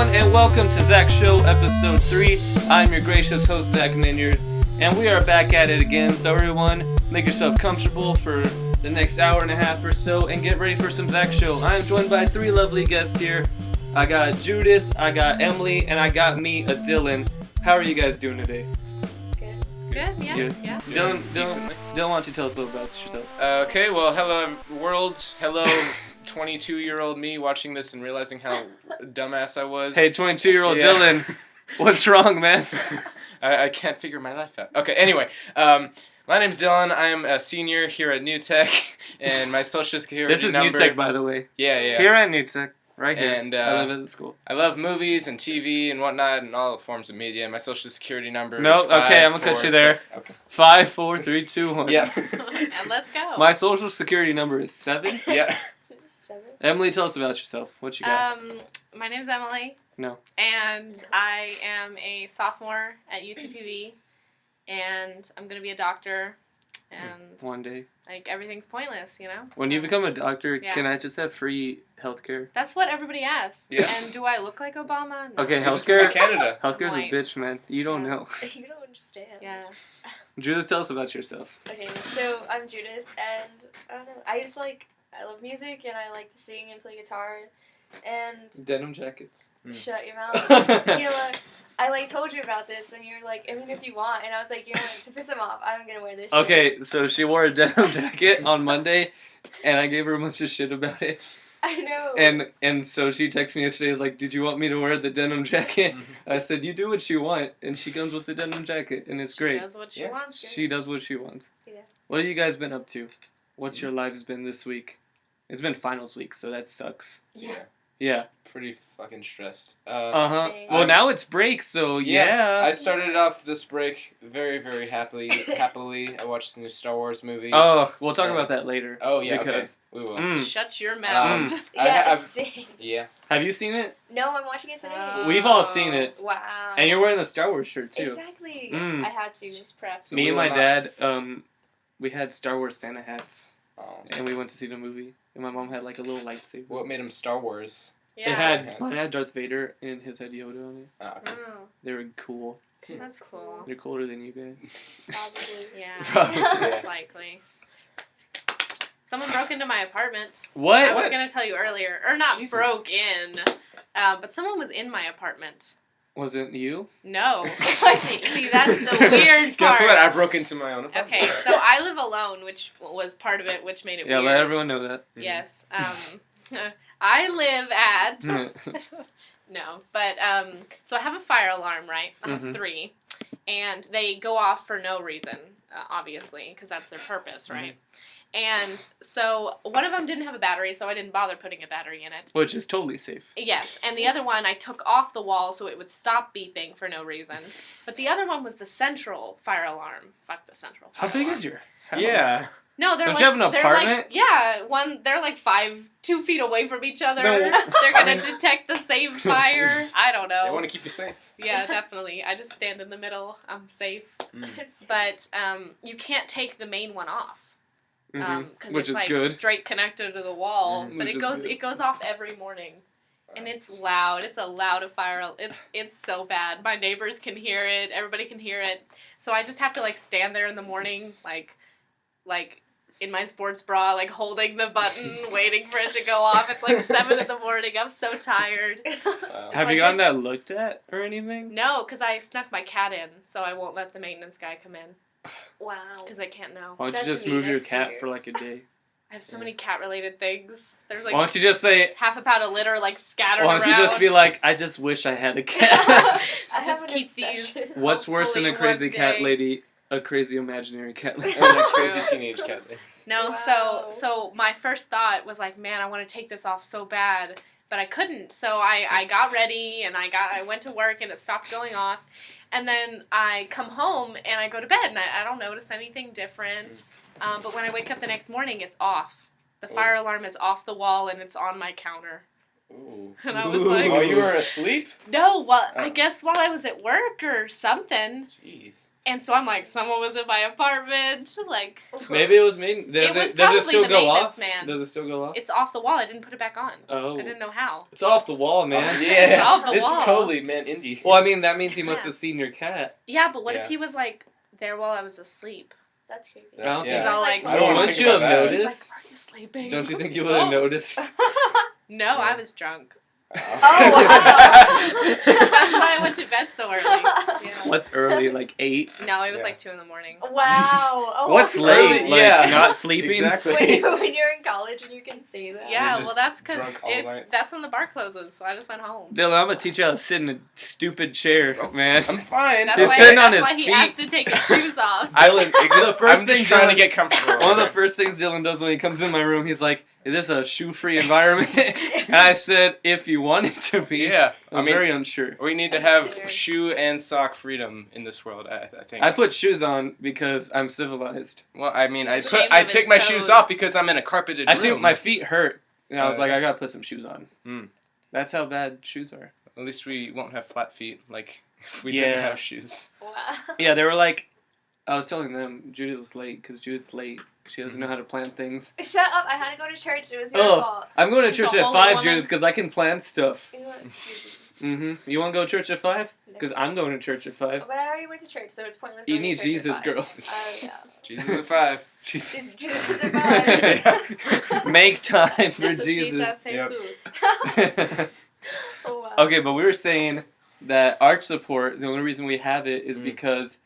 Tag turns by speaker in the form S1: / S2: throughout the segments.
S1: everyone, and welcome to Zach Show episode 3. I'm your gracious host, Zach Minyard, and we are back at it again. So everyone, make yourself comfortable for the next hour and a half or so, and get ready for some Zach Show. I am joined by 3 lovely guests here. I got Judith, I got Emily, and I got me, Dylan. How are you guys doing today?
S2: Good, yeah.
S1: Dylan, why don't you tell us a little about yourself?
S3: Okay, well, hello, world. Hello, 22-year-old me watching this and realizing how dumbass I was.
S1: Hey, 22-year-old Dylan, what's wrong, man?
S3: I can't figure my life out. Okay, anyway, my name's Dylan. I am a senior here at New Tech, and my social security
S1: This is
S3: number...
S1: New Tech, by the way.
S3: Yeah.
S1: Here at New Tech. Right here.
S3: And
S1: I live at the school.
S3: I love movies and TV and whatnot and all forms of media. My social security number is
S1: okay, I'm gonna cut you there.
S3: Okay.
S1: 5, 4, 3, 2, 1.
S3: Yeah.
S2: And let's go.
S1: My social security number is 7.
S3: Yeah.
S2: 7.
S1: Emily, tell us about yourself. What you got?
S2: My name's Emily.
S1: No.
S2: And I am a sophomore at UTPB, and I'm gonna be a doctor. And
S1: one day.
S2: like everything's pointless, you know.
S1: When you become a doctor,
S2: Yeah.
S1: can I just have free healthcare?
S2: That's what everybody asks.
S3: Yes.
S2: And do I look like Obama? No.
S1: Okay,
S3: You're just
S1: healthcare.
S3: from Canada.
S1: Healthcare's a
S2: White.
S1: bitch, man. You don't know.
S4: You don't understand.
S2: Yeah.
S1: Judith, tell us about yourself.
S4: Okay, so I'm Judith, and I don't know. I love music, and I like to sing and play guitar, and
S1: Denim jackets.
S4: shut your mouth. You know what? I told you about this, and you're like, I mean, if you want, and I was like, you know what? To piss him off, I'm gonna wear this. Shit.
S1: Okay, so she wore a denim jacket on Monday, and I gave her a bunch of shit about it.
S4: I know.
S1: And so she texted me yesterday, was like, did you want me to wear the denim jacket? I said, you do what you want, and she comes with the denim jacket, and it's great.
S2: She does what she
S3: Yeah.
S2: wants.
S1: She does what she wants.
S4: Yeah.
S1: What have you guys been up to? What's your lives been this week? It's been finals week, so that sucks.
S4: Yeah.
S1: Yeah.
S3: Pretty fucking stressed.
S1: Uh-huh.
S4: Same.
S1: Well, now it's break, so yeah.
S3: I started off this break very, very happily. I watched the new Star Wars movie.
S1: Oh, we'll talk about that later.
S3: Oh, yeah,
S1: because,
S3: okay. We will.
S2: Shut your mouth.
S4: Yeah. Same.
S3: Yeah.
S1: Have you seen it?
S4: No, I'm watching it today.
S1: We've all seen it.
S4: Wow.
S1: And you're wearing the Star Wars shirt, too.
S4: Exactly.
S1: Mm.
S4: I had to.
S2: Just prep.
S3: So
S1: Me
S3: we
S1: and
S3: will
S1: my
S3: not-
S1: dad, we had Star Wars Santa hats,
S3: Oh.
S1: and we went to see the movie. And my mom had, like, a little lightsaber.
S3: What made him Star Wars?
S2: Yeah.
S1: It had,
S3: Hats.
S1: mine had Darth Vader, and his had Yoda on it.
S3: Ah, okay.
S2: Oh,
S1: They were cool.
S2: that's cool.
S1: They're cooler than you guys.
S4: Probably.
S2: Yeah.
S1: Probably.
S2: Most likely. Someone broke into my apartment.
S1: What?
S2: I was gonna tell you earlier, or not
S3: Jesus.
S2: broke in, but someone was in my apartment.
S1: Was it you?
S2: No. See, that's the weird part.
S3: Guess what? I broke into my own apartment.
S2: Okay, so I live alone, which was part of it, which made it
S1: Yeah,
S2: weird.
S1: let everyone know that.
S2: Yes. I live at no, but so I have a fire alarm, right? I have
S1: Mhm.
S2: 3, and they go off for no reason, obviously, because that's their purpose, right? And so one of them didn't have a battery, so I didn't bother putting a battery in it.
S1: Which is totally safe.
S2: Yes, and the other one I took off the wall so it would stop beeping for no reason. But the other one was the central fire alarm. Fuck the central.
S1: How big is your house?
S3: Yeah.
S2: No, they're
S1: Don't
S2: like,
S1: you have an
S2: they're
S1: apartment?
S2: Like, yeah, they're like 2 feet away from each other.
S1: No.
S2: They're
S3: I
S2: gonna
S3: mean-
S2: detect the same fire. I don't know.
S3: They want to keep you safe.
S2: Yeah, definitely. I just stand in the middle. I'm safe.
S3: Mm.
S2: But you can't take the main one off.
S1: Mhm.
S2: Because
S1: Which
S2: it's
S1: is
S2: like
S1: good.
S2: straight connected to the wall.
S3: Mhm.
S2: But
S1: Which is good.
S2: it goes off every morning. And it's loud. It's a loud fire. It's so bad. My neighbors can hear it. Everybody can hear it. So I just have to like stand there in the morning, like in my sports bra, like holding the button, waiting for it to go off. It's like 7 in the morning. I'm so tired.
S3: Wow.
S1: Have
S2: like
S1: you gotten that looked at or anything?
S2: No, because I snuck my cat in, so I won't let the maintenance guy come in
S4: Wow.
S2: because I can't know.
S1: Why don't you
S4: That's
S1: just
S4: neat,
S1: move your
S4: that's
S1: cat
S4: weird.
S1: for like a day?
S2: I have so many cat-related things. There's like
S1: Why don't you just say,
S2: half a pound of litter like scattered
S1: why
S2: around.
S1: don't you just be like, I just wish I had a cat?
S4: I
S2: Just
S4: have an
S2: keep these.
S4: obsession.
S1: What's worse than a
S2: Hopefully
S1: crazy
S2: one
S1: cat
S2: day.
S1: lady? A crazy imaginary cat lady.
S3: Or like crazy teenage cat.
S2: No,
S4: Wow.
S2: so my first thought was like, man, I want to take this off so bad, but I couldn't. So I got ready and I went to work and it stopped going off. And then I come home and I go to bed and I don't notice anything different. But when I wake up the next morning, it's off. The fire alarm is off the wall and it's on my counter.
S3: Ooh.
S2: And I was
S1: Ooh.
S2: like,
S3: Oh, you were asleep?
S2: no, well, I
S3: Oh.
S2: guess while I was at work or something.
S3: Jeez.
S2: And so I'm like, someone was in my apartment. Like,
S1: Maybe it was me.
S2: it was
S1: Does
S2: probably
S1: it still
S2: the
S1: go
S2: maintenance
S1: off?
S2: man.
S1: Does it still go off?
S2: It's off the wall. I didn't put it back on.
S1: Oh.
S2: I didn't know how.
S1: It's off the wall, man.
S2: It's
S3: Yeah.
S2: off the
S3: This
S2: wall.
S3: is totally man indie.
S1: Well, I mean, that means he must
S2: Yeah.
S1: have seen your cat.
S2: Yeah, but what
S3: Yeah.
S2: if he was like there while I was asleep?
S4: That's creepy.
S1: I don't
S3: Yeah.
S2: He's all like,
S3: I don't wanna
S1: wouldn't
S3: think
S1: you have
S3: about that.
S2: He's
S1: noticed?
S2: like, are you sleeping?
S1: Don't you think you would have
S2: No.
S1: noticed?
S2: No, I was drunk.
S4: Oh, wow.
S2: That's why I went to bed so early. Yeah.
S1: What's early? Like 8?
S2: No, it was
S3: Yeah.
S2: like 2 in the morning.
S4: Wow. Oh,
S1: What's
S4: my
S1: late?
S3: Early-
S1: Like
S3: yeah.
S1: not sleeping?
S3: Exactly.
S4: when you're in college and you can say that.
S2: Yeah,
S3: just
S2: well, that's because
S3: drunk all night.
S2: that's when the bar closes, so I just went home.
S1: Dylan, I'm gonna teach you how to sit in a stupid chair, man.
S3: I'm fine.
S2: That's
S1: He's
S2: why,
S1: sitting on
S2: that's
S1: his
S2: why he
S1: feet.
S2: has to take his shoes off.
S3: Dylan,
S1: The first
S3: I'm just
S1: thing
S3: trying to
S1: Dylan-
S3: get comfortable.
S1: One of the first things Dylan does when he comes in my room, he's like, "Is this a shoe-free environment?" And I said, "If you want it to be."
S3: Yeah.
S1: I was very unsure.
S3: We need to
S4: That's
S3: have
S4: weird.
S3: shoe and sock freedom in this world, I think.
S1: I put shoes on because I'm civilized.
S3: Well, I mean, I
S2: Ashamed
S3: I
S2: of
S3: take
S2: his
S3: my
S2: toes.
S3: shoes off because I'm in a carpeted
S1: Actually,
S3: room.
S1: my feet hurt, and I was
S3: Oh,
S1: like,
S3: yeah.
S1: I gotta put some shoes on.
S3: Hmm.
S1: That's how bad shoes are.
S3: At least we won't have flat feet, like if we
S1: Yeah.
S3: didn't have shoes.
S4: Wow.
S1: Yeah, they were like, I was telling them Judith was late because Judith's late. She doesn't know how to plan things.
S4: Shut up! I had to go to church. It was your
S1: Oh.
S4: fault.
S1: I'm going to
S2: She's
S1: church
S2: a
S1: at
S2: holy
S1: 5,
S2: woman.
S1: Judith, because I can plan stuff.
S4: You know what? Excuse
S1: You want to go to church at 5?
S4: me.
S1: Because I'm going to church at 5.
S4: But I already went to church, so it's pointless.
S1: You
S4: going
S1: need
S4: to church
S1: Jesus,
S4: at 5.
S1: girl.
S4: Oh yeah.
S3: Jesus at 5.
S1: Jesus.
S4: Jesus at 5.
S1: Make time for Jesus.
S2: Necesitas
S3: Yep.
S2: Jesus.
S4: Oh wow.
S1: Okay, but we were saying that arch support, the only reason we have it is because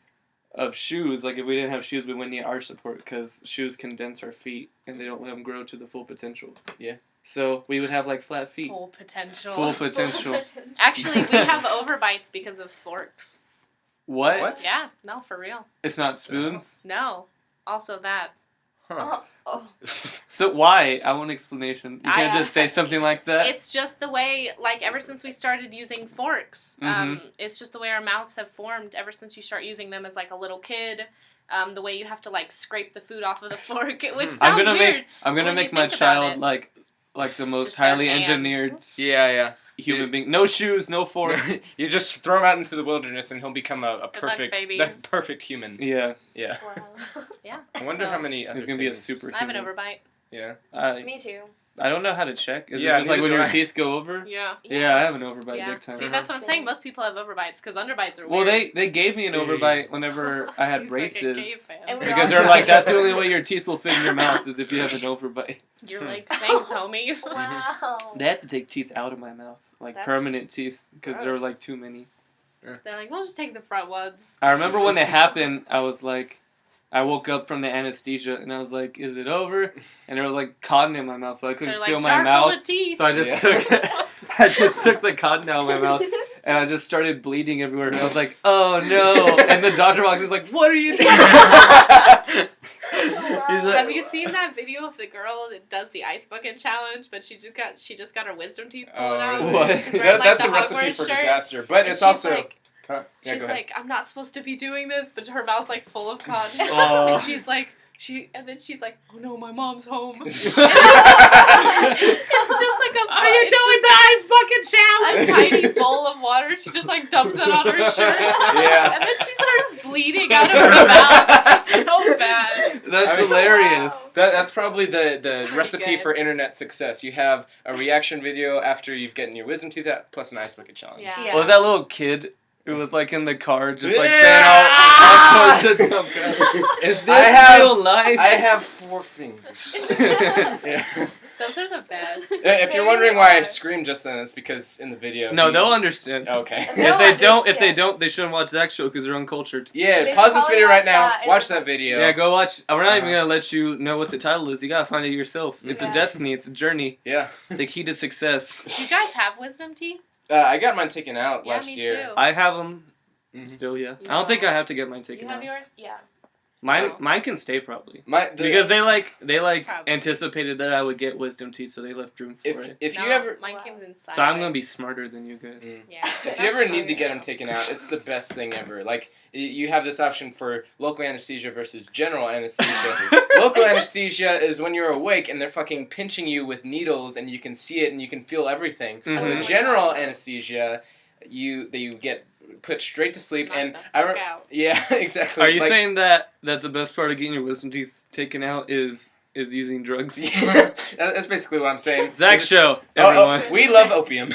S1: of shoes. Like, if we didn't have shoes, we wouldn't need arch support because shoes condense our feet and they don't let them grow to the full potential.
S3: Yeah.
S1: So we would have, like, flat feet.
S2: Full potential.
S1: Full potential.
S2: Actually, we have overbites because of forks.
S1: What?
S3: What?
S2: Yeah, no, for real.
S1: It's not spoons?
S2: No. Also that.
S3: Huh.
S4: Oh.
S1: So why? I want an explanation. You can't just say something like that?
S2: It's just the way, like, ever since we started using forks, it's just the way our mouths have formed ever since you start using them as, like, a little kid. The way you have to, like, scrape the food off of the fork, which sounds
S1: I'm gonna
S2: weird.
S1: make
S2: when you
S1: my
S2: think about
S1: child
S2: it.
S1: like the most
S2: Just their
S1: highly
S2: hands.
S1: engineered
S3: Yeah.
S1: human being. No shoes, no forks.
S3: You just throw him out into the wilderness and he'll become a
S2: luck,
S3: perfect,
S2: baby.
S3: the perfect human.
S1: Yeah,
S3: Yeah.
S4: Wow.
S2: Yeah.
S3: I wonder
S2: So,
S3: how many other
S1: he's gonna be a
S3: things-
S1: super.
S2: I have an
S1: human.
S2: overbite.
S3: Yeah.
S4: Me too.
S1: I don't know how to check. Is
S3: Yeah,
S1: it just like
S3: neither
S1: when
S3: do
S1: your
S3: I.
S1: teeth go over?
S2: Yeah.
S1: Yeah, I have an overbite
S2: Yeah.
S1: big time.
S2: See, that's what I'm saying. Most people have overbites because underbites are
S1: Well,
S2: weird.
S1: they gave me an overbite whenever I had
S2: He's like a gay
S1: braces.
S2: fan.
S4: And we
S1: Because
S4: all-
S1: they're like, that's the only way your teeth will fit in your mouth is if you have an overbite.
S2: You're like, thanks, homie.
S4: Wow.
S1: They had to take teeth out of my mouth, like
S2: That's
S1: permanent teeth, because there were
S2: gross.
S1: like too many.
S2: They're like, we'll just take the front ones.
S1: I remember when it happened, I was like, I woke up from the anesthesia and I was like, is it over? And there was like cotton in my mouth, but I couldn't
S2: They're
S1: feel
S2: like,
S1: my
S2: jar
S1: mouth.
S2: full of teeth.
S1: So I just took the cotton out of my mouth and I just started bleeding everywhere. And I was like, oh no. And the doctor walks in, he's like, what are you doing? He's like,
S2: Have you seen that video of the girl that does the ice bucket challenge, but she just got her wisdom teeth pulled out?
S3: really?
S1: What?
S2: She's wearing, like,
S3: That's
S2: the
S3: a recipe
S2: Hogwarts
S3: for
S2: shirt,
S3: disaster, but
S2: and
S3: it's
S2: she's
S3: also.
S2: like,
S3: Huh? Yeah,
S2: she's
S3: go ahead.
S2: like, I'm not supposed to be doing this, but her mouth's like full of cotton.
S1: Oh.
S2: She's like, and then she's like, oh no, my mom's home. it's just like a.
S1: Are you
S2: it's
S1: doing
S2: just
S1: the ice bucket
S2: a
S1: challenge?
S2: tiny bowl of water. She just like dumps it on her shirt.
S3: Yeah.
S2: And then she starts bleeding out of her mouth. It's so bad.
S1: That's
S3: I mean-
S1: hilarious.
S3: That's probably the
S2: pretty
S3: recipe
S2: good.
S3: for internet success. You have a reaction video after you've gotten your wisdom teeth out, plus an ice bucket challenge.
S2: Yeah.
S4: Yeah.
S1: Was that little kid who was like in the car just like
S3: Yeah.
S1: saying all close to jump out? Is this
S3: I have-
S1: real life?
S3: I have 4 fingers. Yeah.
S2: Those are the best.
S3: If you're wondering why I screamed just then, it's because in the video.
S1: No,
S3: he-
S1: they'll understand.
S3: Okay.
S1: If they
S4: understand.
S1: don't, they shouldn't watch Zach Show because they're uncultured.
S3: Yeah,
S4: They
S3: pause
S4: should
S3: this
S4: probably
S3: video right
S4: watch
S3: now.
S4: that and-
S3: Watch that video.
S1: Yeah, go watch. We're not even
S3: Uh-huh.
S1: gonna let you know what the title is. You gotta find it yourself. It's
S4: Yeah.
S1: a destiny. It's a journey.
S3: Yeah.
S1: The key to success.
S2: You guys have wisdom teeth?
S3: I got mine taken out
S2: Yeah,
S3: last
S2: me
S3: year.
S2: too.
S1: I have them
S3: Mhm.
S1: still. Yeah.
S2: You
S1: I don't think I
S2: know.
S1: have to get mine
S2: You
S1: taken
S2: have
S1: out.
S2: yours?
S4: Yeah.
S1: Mine can stay probably.
S3: Because
S1: Because they
S2: Probably.
S1: anticipated that I would get wisdom teeth, so they left room for it.
S3: if
S2: No,
S3: you ever
S2: mine came inside.
S1: So I'm
S2: of
S1: gonna
S2: it.
S1: be smarter than you guys.
S2: Yeah.
S3: if you ever need to get them taken out, it's the best thing ever. Like you have this option for local anesthesia versus general anesthesia. Local anesthesia is when you're awake and they're fucking pinching you with needles and you can see it and you can feel everything.
S1: Mhm.
S3: The general anesthesia, you get put straight to sleep,
S2: Knock
S3: and
S2: the
S3: I
S2: fuck
S3: re-
S2: out.
S3: yeah, exactly.
S1: Are you
S3: Like-
S1: saying that the best part of getting your wisdom teeth taken out is using drugs?
S3: Yeah, that's basically what I'm saying.
S1: Zach
S3: It's-
S1: Show,
S3: Oh,
S1: everyone.
S3: we love opium.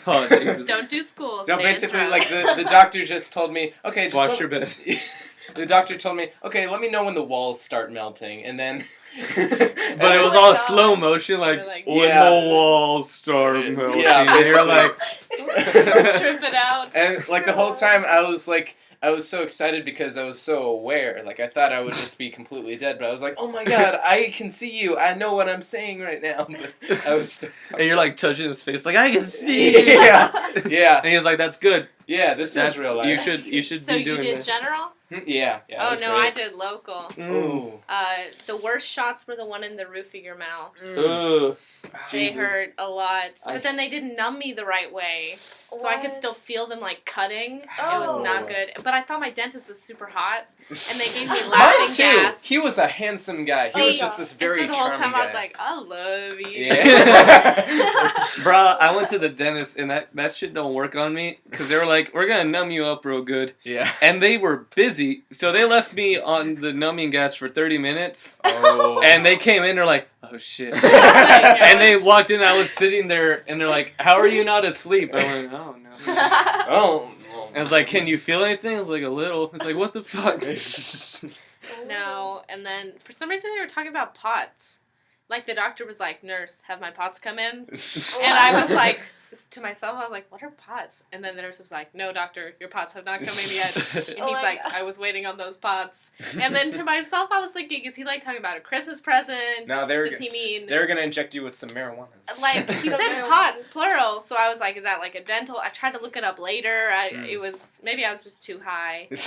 S1: Oh, Jesus.
S2: Don't do school.
S3: No,
S2: stay
S3: basically,
S2: in
S3: like
S2: drugs.
S3: the doctor just told me, okay, just
S1: Wash
S3: let-
S1: your bed.
S3: The doctor told me, okay, let me know when the walls start melting, and then.
S1: But it was
S4: my
S1: all
S4: gosh.
S1: slow motion, like,
S2: You're like,
S1: when
S3: Yeah.
S1: the walls start melting.
S3: Yeah,
S1: And you're like,
S2: Trip it out.
S3: And like the whole time, I was so excited because I was so aware. Like I thought I would just be completely dead, but I was like, oh my god, I can see you. I know what I'm saying right now. But I was still.
S1: and you're like touching his face, like, I can see.
S3: Yeah, yeah,
S1: And he's like, that's good.
S3: yeah. This
S1: That's,
S3: is real life.
S1: you should
S2: So
S1: be
S2: you
S1: doing
S2: did
S1: that.
S2: general?
S3: Yeah, yeah.
S2: Oh
S3: that's
S2: no, I
S3: great.
S2: did local.
S1: Mm.
S3: Ooh.
S2: The worst shots were the one in the roof of your mouth.
S1: Ugh.
S2: They
S1: Jesus.
S2: hurt a lot,
S1: I-
S2: but then they didn't numb me the right way, so I could
S4: What?
S2: still feel them like cutting. It
S4: Oh.
S2: was not good. But I thought my dentist was super hot, and they gave me
S3: Mine
S2: laughing
S3: too.
S2: gas.
S3: He was a handsome guy. He
S4: Oh,
S3: was
S4: yeah.
S3: just this
S2: And
S3: very
S2: so the whole
S3: charming
S2: time
S3: guy.
S2: I was like, I love you.
S3: Yeah.
S1: Bruh, I went to the dentist and that shit don't work on me because they were like, we're gonna numb you up real good.
S3: Yeah.
S1: And they were busy, so they left me on the numbing gas for 30 minutes.
S3: Oh.
S1: And they came in, they're like, oh shit. And they walked in, I was sitting there, and they're like, how are you not asleep? I went, oh no.
S3: Oh.
S1: And I was like, can you feel anything? I was like, a little. It's like, what the fuck?
S2: No, and then for some reason they were talking about pots. Like the doctor was like, nurse, have my pots come in. And I was like, to myself, I was like, what are pots? And then the nurse was like, no, doctor, your pots have not come in yet. And
S4: Oh
S2: he's
S4: my
S2: like,
S4: God.
S2: I was waiting on those pots. And then to myself, I was thinking, is he like talking about a Christmas present?
S3: No, they were
S2: Does he mean
S3: they were gonna inject you with some marijuana.
S2: like he said pots plural? So I was like, is that like a dental? I tried to look it up later. It was maybe I was just too high. But,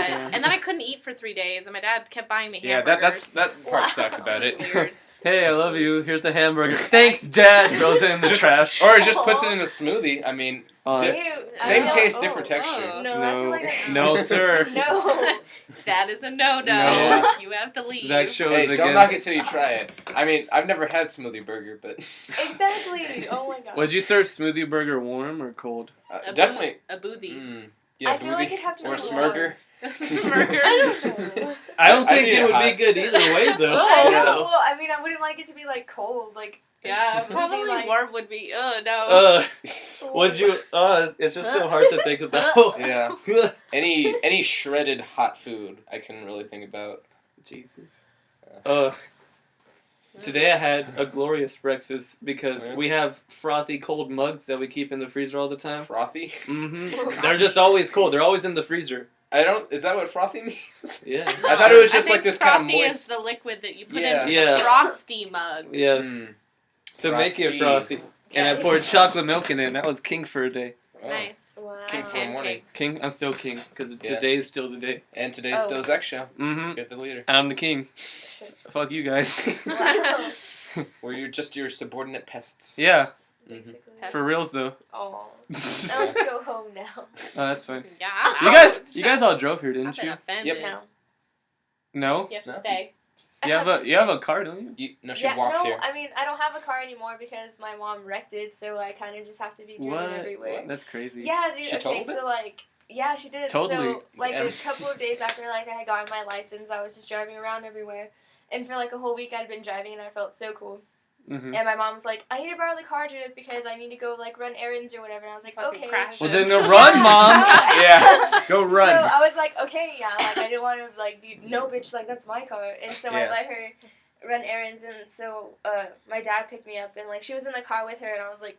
S2: and then I couldn't eat for 3 days, and my dad kept buying me
S3: Yeah,
S2: hamburgers.
S3: that part
S4: Wow.
S3: sucked about
S2: It
S3: it.
S2: was weird.
S1: Hey, I love you. Here's the hamburger. Thanks, Dad. Throws it in the trash.
S3: Or just puts it in a smoothie. I mean,
S1: Oh,
S3: Di-
S1: that's-
S4: Ew,
S3: same
S4: I know.
S3: taste, different texture.
S2: Oh.
S4: No, I feel like that's
S1: No, sir.
S4: No.
S2: That is a no-no.
S1: No.
S2: You have to leave.
S1: Zach Show
S3: Hey,
S1: is
S3: don't knock it
S1: against.
S3: till you try it. I mean, I've never had smoothie burger, but
S4: Exactly. Oh my god.
S1: Would you serve smoothie burger warm or cold?
S3: definitely.
S2: A boothie.
S3: Yeah,
S4: I feel like
S3: smoothie
S4: it'd have to
S3: or a
S4: be
S3: smurger.
S2: Burger.
S4: I don't know.
S1: I don't
S3: I
S1: think
S3: need
S1: it
S3: it
S1: would
S3: hot.
S1: be good either way, though.
S4: I
S3: Yeah.
S4: know. Well, I mean, I wouldn't like it to be like cold, like.
S2: Yeah,
S4: smoothie,
S2: probably
S4: like-
S2: warm would be. Oh no.
S1: Would you? It's just so hard to think about.
S3: Yeah. Any shredded hot food I can really think about.
S1: Jesus. Today I had a glorious breakfast because
S3: Yeah.
S1: we have frothy cold mugs that we keep in the freezer all the time.
S3: Frothy?
S1: Mm-hmm. They're just always cold. They're always in the freezer.
S3: Is that what frothy means?
S1: Yeah.
S3: I thought it was
S2: I
S3: just
S2: think
S3: like this kind of
S2: frothy is
S3: moist.
S2: the liquid that you put
S3: Yeah.
S2: into
S1: Yeah.
S2: the frosty mug.
S1: Yes.
S3: Mm.
S1: To make it
S3: Frosty.
S1: frothy. And I
S4: Yeah.
S1: poured chocolate milk in it, and that was king for a day.
S3: Oh.
S2: Nice.
S4: Wow.
S3: King for a morning.
S2: Pancakes.
S1: King, I'm still king, because
S3: Yeah.
S1: today's still the day.
S3: And today's
S4: Oh.
S3: still Zach Show.
S1: Mm-hmm.
S3: Get the leader.
S1: I'm the king. Fuck you guys.
S4: Wow.
S3: Where you're just your subordinate pests.
S1: Yeah,
S4: Basically.
S1: for reals though.
S4: Oh. I'll just go home now.
S1: Oh, that's fine.
S2: Yeah.
S1: You guys all drove here,
S2: I've
S1: didn't
S2: been
S1: you?
S2: offended.
S3: Yep.
S4: No.
S1: No?
S2: You have to
S3: No.
S2: stay.
S1: You have a car, don't you?
S3: No, she
S4: Yeah,
S3: walks
S4: no,
S3: here.
S4: I mean, I don't have a car anymore because my mom wrecked it, so I kind of just have to be driven everywhere.
S1: That's crazy.
S4: Yeah, dude.
S3: She
S4: Okay,
S3: totaled
S4: so like, yeah, she did.
S1: Totally.
S4: So like
S3: Damn.
S4: a couple of days after like I had gotten my license, I was just driving around everywhere, and for like a whole week I'd been driving, and I felt so cool.
S1: Mm-hmm.
S4: And my mom was like, "I need to borrow the car, Judith, because I need to go like run errands or whatever." And I was like,
S2: Fucking
S4: "Okay."
S2: crash
S1: Well,
S2: it.
S1: then run, Mom.
S3: Yeah, go run.
S4: So I was like, "Okay, yeah." Like I didn't want to like be no bitch. Like that's my car. And so I
S3: Yeah.
S4: let her run errands, and so my dad picked me up, and like she was in the car with her, and I was like,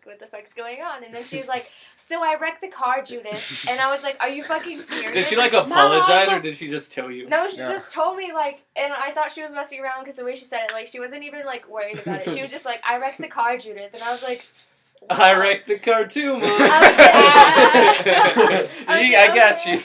S4: what the fuck's going on? And then she was like, so I wrecked the car, Judith. And I was like, are you fucking serious?
S1: Did she like apologize
S4: Mom!
S1: or did she just tell you?
S4: No, she
S3: Yeah.
S4: just told me like, and I thought she was messing around because the way she said it, like she wasn't even like worried about it. She was just like, I wrecked the car, Judith. And I was like,
S1: I
S4: wow.
S1: wrecked the car too, Mom.
S4: I was like,
S3: I got you.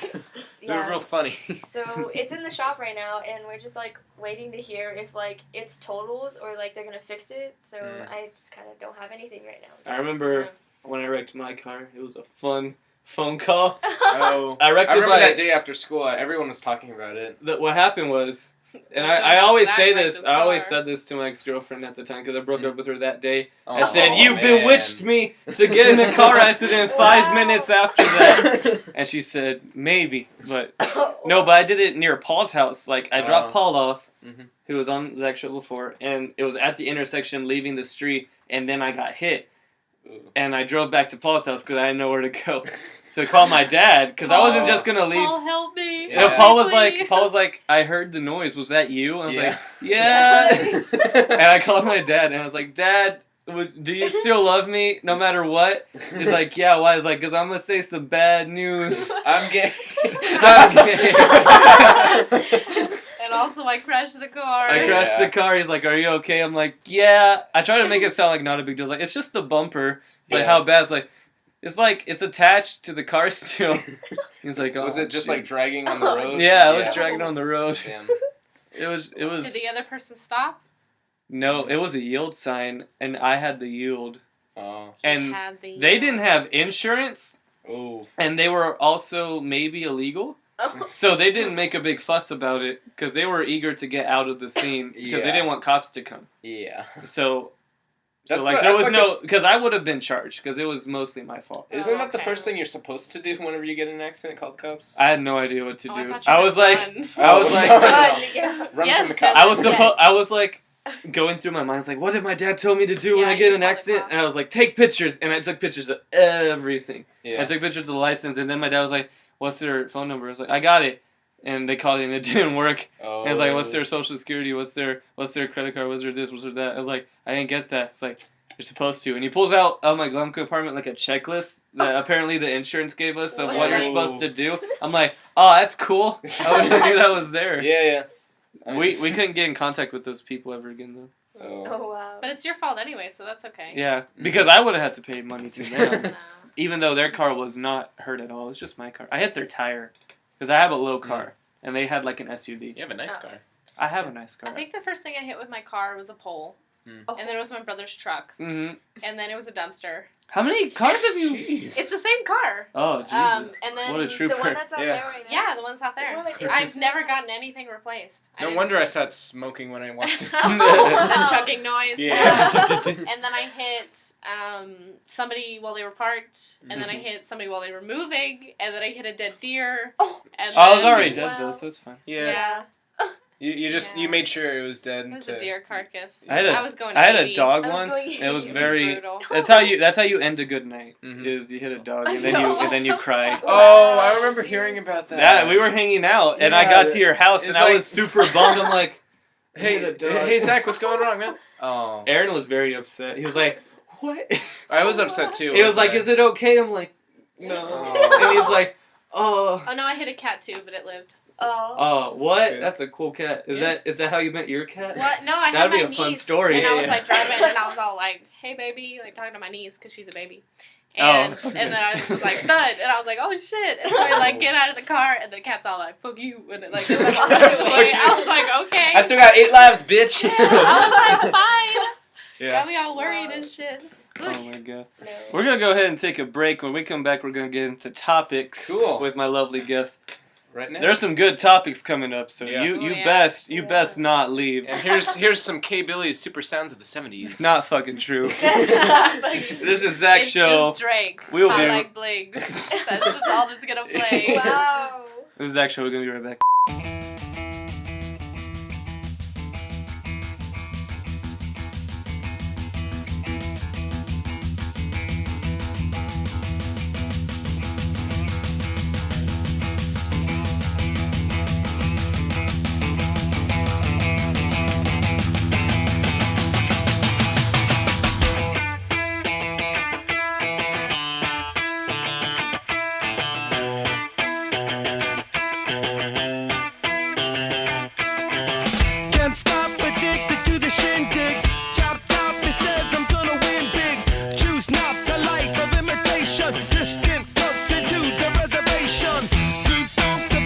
S3: They were real funny.
S4: So it's in the shop right now, and we're just like waiting to hear if like it's totaled or like they're gonna fix it. So I just kind of don't have anything right now.
S1: I remember when I wrecked my car. It was a fun phone call.
S3: Oh,
S1: I wrecked
S3: I
S1: it
S3: remember
S1: by
S3: that day after school. Everyone was talking about it.
S1: What happened was, and
S2: Well,
S1: I always
S2: Zach
S1: say
S2: wrecked
S1: this.
S2: his
S1: I always
S2: car.
S1: said this to my ex-girlfriend at the time because I broke up with her that day.
S3: Oh,
S1: I said, "You
S3: man.
S1: bewitched me to get in a car accident 5 minutes after that." And she said, "Maybe, but no." But I did it near Paul's house. Like I dropped Paul off, who was on Zach's show before, and it was at the intersection leaving the street, and then I got hit, and I drove back to Paul's house because I didn't know where to go. To call my dad, because I wasn't just gonna leave.
S2: Paul, help me.
S1: You know, Paul was like, I heard the noise. Was that you? And I was like, yeah. And I called my dad, and I was like, Dad, do you still love me no matter what? He's like, yeah. Why? He's like, because I'm gonna say some bad news.
S3: I'm gay.
S1: I'm gay.
S2: And also, I crashed the car.
S1: I crashed the car. He's like, are you okay? I'm like, yeah. I try to make it sound like not a big deal. It's like, it's just the bumper. It's like, how bad? It's like it's attached to the car still. He's like, oh,
S3: was it just like dragging on the road?
S1: Yeah, it was dragging on the road.
S3: Damn.
S1: It was.
S2: Did the other person stop?
S1: No, it was a yield sign, and I had the yield.
S3: Oh.
S1: And
S2: Had the,
S1: they didn't have insurance,
S3: Oh.
S1: and they were also maybe illegal. So they didn't make a big fuss about it because they were eager to get out of the scene because they didn't want cops to come.
S3: Yeah.
S1: So
S3: That's
S1: like
S3: not-
S1: there
S3: that's
S1: was
S3: like
S1: no because I would have been charged because it was mostly my fault.
S3: Isn't
S2: Oh,
S3: that the
S2: okay.
S3: first thing you're supposed to do whenever you get in an accident? Call the cops.
S1: I had no idea what to
S2: Oh,
S1: do.
S2: thought you
S1: I
S2: meant
S1: was like,
S2: run.
S1: I was like,
S4: Run, yeah.
S3: Run
S2: Yes,
S3: from the cops.
S1: I was
S2: Yes.
S1: I was like going through my mind. It's like, what did my dad tell me to do when
S2: Yeah,
S1: I get in
S2: you
S1: an
S2: called the
S1: accident?
S2: cops.
S1: And I was like, take pictures, and I took pictures of everything.
S3: Yeah.
S1: I took pictures of the license, and then my dad was like, what's their phone number? I was like, I got it. And they called it, and it didn't work.
S3: Oh.
S1: And I was like, what's their social security? What's their credit card? What's their this? What's their that? I was like, I didn't get that. It's like, you're supposed to. And he pulls out of my glove compartment like a checklist that apparently the insurance gave us of what you're supposed to do. I'm like, oh, that's cool. I wish I knew that was there.
S3: Yeah.
S1: We couldn't get in contact with those people ever again, though.
S4: Oh wow.
S2: But it's your fault anyway, so that's okay.
S1: Yeah, because I would have had to pay money to them.
S2: No.
S1: Even though their car was not hurt at all. It was just my car. I hit their tire. Because I have a low car. And they had like an SUV.
S3: You have a nice car.
S1: I have a nice car.
S2: I think the first thing I hit with my car was a pole.
S4: Oh.
S2: And then it was my brother's truck.
S1: Mm-hmm.
S2: And then it was a dumpster.
S1: How many cars have you...
S3: Jeez.
S2: It's the same car.
S1: Oh, Jesus.
S2: And then
S1: What a
S4: The
S1: trooper.
S4: one that's out
S3: Yeah.
S4: there right now.
S2: Yeah, the one's out there.
S4: Oh, it
S2: I've
S4: is
S2: never
S4: nice.
S2: gotten anything replaced.
S3: No wonder I started smoking when I walked in.
S2: The chugging noise.
S3: Yeah.
S2: And then I hit somebody while they were parked, and then I hit somebody while they were moving, and then I hit a dead deer.
S4: Oh.
S2: And
S1: I was
S2: then-
S1: already dead,
S4: Wow.
S1: though, so it's fine.
S2: Yeah.
S3: You just
S2: Yeah.
S3: you made sure it was dead.
S2: It was a deer carcass.
S1: I had a-
S2: was going
S1: I had a
S2: 80.
S1: dog
S4: I was
S1: once.
S4: going
S1: It was
S4: eighty.
S1: very...
S2: Brutal.
S1: That's how you end a good night.
S3: Mhm.
S1: Is you hit a dog
S4: I
S1: and then
S4: know.
S1: you cry.
S3: Oh, I remember hearing about that.
S1: Yeah, we were hanging out and I
S3: Yeah,
S1: got to your house and
S3: it's
S1: I
S3: like-
S1: was super bummed. I'm like,
S3: Hey Zach, what's going on, man? Oh,
S1: Aaron was very upset. He was like, what?
S3: I was upset too.
S1: He was like,
S3: I?
S1: is it okay? I'm like, no.
S3: Oh.
S1: And he's like, oh.
S2: Oh no, I hit a cat too, but it lived.
S4: Oh.
S1: Oh, what?
S3: That's good.
S1: That's a cool cat.
S3: Yeah.
S1: Is that how you met your cat?
S2: What? No, I
S1: That'd
S2: had
S1: be
S2: my
S1: a fun
S2: niece,
S1: story.
S2: and I was
S3: Yeah.
S2: like driving, and I was all like, "Hey, baby," like talking to my niece because she's a baby.
S1: Oh,
S2: And
S1: okay.
S2: and then I was like, "Thud," and I was like, "Oh shit!" And so I like get out of the car, and the cat's all like, "Fuck you," and it like just, like
S3: Fuck
S2: walks
S3: you.
S2: away. I was like, "Okay."
S3: I still got 8 lives, bitch.
S2: Yeah, I was like, "Fine."
S3: Yeah.
S2: Got me all worried and shit.
S1: Oh my god.
S4: No.
S1: We're gonna go ahead and take a break. When we come back, we're gonna get into topics
S3: Cool.
S1: with my lovely guest.
S3: Right now.
S1: There's some good topics coming up, so
S3: Yeah.
S1: you
S2: Oh, yeah.
S1: best
S4: Yeah.
S1: best not leave.
S3: And here's some K Billy's super sounds of the 70s.
S1: It's not fucking true.
S4: That's not fucking-
S1: This is Zach
S2: It's
S1: Show.
S2: just Drake.
S1: We'll
S2: I
S1: be-
S2: like bling. That's just all that's gonna play.
S4: Wow.
S1: This is Zach Show. We're gonna be right back.
S5: Can't stop, addicted to the shindig. Chop, chop, it says I'm gonna win big. Choose not a life of imitation. Distant close into the reservation. Deep funk the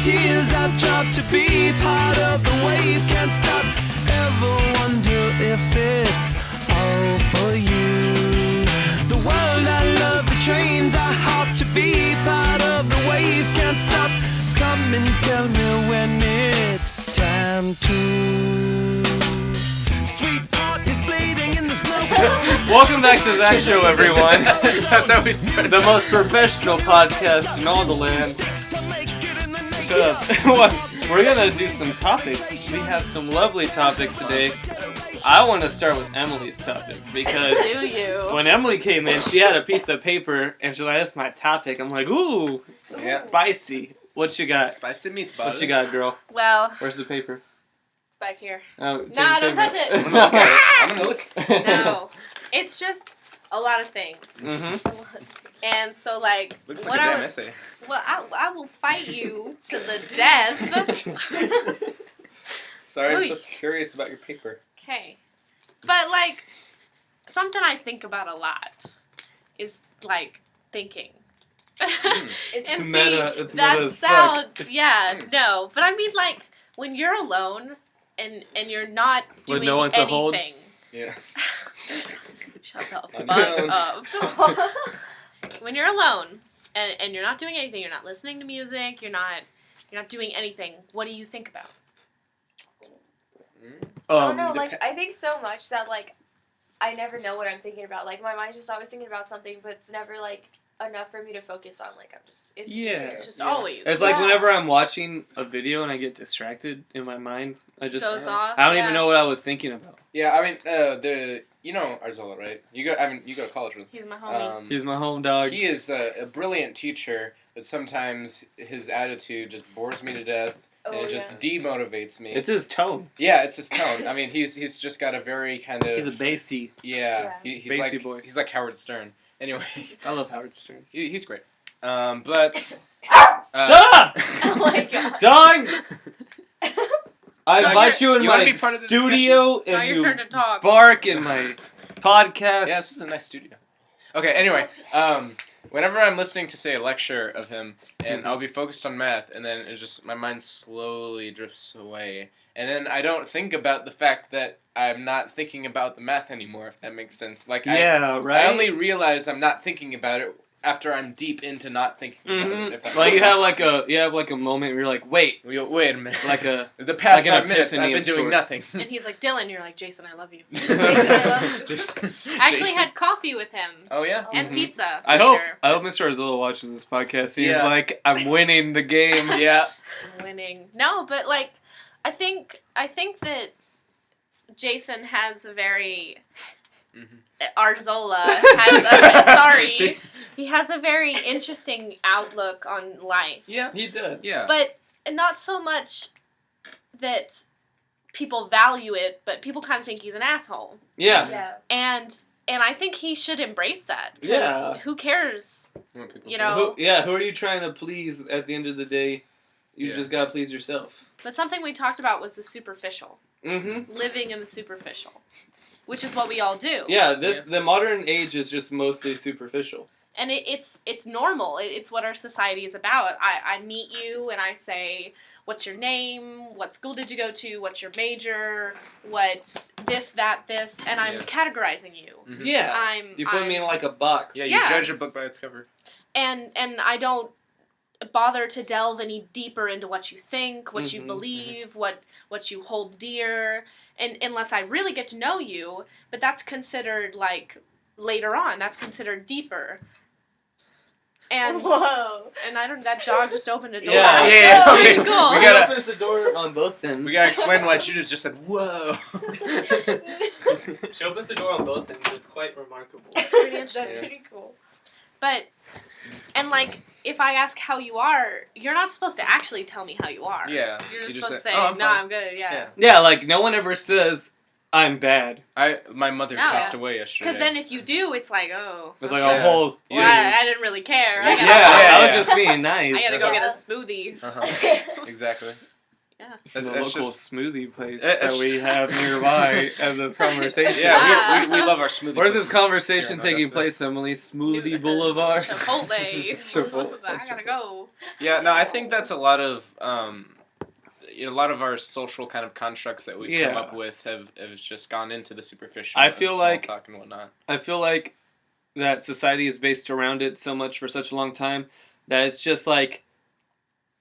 S5: tears I drop to be part of the wave. Can't stop, ever wonder if it's all for you. The world I love, the trains I hop to be part of the wave. Can't stop, come and tell me when it's time to. Sweetheart is bleeding in the snow.
S1: Welcome back to Zach Show, everyone.
S3: That's how we start.
S1: The most professional podcast in all the land. Shut up. What? We're gonna do some topics. We have some lovely topics today. I want to start with Emily's topic because
S2: Do you?
S1: when Emily came in, she had a piece of paper and she's like, "That's my topic." I'm like, "Ooh,
S3: Yeah.
S1: spicy." What you got?
S3: Spicy meatball.
S1: What you got, girl?
S2: Well,
S1: Where's the paper?
S2: it's back here.
S1: Oh,
S2: No, don't touch it.
S3: I'm gonna look at it. I'm gonna look.
S2: No, it's just a lot of things.
S1: Mhm.
S2: And so, like,
S3: Looks
S2: what
S3: like a
S2: I
S3: damn
S2: was,
S3: essay.
S2: well, I will fight you to the death.
S3: Sorry, I'm so
S2: Oy.
S3: curious about your paper.
S2: Okay. But, like, something I think about a lot is, like, thinking.
S4: It's
S2: And
S1: meta-
S2: see,
S1: it's
S2: that
S1: meta as fuck.
S2: sounds, yeah, no. But I mean, like, when you're alone and you're not
S1: With
S2: doing
S1: no one to
S2: anything.
S1: hold?
S3: Yeah.
S2: Shut the
S3: I
S2: fuck
S3: know.
S2: up. When you're alone and you're not doing anything, you're not listening to music, you're not doing anything, what do you think about?
S4: I don't know, like,
S3: dep-
S4: I think so much that, like, I never know what I'm thinking about. Like, my mind's just always thinking about something, but it's never, like, enough for me to focus on. Like, I'm just, it's
S1: Yeah.
S4: weird.
S2: It's just
S3: Yeah.
S2: always.
S1: It's like
S4: Yeah.
S1: whenever I'm watching a video and I get distracted in my mind, I just
S2: goes off.
S1: I don't
S2: yeah.
S1: even know what I was thinking about.
S3: Yeah, I mean, you know Arzola, right? You go to college with
S2: He's my homie.
S3: him.
S1: He's my home dog.
S3: He is a brilliant teacher, but sometimes his attitude just bores me to death, and
S4: Oh,
S3: it just demotivates me.
S1: It's his tone.
S3: Yeah, it's his tone. I mean, he's just got a very kind of
S1: He's a bassy.
S3: yeah.
S4: Yeah.
S3: He's
S1: Bassy
S3: like
S1: boy.
S3: he's like Howard Stern. Anyway,
S1: I love Howard Stern.
S3: he's great. But
S1: Shut up,
S4: Oh my god.
S1: dog! I
S2: No,
S1: invite you in
S3: you wanna
S1: my
S3: be part of the
S1: studio
S2: It's not
S1: and
S2: your
S1: you
S2: turn to talk.
S1: bark in my podcast.
S3: Yeah, this is a nice studio. Okay, anyway, whenever I'm listening to, say, a lecture of him, and I'll be focused on math, and then it's just, my mind slowly drifts away. And then I don't think about the fact that I'm not thinking about the math anymore, if that makes sense. Like,
S1: Yeah, right.
S3: I only realize I'm not thinking about it after I'm deep into not thinking about it, if that
S1: Like
S3: makes
S1: you have
S3: sense.
S1: like a moment where you're like, wait,
S3: Wait a minute.
S1: like a
S3: The past
S1: like an
S3: 5 minutes, I've
S1: epiphany
S3: been
S1: of
S3: doing
S1: sorts.
S3: nothing.
S2: And he's like, Dylan, you're like, Jason, I love you.
S4: Jason, I love you.
S3: Just-
S2: I actually
S3: Jason.
S2: had coffee with him.
S3: Oh, yeah?
S2: And
S1: Mhm.
S2: pizza.
S1: I
S2: later.
S1: hope Mr. Arzola watches this podcast. He's
S3: Yeah.
S1: like, I'm winning the game.
S3: Yeah.
S2: Winning. No, but like, I think that Jason has a very Arzola has he has a very interesting outlook on life.
S3: Yeah.
S1: He does.
S3: Yeah.
S2: But not so much that people value it, but people kind of think he's an asshole.
S1: Yeah.
S4: Yeah.
S2: And I think he should embrace that. 'Cause
S1: Yeah.
S2: who cares?
S3: What people
S2: You
S3: say.
S2: know.
S1: Who are you trying to please at the end of the day? You
S3: Yeah.
S1: just gotta please yourself.
S2: But something we talked about was the superficial.
S1: Mm-hmm.
S2: Living in the superficial. Which is what we all do.
S1: Yeah, the modern age is just mostly superficial.
S2: And it's normal. It's what our society is about. I meet you and I say, what's your name? What school did you go to? What's your major? What this, that, this? And I'm
S3: Yeah.
S2: categorizing you.
S3: Mhm.
S1: Yeah. You put me in like a box.
S3: Yeah, you
S2: Yeah.
S3: judge a book by its cover.
S2: And I don't bother to delve any deeper into what you think, what you
S1: Mhm,
S2: believe, what you hold dear, and unless I really get to know you. But that's considered like later on. That's considered deeper. And
S4: Whoa.
S2: and I don't. That dog just opened a door.
S1: Yeah.
S3: Yeah,
S2: That's
S3: okay.
S2: pretty cool.
S3: We
S1: She
S3: gotta-
S1: opens the door on both ends.
S3: We gotta explain why Judah just said, whoa.
S1: She opens the door on both ends. It's quite remarkable.
S2: It's pretty interesting.
S4: That's
S3: Yeah.
S4: pretty cool.
S2: But and like if I ask how you are, you're not supposed to actually tell me how you are.
S3: Yeah.
S2: You're just
S3: you
S2: supposed to
S3: say,
S2: say,
S3: "Oh, I'm
S2: no,
S3: fine."
S2: I'm good. Yeah.
S1: Yeah, like no one ever says I'm bad.
S3: My mother
S2: No.
S3: passed away yesterday.
S2: Because then if you do, it's like, oh.
S1: It's like
S2: okay.
S1: a whole.
S2: Well,
S3: Yeah.
S2: I didn't really care.
S3: Yeah.
S2: I
S1: Yeah,
S2: gotta,
S3: Yeah,
S1: I
S3: yeah.
S1: was just being nice.
S2: I gotta go
S4: Yeah.
S2: get a smoothie.
S3: Uh-huh. Exactly.
S1: The
S3: That's
S1: local
S3: just-
S1: smoothie place
S3: It's-
S1: that we have nearby and this conversation.
S3: Yeah, we love our smoothie.
S1: Where's this
S3: places
S1: conversation
S3: here in
S1: taking
S3: Augusta.
S1: place, Emily? Smoothie Boulevard?
S2: Chipotle.
S1: Chipotle.
S2: I gotta go.
S3: Yeah, no, I think that's a lot of a lot of our social kind of constructs that we've come
S1: Yeah.
S3: up with have just gone into the superficial.
S1: I
S3: and
S1: feel
S3: small
S1: like-
S3: talk and whatnot.
S1: I feel like that society is based around it so much for such a long time that it's just like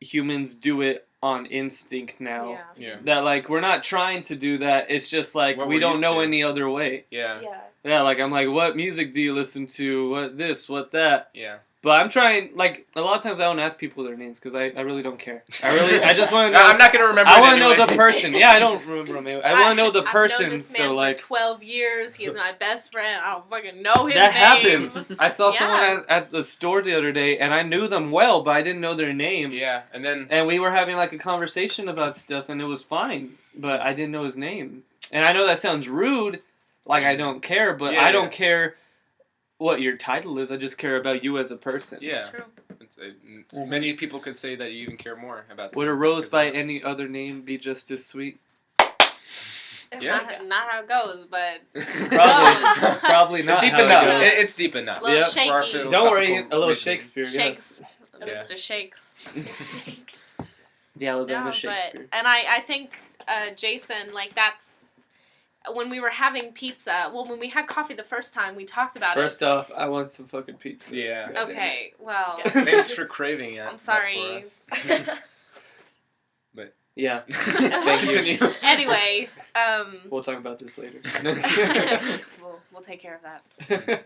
S1: humans do it on instinct now.
S2: Yeah.
S3: Yeah,
S1: That like we're not trying to do that. It's just like
S3: What
S1: we
S3: we're
S1: don't
S3: used
S1: know
S3: to.
S1: any other way.
S3: yeah,
S4: Yeah.
S1: Yeah, like I'm like, what music do you listen to? What this? What that?
S3: yeah.
S1: But I'm trying. Like a lot of times, I don't ask people their names because I really don't care. I just want to know.
S3: I'm not gonna remember.
S1: I
S3: it
S1: want to know
S3: anyway.
S1: the person. Yeah, I don't remember them. I want to know the
S2: I've
S1: person.
S2: known this man
S1: So like
S2: for 12 years. He is my best friend. I don't fucking know his
S1: that
S2: name.
S1: happens. I saw someone
S2: Yeah.
S1: at the store the other day, and I knew them well, but I didn't know their name.
S3: Yeah, and then
S1: And we were having like a conversation about stuff, and it was fine, but I didn't know his name. And I know that sounds rude, like I don't care, but
S3: Yeah,
S1: I
S3: yeah.
S1: don't care what your title is. I just care about you as a person.
S3: yeah,
S2: True.
S3: many people could say that you even care more about.
S1: Would a
S3: them
S1: rose
S3: because
S1: by
S3: of that.
S1: any other name be just as sweet?
S2: It's
S3: Yeah.
S2: not how it goes, but
S1: Probably, probably not.
S3: deep
S1: how it
S3: enough.
S1: goes.
S3: It's deep enough.
S2: Little
S1: Yep.
S2: shaky.
S3: For our
S1: Don't worry,
S3: philosophical
S1: a little
S3: reasoning.
S1: Shakespeare.
S2: Shakes.
S1: Yes.
S3: Yeah.
S2: Mr. Shakes.
S1: The Alabama
S2: No,
S1: Shakespeare.
S2: but, and I think Jason, like that's when we were having pizza. Well, when we had coffee the first time, we talked about
S1: First off, I want some fucking pizza.
S3: Yeah.
S2: it. Okay, well,
S3: Thanks for craving it.
S2: I'm sorry.
S3: For us.
S1: Yeah.
S2: Thank
S1: you.
S3: Continue.
S2: anyway,
S1: We'll talk about this later.
S2: we'll take care of that.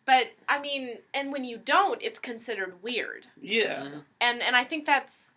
S2: But I mean, and when you don't, it's considered weird.
S1: yeah.
S2: And I think that's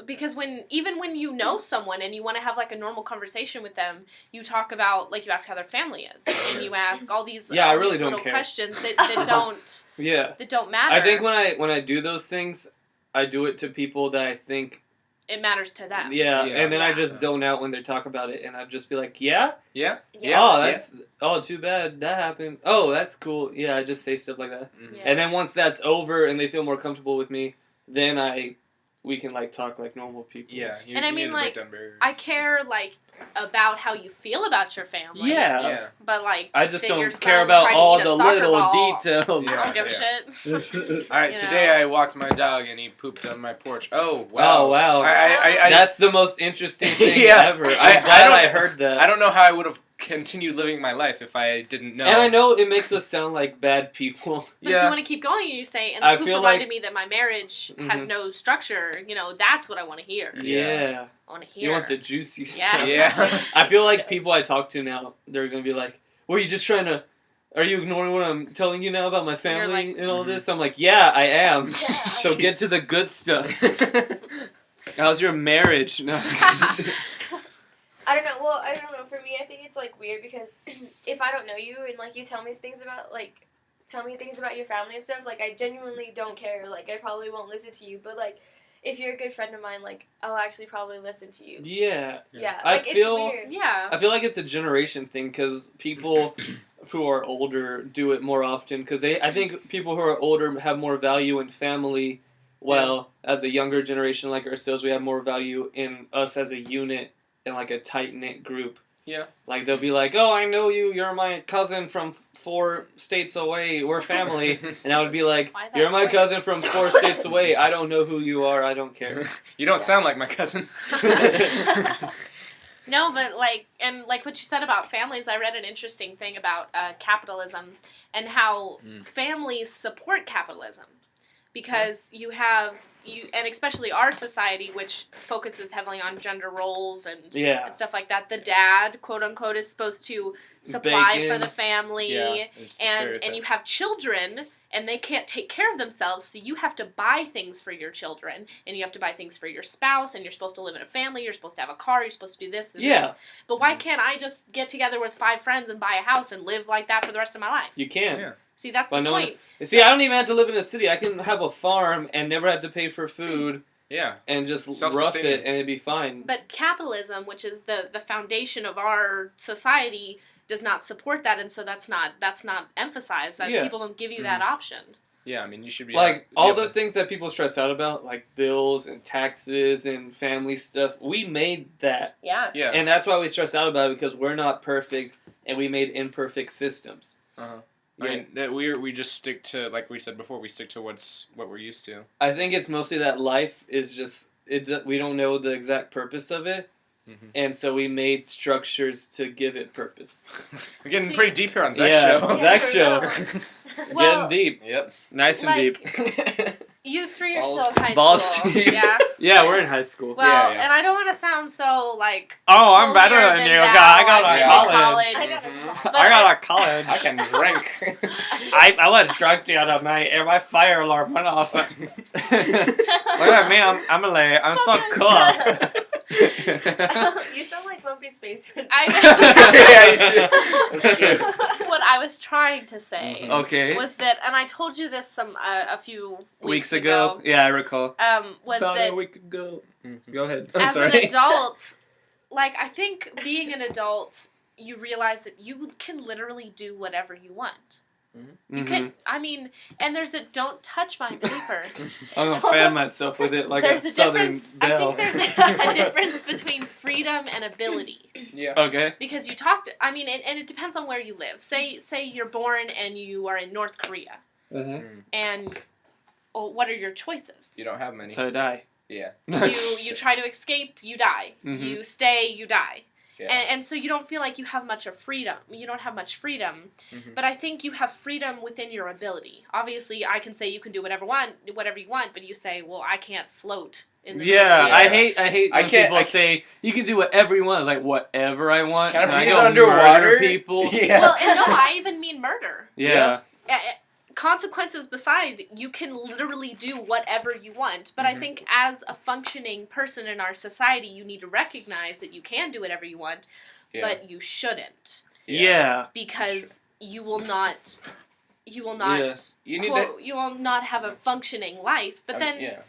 S2: because even when you know someone and you want to have like a normal conversation with them, you talk about like you ask how their family is, and you ask all these
S1: Yeah, I
S2: all
S1: really
S2: these
S1: don't
S2: little
S1: care.
S2: questions that
S1: Yeah.
S2: don't matter.
S1: I think when I do those things, I do it to people that I think
S2: it matters to them.
S1: yeah,
S3: Yeah.
S1: and then I
S2: Yeah.
S1: just zone out when they talk about it, and I'd just be like, yeah,
S3: Yeah.
S1: oh, that's oh, too bad that happened. Oh, that's cool. Yeah, I just say stuff like that,
S3: Mhm.
S2: Yeah.
S1: and then once that's over and they feel more comfortable with me, then we can like talk like normal people.
S3: Yeah. You,
S2: And I
S3: you
S2: mean,
S3: need to break
S2: like,
S3: down barriers.
S2: I care like about how you feel about your family.
S1: Yeah.
S3: Yeah.
S2: But like
S1: I just
S2: that your
S1: don't care
S2: son
S1: about
S2: tried to
S1: all
S2: eat a
S1: the
S2: soccer
S1: little
S2: ball.
S1: details.
S2: I
S3: Yeah.
S2: don't give a shit.
S3: All right.
S2: You
S3: Today
S2: know.
S3: I walked my dog and he pooped on my porch. Oh wow.
S1: Oh wow.
S3: I
S1: That's the most interesting thing
S3: Yeah.
S1: ever. I'm
S3: I
S1: glad
S3: don't-
S1: I heard that.
S3: I don't know how I would have continued living my life if I didn't know.
S1: And I know it makes us sound like bad people.
S2: But if you want to keep going, you say, and
S1: I
S2: the poop
S1: feel
S2: reminded
S1: like-
S2: me that my marriage has
S1: Mhm.
S2: no structure. You know, that's what I want to hear.
S1: Yeah.
S2: I want to hear.
S1: You want the juicy
S2: Yeah.
S1: stuff.
S3: Yeah.
S1: I feel like people I talk to now, they're going to be like, "Were you just trying to... Are you ignoring what I'm telling you now about my family
S2: like-
S1: and all
S3: Mhm.
S1: this?" I'm like, yeah, I am.
S4: Yeah.
S1: So get to the good stuff. How's your marriage? No.
S4: I don't know. Well, I don't know. For me, I think it's like weird because if I don't know you and like you tell me things about your family and stuff, like I genuinely don't care. Like I probably won't listen to you, but like if you're a good friend of mine, like I'll actually probably listen to you.
S1: Yeah.
S4: Yeah,
S1: I
S4: like
S1: feel-
S4: it's weird.
S2: Yeah.
S1: I feel like it's a generation thing because people who are older do it more often because I think people who are older have more value in family. Well, as a younger generation like ourselves, we have more value in us as a unit and like a tight knit group.
S3: Yeah.
S1: Like they'll be like, "Oh, I know you. You're my cousin from 4 states away. We're family." And I would be like,
S2: Why that
S1: "You're my
S2: voice?
S1: cousin from 4 states away. I don't know who you are. I don't care."
S3: You don't sound like my cousin.
S2: No, but like, and like what you said about families, I read an interesting thing about capitalism and how families support capitalism. Because and especially our society, which focuses heavily on gender roles and stuff like that. The dad, quote unquote, is supposed to supply
S1: Bacon.
S2: for the family,
S3: Yeah, it's the
S2: and you
S3: stereotypes.
S2: have children, and they can't take care of themselves, so you have to buy things for your children, and you have to buy things for your spouse, and you're supposed to live in a family, you're supposed to have a car, you're supposed to do this and this. But why can't I just get together with 5 friends and buy a house and live like that for the rest of my life?
S1: You can.
S3: Yeah.
S2: See, that's
S1: But
S2: the
S1: no one-
S2: point.
S1: See, I don't even have to live in a city. I can have a farm and never have to pay for food
S3: Yeah.
S1: and just rough
S3: Self-sustaining.
S1: it and it'd be fine.
S2: But capitalism, which is the foundation of our society, does not support that, and so that's not emphasized. That
S1: Yeah.
S2: people don't give you that option.
S3: Yeah, I mean, you should be
S1: like
S3: be
S1: all
S3: able
S1: the
S3: to-
S1: things that people stress out about, like bills and taxes and family stuff. We made that,
S2: Yeah.
S3: Yeah.
S1: and that's why we stress out about it because we're not perfect, and we made imperfect systems.
S3: Uh-huh.
S1: Yeah.
S3: I mean, that we just stick to, like we said before, we stick to what we're used to.
S1: I think it's mostly that life is just we don't know the exact purpose of it,
S3: Mhm.
S1: and so we made structures to give it purpose.
S3: We're getting
S2: See-
S3: pretty deep here on Zach's
S1: Yeah.
S3: show.
S1: Zach's show.
S2: Well,
S1: Getting deep,
S3: Yep.
S1: nice and
S2: like,
S1: deep.
S2: you three are
S3: Balls
S2: still in high
S1: balls
S2: school.
S1: deep.
S2: Yeah.
S1: Yeah, we're in high school.
S2: Well,
S3: Yeah.
S2: and I don't want to sound so like.
S1: Oh, I'm
S2: holier
S1: better than you.
S2: thou.
S1: I got
S2: I've
S1: a
S2: been
S1: college.
S2: to
S4: I got a
S3: Mhm.
S4: call.
S2: But
S1: I got a college.
S3: I can drink.
S1: I was drunk the other night and my fire alarm went off. Look at me, I'm a lay. I'm so cool.
S4: You sound like Lumpy Space Prince.
S3: Yeah, you do. That's true.
S2: What I was trying to say
S3: Mhm.
S1: Okay.
S2: was that, and I told you this a few
S1: Weeks ago. Yeah, I recall.
S2: was
S1: About
S2: that
S1: a week ago.
S3: Mhm.
S1: Go ahead. I'm
S2: as
S1: sorry.
S2: an adult, like I think being an adult, you realize that you can literally do whatever you want. You
S1: Mhm.
S2: can, I mean, and there's a don't touch my paper.
S1: I'm gonna fan myself with it like
S2: There's
S1: a
S2: a
S1: southern
S2: difference.
S1: belle.
S2: I think there's a difference between freedom and ability.
S3: Yeah.
S1: Okay.
S2: Because you talked, I mean, and it depends on where you live. Say you're born and you are in North Korea,
S1: Mm-hmm.
S2: and what are your choices?
S3: You don't have many.
S1: So die.
S3: Yeah.
S2: You try to escape, you die.
S1: Mhm.
S2: You stay, you die.
S3: Yeah.
S2: And so you don't feel like you have much of freedom. You don't have much freedom.
S3: Mhm.
S2: But I think you have freedom within your ability. Obviously, I can say you can do whatever you want, but you say, well, I can't float in the
S1: Yeah,
S2: middle
S1: I
S2: of the
S1: hate when people
S3: I
S1: say you can do whatever you want. It's like whatever I want.
S3: Can I breathe
S1: go
S3: underwater?
S1: murder people?
S3: Yeah.
S2: Well, and no, I even mean murder.
S1: Yeah.
S2: Consequences beside, you can literally do whatever you want. But I
S3: Mhm.
S2: think as a functioning person in our society, you need to recognize that you can do whatever you want,
S3: Yeah.
S2: but you shouldn't,
S1: Yeah.
S2: because you will not. You will
S1: Yeah.
S2: not.
S3: You need
S2: quote, you will not have a functioning life. But then,
S3: yeah,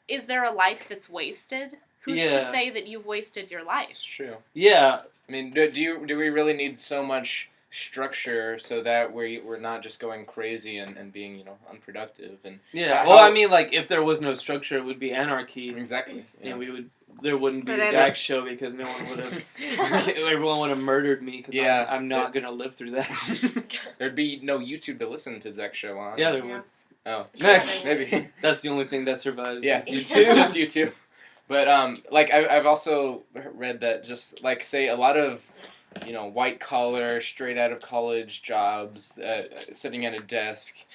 S2: is there a life that's wasted? Who's to
S1: Yeah.
S2: say that you've wasted your
S3: it's
S2: life?
S3: true.
S1: Yeah.
S3: I mean, do we really need so much structure so that we're not just going crazy and being unproductive and
S1: Yeah.
S3: How-
S1: Well, I mean, like if there was no structure, it would be anarchy,
S3: exactly.
S1: and there wouldn't be
S2: But
S1: a
S2: I
S1: Zach show because no one would have. Everyone would have murdered me because
S3: Yeah.
S1: I'm not gonna live through that.
S3: There'd be no YouTube to listen to Zach's show on.
S1: Yeah, there
S2: Yeah.
S1: would.
S3: Oh,
S1: Next.
S3: maybe.
S1: That's the only thing that survives.
S3: Yeah, it's just YouTube. But like I've also read that just like say a lot of white collar, straight out of college jobs, sitting at a desk,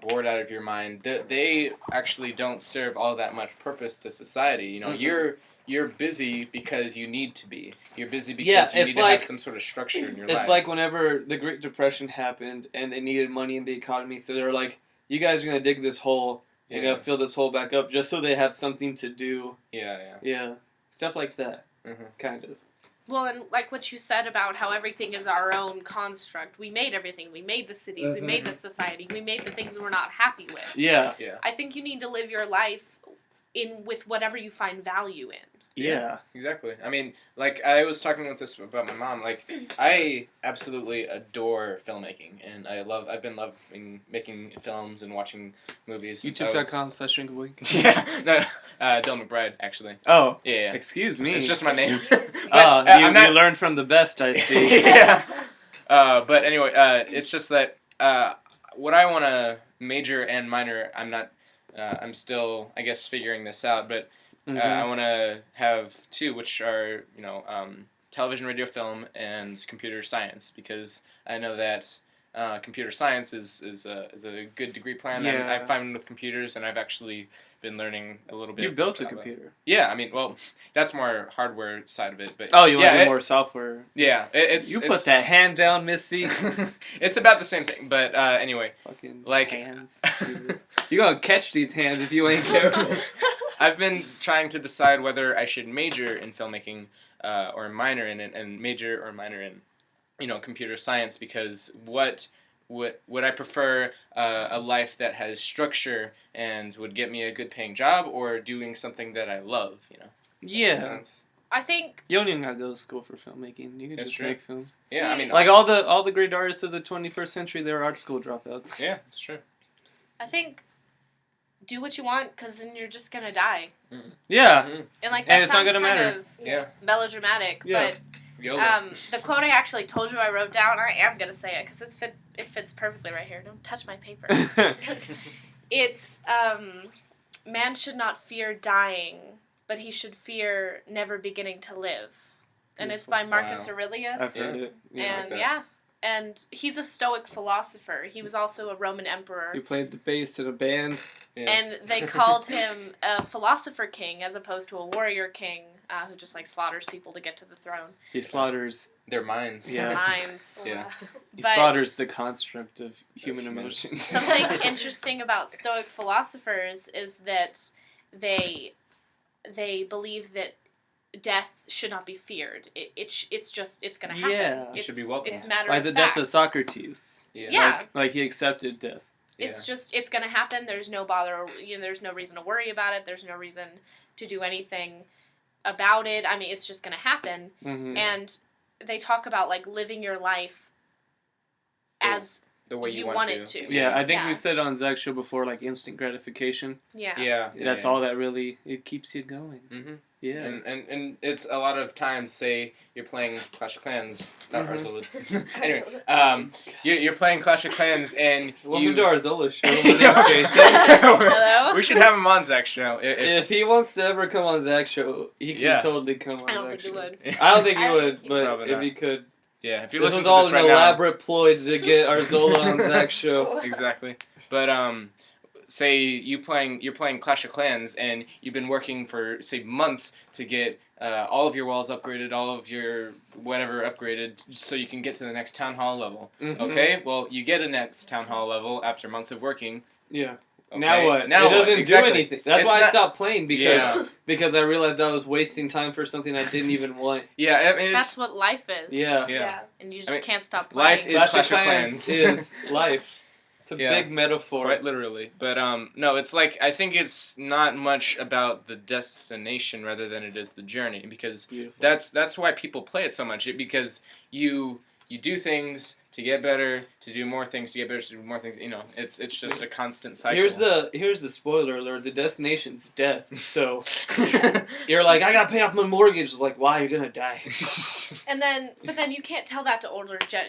S3: bored out of your mind. They actually don't serve all that much purpose to society.
S1: Mhm.
S3: You're busy because you need to be. You're busy because
S1: Yeah,
S3: you
S1: it's
S3: need to
S1: like-
S3: have some sort of structure in your life.
S1: It's like whenever the Great Depression happened and they needed money in the economy, so they're like, "You guys are gonna dig this hole. You
S3: Yeah.
S1: gotta fill this hole back up, just so they have something to do."
S3: Yeah.
S1: Yeah, stuff like that,
S3: Mhm.
S1: kind of.
S2: Well, and like what you said about how everything is our own construct. We made everything. We made the cities. We made the society. We made the things we're not happy with.
S1: Yeah,
S2: I think you need to live your life with whatever you find value in.
S1: yeah.
S3: Exactly. I mean, like I was talking with this about my mom. Like I absolutely adore filmmaking, and I've been loving making films and watching movies. since I was-
S1: YouTube.com/drinkawink.
S3: Yeah, no, Dylan McBride actually.
S1: Oh,
S3: Yeah,
S1: excuse me.
S3: it's just my name.
S1: Oh,
S3: But,
S1: you
S3: I'm not.
S1: learned from the best, I see.
S3: Yeah. But anyway, it's just that what I want to major and minor, I'm not. I'm still, I guess, figuring this out, but.
S1: Mhm.
S3: I want to have two, which are television, radio, film, and computer science, because I know that computer science is a good degree plan.
S1: Yeah.
S3: I'm fine with computers, and I've actually been learning a little bit.
S1: You built a
S3: about-
S1: computer.
S3: Yeah, I mean, well, that's more hardware side of it, but
S1: Oh, you want
S3: yeah,
S1: to do
S3: it-
S1: more software?
S3: Yeah, it's
S1: You
S3: it's,
S1: put that hand down, Missy.
S3: it's about the same thing, but anyway,
S1: Fucking
S3: Like-
S1: hands. You're gonna catch these hands if you ain't careful.
S3: I've been trying to decide whether I should major in filmmaking or minor in it, and major or minor in, computer science, because would I prefer a life that has structure and would get me a good paying job, or doing something that I love,
S1: Yeah.
S3: Sense.
S2: I think
S1: You don't even gotta go to school for filmmaking. You can
S3: That's
S1: just
S3: true.
S1: make films.
S3: Yeah, I mean,
S1: Like all the great artists of the 21st century, they're art school dropouts.
S3: yeah, it's true.
S2: I think do what you want, because then you're just gonna die.
S1: Yeah.
S2: And like that
S1: And it's not
S2: sounds
S1: gonna
S2: kind
S1: matter.
S2: of
S3: Yeah.
S2: melodramatic,
S1: Yeah.
S2: but the quote I actually told you I wrote down, I am gonna say it because it fits perfectly right here. Don't touch my paper. It's man should not fear dying, but he should fear never beginning to live. And it's by Marcus Aurelius.
S1: I've heard it.
S2: And and he's a Stoic philosopher. He was also a Roman emperor.
S1: You played the bass in a band.
S3: Yeah.
S2: And they called him a philosopher king as opposed to a warrior king who just like slaughters people to get to the throne.
S1: He slaughters.
S3: Their minds.
S1: Yeah.
S2: Minds.
S3: Yeah.
S1: He
S2: But-
S1: slaughters the construct of human emotions.
S2: Something interesting about Stoic philosophers is that they believe that death should not be feared. It's going to happen.
S1: Yeah.
S3: It should be welcomed.
S2: It's a matter
S1: Like
S2: of
S1: the
S2: fact.
S1: death of Socrates.
S2: Yeah.
S1: Like he accepted death.
S2: It's going to happen. There's no bother. There's no reason to worry about it. There's no reason to do anything about it. I mean, it's just going to happen.
S1: Mm-hmm.
S2: And they talk about like living your life as
S3: The way
S2: you
S3: want
S2: want it to.
S1: Yeah, I think
S2: Yeah.
S1: we said on Zach's show before, like instant gratification.
S2: Yeah.
S3: Yeah.
S1: That's all that really, it keeps you going.
S3: Mm-hmm.
S1: Yeah.
S3: And it's a lot of times, say you're playing Clash of Clans, not
S1: Mhm.
S3: Arzola. Anyway, you're playing Clash of Clans and
S1: Welcome
S3: you.
S1: to our Zola show. My name's Jason.
S2: Hello?
S3: We should have him on Zach's show.
S1: If he wants to ever come on Zach's show, he can
S3: Yeah.
S1: totally come on
S2: I don't
S1: Zach's
S2: think
S1: show.
S2: you would.
S1: I don't think he
S4: I don't
S1: would,
S4: think he
S1: but
S3: Probably
S1: if
S3: not.
S1: he could.
S3: Yeah, if you
S1: This
S3: listen
S1: was
S3: to
S1: all
S3: this
S1: an
S3: right now.
S1: elaborate ploy to get our Zola on Zach's show.
S3: Exactly. But say you're playing Clash of Clans and you've been working for say months to get all of your walls upgraded, all of your whatever upgraded, so you can get to the next town hall level.
S1: Mhm.
S3: Okay, well you get a next town hall level after months of working.
S1: Yeah.
S3: Okay?
S1: Now what?
S3: Now
S1: it doesn't
S3: what? Exactly.
S1: do anything. That's
S3: It's
S1: why I
S3: not-
S1: stopped playing
S3: Yeah.
S1: because I realized I was wasting time for something I didn't even want.
S3: Yeah, I mean,
S2: That's
S3: it's,
S2: what life is.
S1: Yeah.
S3: yeah.
S2: And you just
S3: I mean,
S2: can't stop playing.
S3: life is Clash of Clans.
S1: is life. It's a
S3: Yeah.
S1: big metaphor.
S3: Quite literally, but no, it's like I think it's not much about the destination rather than it is the journey, because
S1: Beautiful.
S3: that's why people play it so much. Because you do things to get better, to do more things, to get better, to do more things. It's just a constant cycle.
S1: Here's the spoiler alert. The destination's death. So you're like, I gotta pay off my mortgage. Like, why? You're gonna die.
S2: But then you can't tell that to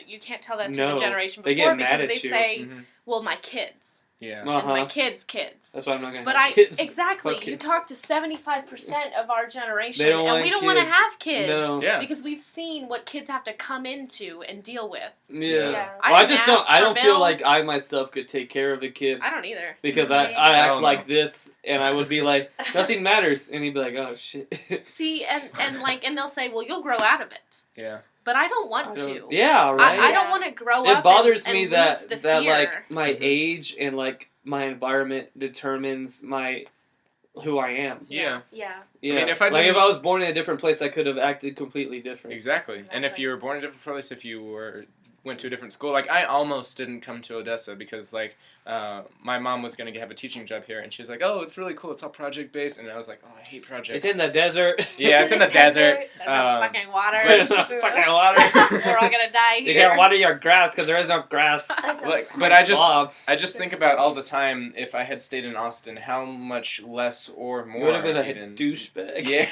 S2: you can't tell that to
S1: No,
S2: the generation
S1: they
S2: before
S1: get mad
S2: because
S1: at
S2: they
S1: you.
S2: say,
S3: Mhm.
S2: well, my kids.
S3: Yeah.
S2: And my
S1: Uh-huh.
S2: kids'
S1: That's why I'm not gonna
S2: But
S1: have kids.
S2: exactly,
S1: Fuck
S2: you
S1: kids.
S2: talk to 75% of our generation,
S1: They don't
S2: and
S1: want
S2: we don't want to
S1: kids.
S2: have kids.
S1: No.
S3: Yeah.
S2: Because we've seen what kids have to come into and deal with.
S1: Yeah.
S4: Yeah.
S1: Well, I
S2: didn't
S1: just don't.
S2: ask
S1: I
S2: for
S1: don't feel like
S2: bills.
S1: I myself could take care of a kid
S2: I don't either.
S1: because
S4: Same.
S1: I
S3: Hell
S1: act
S3: no.
S1: like this, and I would be like, nothing matters, and he'd be like, oh shit.
S2: See, and they'll say, well, you'll grow out of it.
S3: Yeah.
S2: But I don't want to.
S1: Yeah, right.
S2: I don't want to grow up.
S1: It bothers
S2: and
S1: me
S2: lose
S1: that
S2: the
S1: that
S2: fear.
S1: like my
S3: Mhm.
S1: age and like my environment determines who I am.
S3: Yeah.
S4: Yeah.
S1: Yeah.
S3: mean, if I
S1: if
S3: didn't-
S1: I was born in a different place, I could have acted completely different.
S3: Exactly. And if
S4: Exactly.
S3: you were born in a different place, if you went to a different school, like I almost didn't come to Odessa because like my mom was gonna have a teaching job here, and she was like, "Oh, it's really cool. It's all project based," and I was like, "Oh, I hate projects."
S1: It's in the desert.
S3: Yeah, it's in the desert.
S2: There's no fucking water.
S1: There's no fucking water.
S2: We're all gonna die
S1: You
S2: here.
S1: can't water your grass because there is no grass.
S3: But I just
S1: Bob.
S3: think about all the time if I had stayed in Austin, how much less or more
S1: You would have been a
S3: even.
S1: douchebag.
S3: Yeah.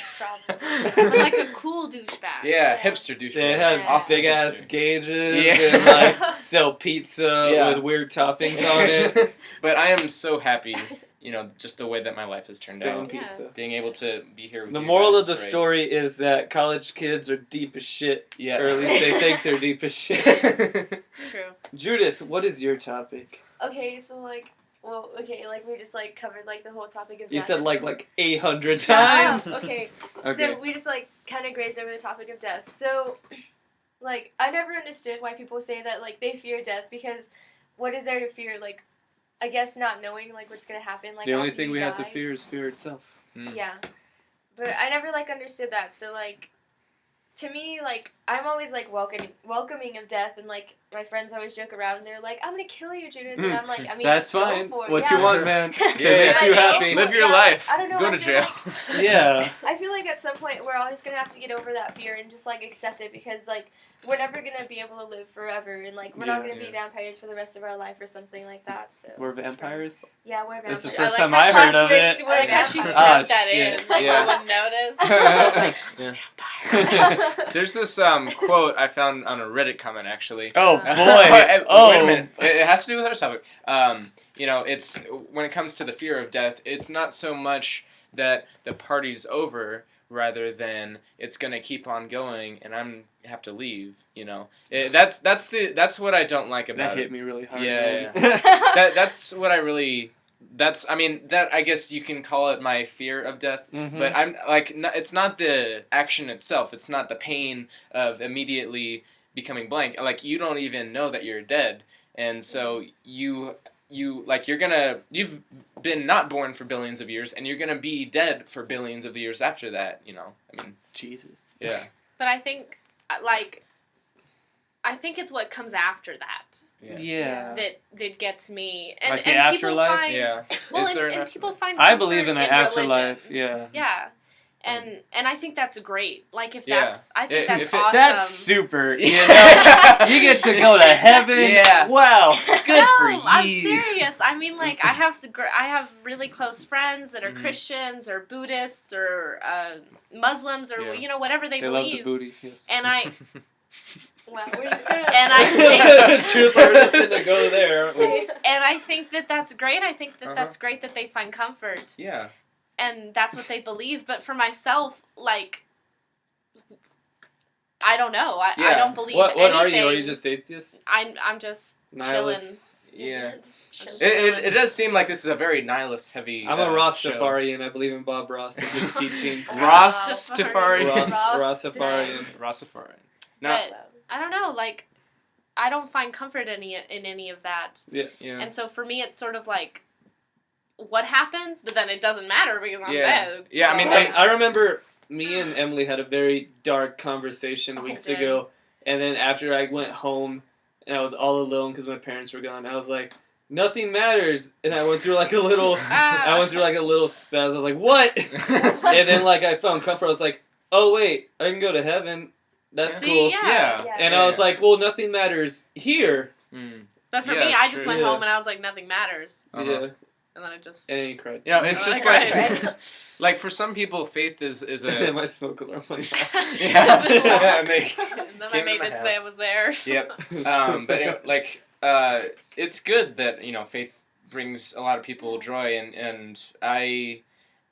S2: But like a cool douchebag.
S3: Yeah, hipster douchebag.
S1: They had
S2: Yeah.
S3: Austin
S1: big ass
S3: hipster.
S1: gauges
S3: Yeah.
S1: and like sell pizza
S3: Yeah.
S1: with weird toppings on it.
S3: But I am so happy, just the way that my life has turned
S1: Spam
S3: out.
S2: Yeah.
S1: pizza.
S3: Being able to be here with
S1: The
S3: you
S1: moral
S3: guys
S1: of the
S3: is great.
S1: story is that college kids are deep as shit.
S3: Yeah.
S1: Or at least they think they're deep as shit.
S2: True.
S1: Judith, what is your topic?
S4: Okay, so like we just like covered like the whole topic of death.
S1: You said
S4: and
S1: like 800
S4: Shut up.
S1: times.
S4: Okay.
S1: Okay.
S4: So we just like kind of grazed over the topic of death. So, like, I never understood why people say that like they fear death, because what is there to fear? Like, I guess not knowing like what's gonna happen. Like
S1: The only
S4: after
S1: thing
S4: you
S1: we have to
S4: die.
S1: fear is fear itself.
S3: Mm.
S4: Yeah, but I never like understood that. So like, to me, like, I'm always, like, welcoming of death, and, like, my friends always joke around, and they're like, I'm gonna kill you, Judith, and I'm like, I mean,
S1: That's
S4: go
S1: fine.
S4: for it.
S1: What
S4: yeah.
S1: you want, man. If
S3: Yeah,
S1: it makes
S3: yeah.
S1: you
S4: Like, go
S1: happy.
S4: for
S3: Live
S4: it.
S3: your
S4: Yeah,
S3: life.
S4: I don't know,
S3: Go
S4: I
S3: to
S4: feel
S3: jail.
S1: Yeah.
S4: I feel like at some point we're always gonna have to get over that fear and just like accept it because like we're never gonna be able to live forever and like we're not gonna be vampires for the rest of our life or something like that. So
S1: We're vampires?
S4: yeah, we're vampires.
S1: That's the first time I heard of it.
S2: I like how she snuck
S1: Oh,
S2: that
S1: shit.
S2: in. Like,
S3: Yeah.
S2: I wouldn't notice.
S1: Yeah.
S3: There's this quote I found on a Reddit comment actually.
S1: Oh, boy.
S3: Wait a minute. It has to do with our topic. You know, it's when it comes to the fear of death, it's not so much that the party's over, rather than it's gonna keep on going, and I'm have to leave. You know, that's what I don't like about
S1: That
S3: it.
S1: hit me really hard.
S3: Yeah,
S1: man.
S3: That's what I really. I mean, that I guess you can call it my fear of death,
S1: Mhm.
S3: but I'm like, it's not the action itself. It's not the pain of immediately becoming blank. Like, you don't even know that you're dead, and so you've been not born for billions of years, and you're gonna be dead for billions of years after that. You know, I mean,
S1: Jesus.
S3: yeah.
S2: But I think, it's what comes after that
S1: Yeah.
S2: that gets me. And,
S1: Like the
S2: and people
S1: afterlife?
S2: find,
S3: Yeah.
S2: Well,
S3: Is there an
S2: and people find
S1: I
S2: comfort
S1: believe in an
S2: religion.
S1: afterlife. Yeah.
S2: Yeah. And I think that's great. Like, if
S3: Yeah.
S2: that's, I think that's
S3: If it-
S2: awesome.
S1: That's super. You know,
S3: Yeah.
S1: you get to go to heaven.
S3: Yeah.
S1: Wow. Good
S2: no,
S1: for you.
S2: I'm serious. I mean, like, I have really close friends that are
S3: Mhm.
S2: Christians or Buddhists or Muslims or
S3: Yeah.
S2: whatever they
S1: They love the
S2: believe.
S1: booty. Yes.
S2: And I
S4: Wow, we're just gonna.
S2: And I think-
S1: Truth, we're just gonna go there, aren't we?
S2: and I think that that's great. I think that
S3: Uh-huh.
S2: that's great that they find comfort.
S3: Yeah.
S2: And that's what they believe. But for myself, like, I don't know. I
S3: Yeah.
S2: don't believe
S1: What
S2: anything.
S1: are you? Are you just atheist?
S2: I'm just
S1: Nihilist?
S3: Yeah.
S4: Just chill.
S3: It does seem like this is a very nihilist heavy.
S1: I'm a
S3: show.
S1: Rastafarian. I believe in Bob Ross and his teachings.
S3: Rastafarian.
S1: Rastafarian.
S3: Rastafarian. No.
S2: But I don't know. Like, I don't find comfort in any of that.
S3: Yeah.
S2: And so for me, it's sort of like, what happens? But then it doesn't matter because I'm
S3: Yeah.
S2: dead.
S3: Yeah, I
S2: So,
S3: mean,
S1: I remember me and Emily had a very dark conversation weeks
S2: good.
S1: ago, and then after I went home and I was all alone because my parents were gone, I was like, nothing matters, and I went through like a little, I went through like a little spaz. I was like, what? And then like I found comfort. I was like, oh wait, I can go to heaven. That's
S2: See,
S1: cool.
S2: yeah.
S3: Yeah.
S1: And I was like, well, nothing matters here.
S3: Mm.
S2: But for
S3: Yeah,
S2: me,
S3: it's
S2: I just
S3: true.
S2: went
S1: Yeah.
S2: home and I was like, nothing matters.
S3: Uh-huh.
S1: Yeah.
S2: And then I just...
S1: And then you cried.
S3: You know, it's
S2: Oh,
S3: just
S2: I
S3: like,
S2: cried.
S3: like for some people, faith is a.
S1: My smoke alarm went off.
S3: Yeah.
S2: And then
S3: And they
S2: my
S3: came
S2: mate
S3: to my
S2: did say I
S3: house.
S2: was there.
S3: Yep. But anyway, like, it's good that faith brings a lot of people joy, and I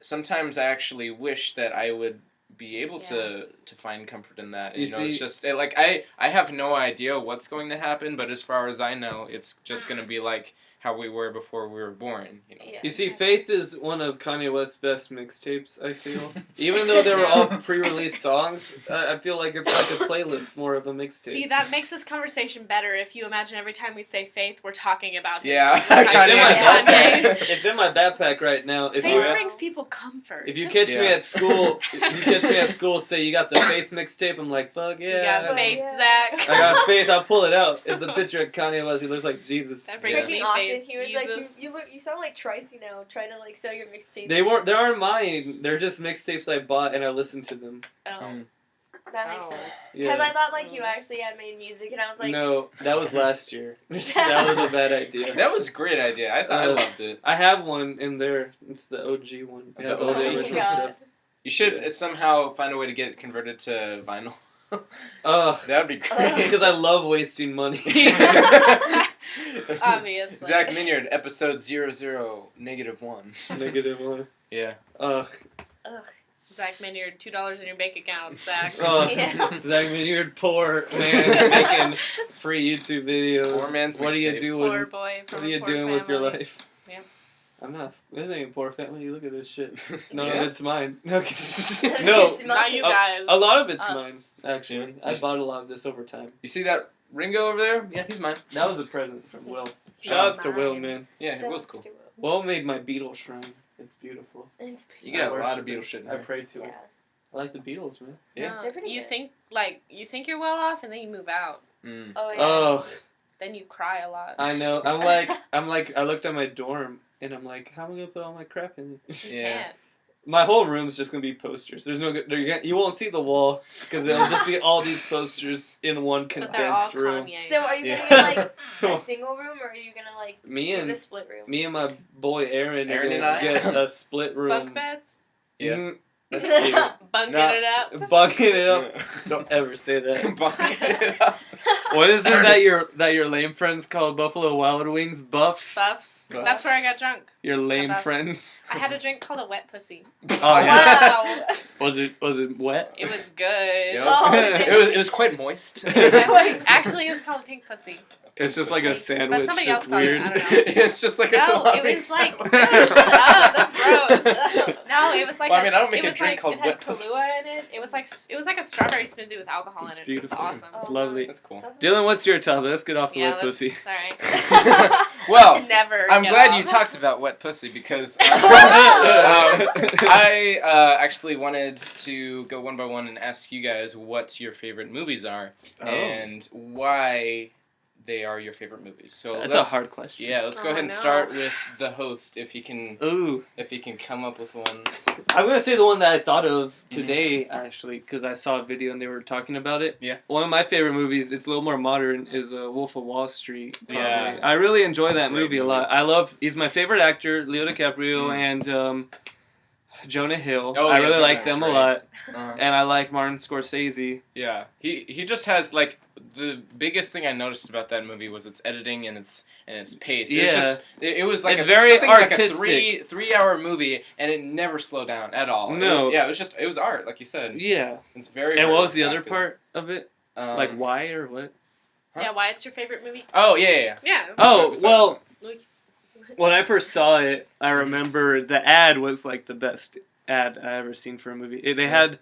S3: sometimes I actually wish that I would be able to find comfort in that.
S1: You
S3: It's
S1: see-
S3: just like I have no idea what's going to happen, but as far as I know, it's just going to be like how we were before we were born. You know.
S4: Yeah.
S1: You see, Faith is one of Kanye West's best mixtapes, I feel. Even though they were all pre-released songs, I feel like it's like a playlist more of a mixtape.
S2: See, that makes this conversation better if you imagine every time we say faith, we're talking about his
S3: Yeah.
S1: It's in my
S2: Kanye.
S1: backpack. It's in my backpack right now. If
S2: Faith
S1: you
S2: brings people comfort.
S1: if you catch me
S3: Yeah.
S1: at school, say you got the Faith mixtape, I'm like, fuck
S2: You
S1: yeah.
S2: got faith,
S4: Yeah.
S2: Zach.
S1: I got Faith. I'll pull it out. It's a picture of Kanye West. He looks like Jesus.
S2: That brings
S3: Yeah.
S2: me
S4: Freaking Austin,
S2: faith.
S4: he was
S2: Jesus.
S4: like, you sound like Tracy now, trying to like sell your mixtapes.
S1: They aren't mine. They're just mixtapes I bought and I listened to them.
S2: Oh.
S3: Mm.
S4: That makes
S2: Oh.
S4: sense.
S1: Yeah.
S4: Because I thought like you actually had made music, and I was like,
S1: No, that was last year. That was a bad idea.
S3: That was a great idea. I thought I loved it.
S1: I have one in there. It's the OG one. It has
S3: The
S1: all the
S3: OG.
S1: original
S4: God.
S1: stuff.
S3: You should somehow find a way to get it converted to vinyl.
S1: Ugh.
S3: That'd be great.
S1: Because I love wasting money.
S2: Obviously.
S3: Zach Minyard, episode 00, -1.
S1: Negative one.
S3: Yeah.
S1: Ugh.
S2: Zach Minyard, $2 in your bank account, Zach.
S1: Ugh.
S4: Yeah.
S1: Zach Minyard, poor man, making free YouTube videos.
S3: Poor man's
S1: What are you
S3: mixtape.
S1: doing?
S2: Poor boy from
S1: What are
S2: a
S1: you
S2: poor
S1: doing with your
S2: family.
S1: life?
S2: Yep.
S1: I'm not. This ain't a poor family. Look at this shit. None
S3: Yeah.
S1: of it's mine. Okay. No.
S4: It's
S2: Not you
S1: Oh,
S2: guys.
S1: A lot of it's
S2: Us.
S1: mine, actually.
S3: Yeah.
S1: I bought a lot of this over time.
S3: You see that Ringo over there? Yeah, he's mine.
S1: That was a present from Will. Shoutouts to Will, man.
S3: Yeah,
S4: So
S3: it was cool.
S4: stupid.
S1: Will made my beetle shrine. It's beautiful.
S4: It's
S3: You got a
S1: I
S3: lot of
S1: worship
S3: Beatles
S1: it.
S3: shit in
S1: I
S3: there.
S1: pray to
S4: yeah.
S1: it. I like the Beatles, man.
S3: Yeah.
S2: No,
S4: They're pretty
S2: you
S4: good.
S2: think you're well off, and then you move out.
S3: Mm.
S4: Oh yeah.
S1: Oh,
S2: Then you cry a lot.
S1: I know. I'm like, I looked at my dorm and I'm like, how am I gonna put all my crap in it?
S2: You
S3: Yeah.
S2: can't.
S1: My whole room's just gonna be posters. There's no good. You won't see the wall because it'll just be all these posters in one
S2: But they're all
S1: condensed room.
S2: Kanye.
S4: So are you
S3: Yeah.
S4: gonna get like a single room, or are you gonna like
S1: Me
S4: do
S1: and
S4: the split room?
S1: me and my boy Aaron are
S3: Aaron and
S1: gonna
S3: I?
S1: get a split room.
S2: Bunk beds?
S3: Yeah.
S1: Mm, that's cute.
S2: Bunking
S3: No.
S2: it up?
S1: Bucking it up.
S3: Yeah.
S1: Don't ever say that.
S3: Bucking it up.
S1: What is it that your lame friends call Buffalo Wild Wings? Buffs?
S2: Buffs?
S3: Buffs.
S2: That's where I got drunk.
S1: Your lame
S2: Buffs.
S1: friends.
S2: I had a drink called a wet pussy.
S1: Oh yeah.
S4: Wow.
S1: Was it wet?
S2: It was good.
S3: Yep.
S4: Oh,
S3: it was quite moist.
S2: Actually, it was called pink pussy.
S1: It's just like a
S2: But
S1: sandwich.
S2: somebody
S1: It's
S2: else called it,
S1: weird.
S2: I don't know.
S3: It's just like a
S2: No,
S3: salami.
S2: it was like shut up, that's gross. No, it was like
S3: Well, I mean, I don't make
S2: it
S3: a
S2: was
S3: drink
S2: like,
S3: called
S2: it had
S3: wet pussy.
S2: Kahlua in it. It was like a strawberry smoothie with alcohol
S1: It's
S2: in it.
S1: beautiful.
S2: It was awesome.
S1: It's
S4: Oh,
S1: lovely.
S3: That's cool.
S1: Dylan, what's your topic? Let's get off the wet
S2: let's-
S1: pussy.
S2: Sorry.
S3: Well,
S2: Never.
S3: I'm
S2: get
S3: glad
S2: off.
S3: you talked about wet pussy because I actually wanted to go one by one and ask you guys what your favorite movies are
S1: Oh.
S3: and why they are your favorite movies. So
S1: That's a
S3: let's-
S1: hard question.
S3: Yeah, let's go
S2: Oh,
S3: ahead and
S2: no.
S3: start with the host if you can
S1: Ooh.
S3: come up with one.
S1: I'm going to say the one that I thought of today, actually, because I saw a video and they were talking about it.
S3: Yeah.
S1: One of my favorite movies, it's a little more modern, is Wolf of Wall Street. Probably.
S3: Yeah.
S1: I really enjoy that
S3: Great
S1: movie a lot. He's my favorite actor, Leo DiCaprio, and Jonah Hill.
S3: Oh,
S1: I
S3: yeah,
S1: really
S3: Jonah
S1: like
S3: Hill's
S1: them a
S3: great.
S1: lot.
S3: Uh,
S1: And I like Martin Scorsese.
S3: yeah, he just has like the biggest thing I noticed about that movie was its editing and its pace. It was
S1: Yeah.
S3: just it was like
S1: It's very
S3: something like a
S1: artistic.
S3: 3-hour movie and it never slowed down at all.
S1: No.
S3: it was art like you said.
S1: Yeah.
S3: It's very.
S1: And
S3: very
S1: what was the other
S3: acted.
S1: part of it? Like why or what?
S2: Yeah, why it's your favorite movie?
S3: Oh yeah.
S2: Yeah.
S1: Oh,
S3: Besides
S1: well,
S2: Like,
S1: when I first saw it, I remember the ad was like the best ad I ever seen for a movie. They had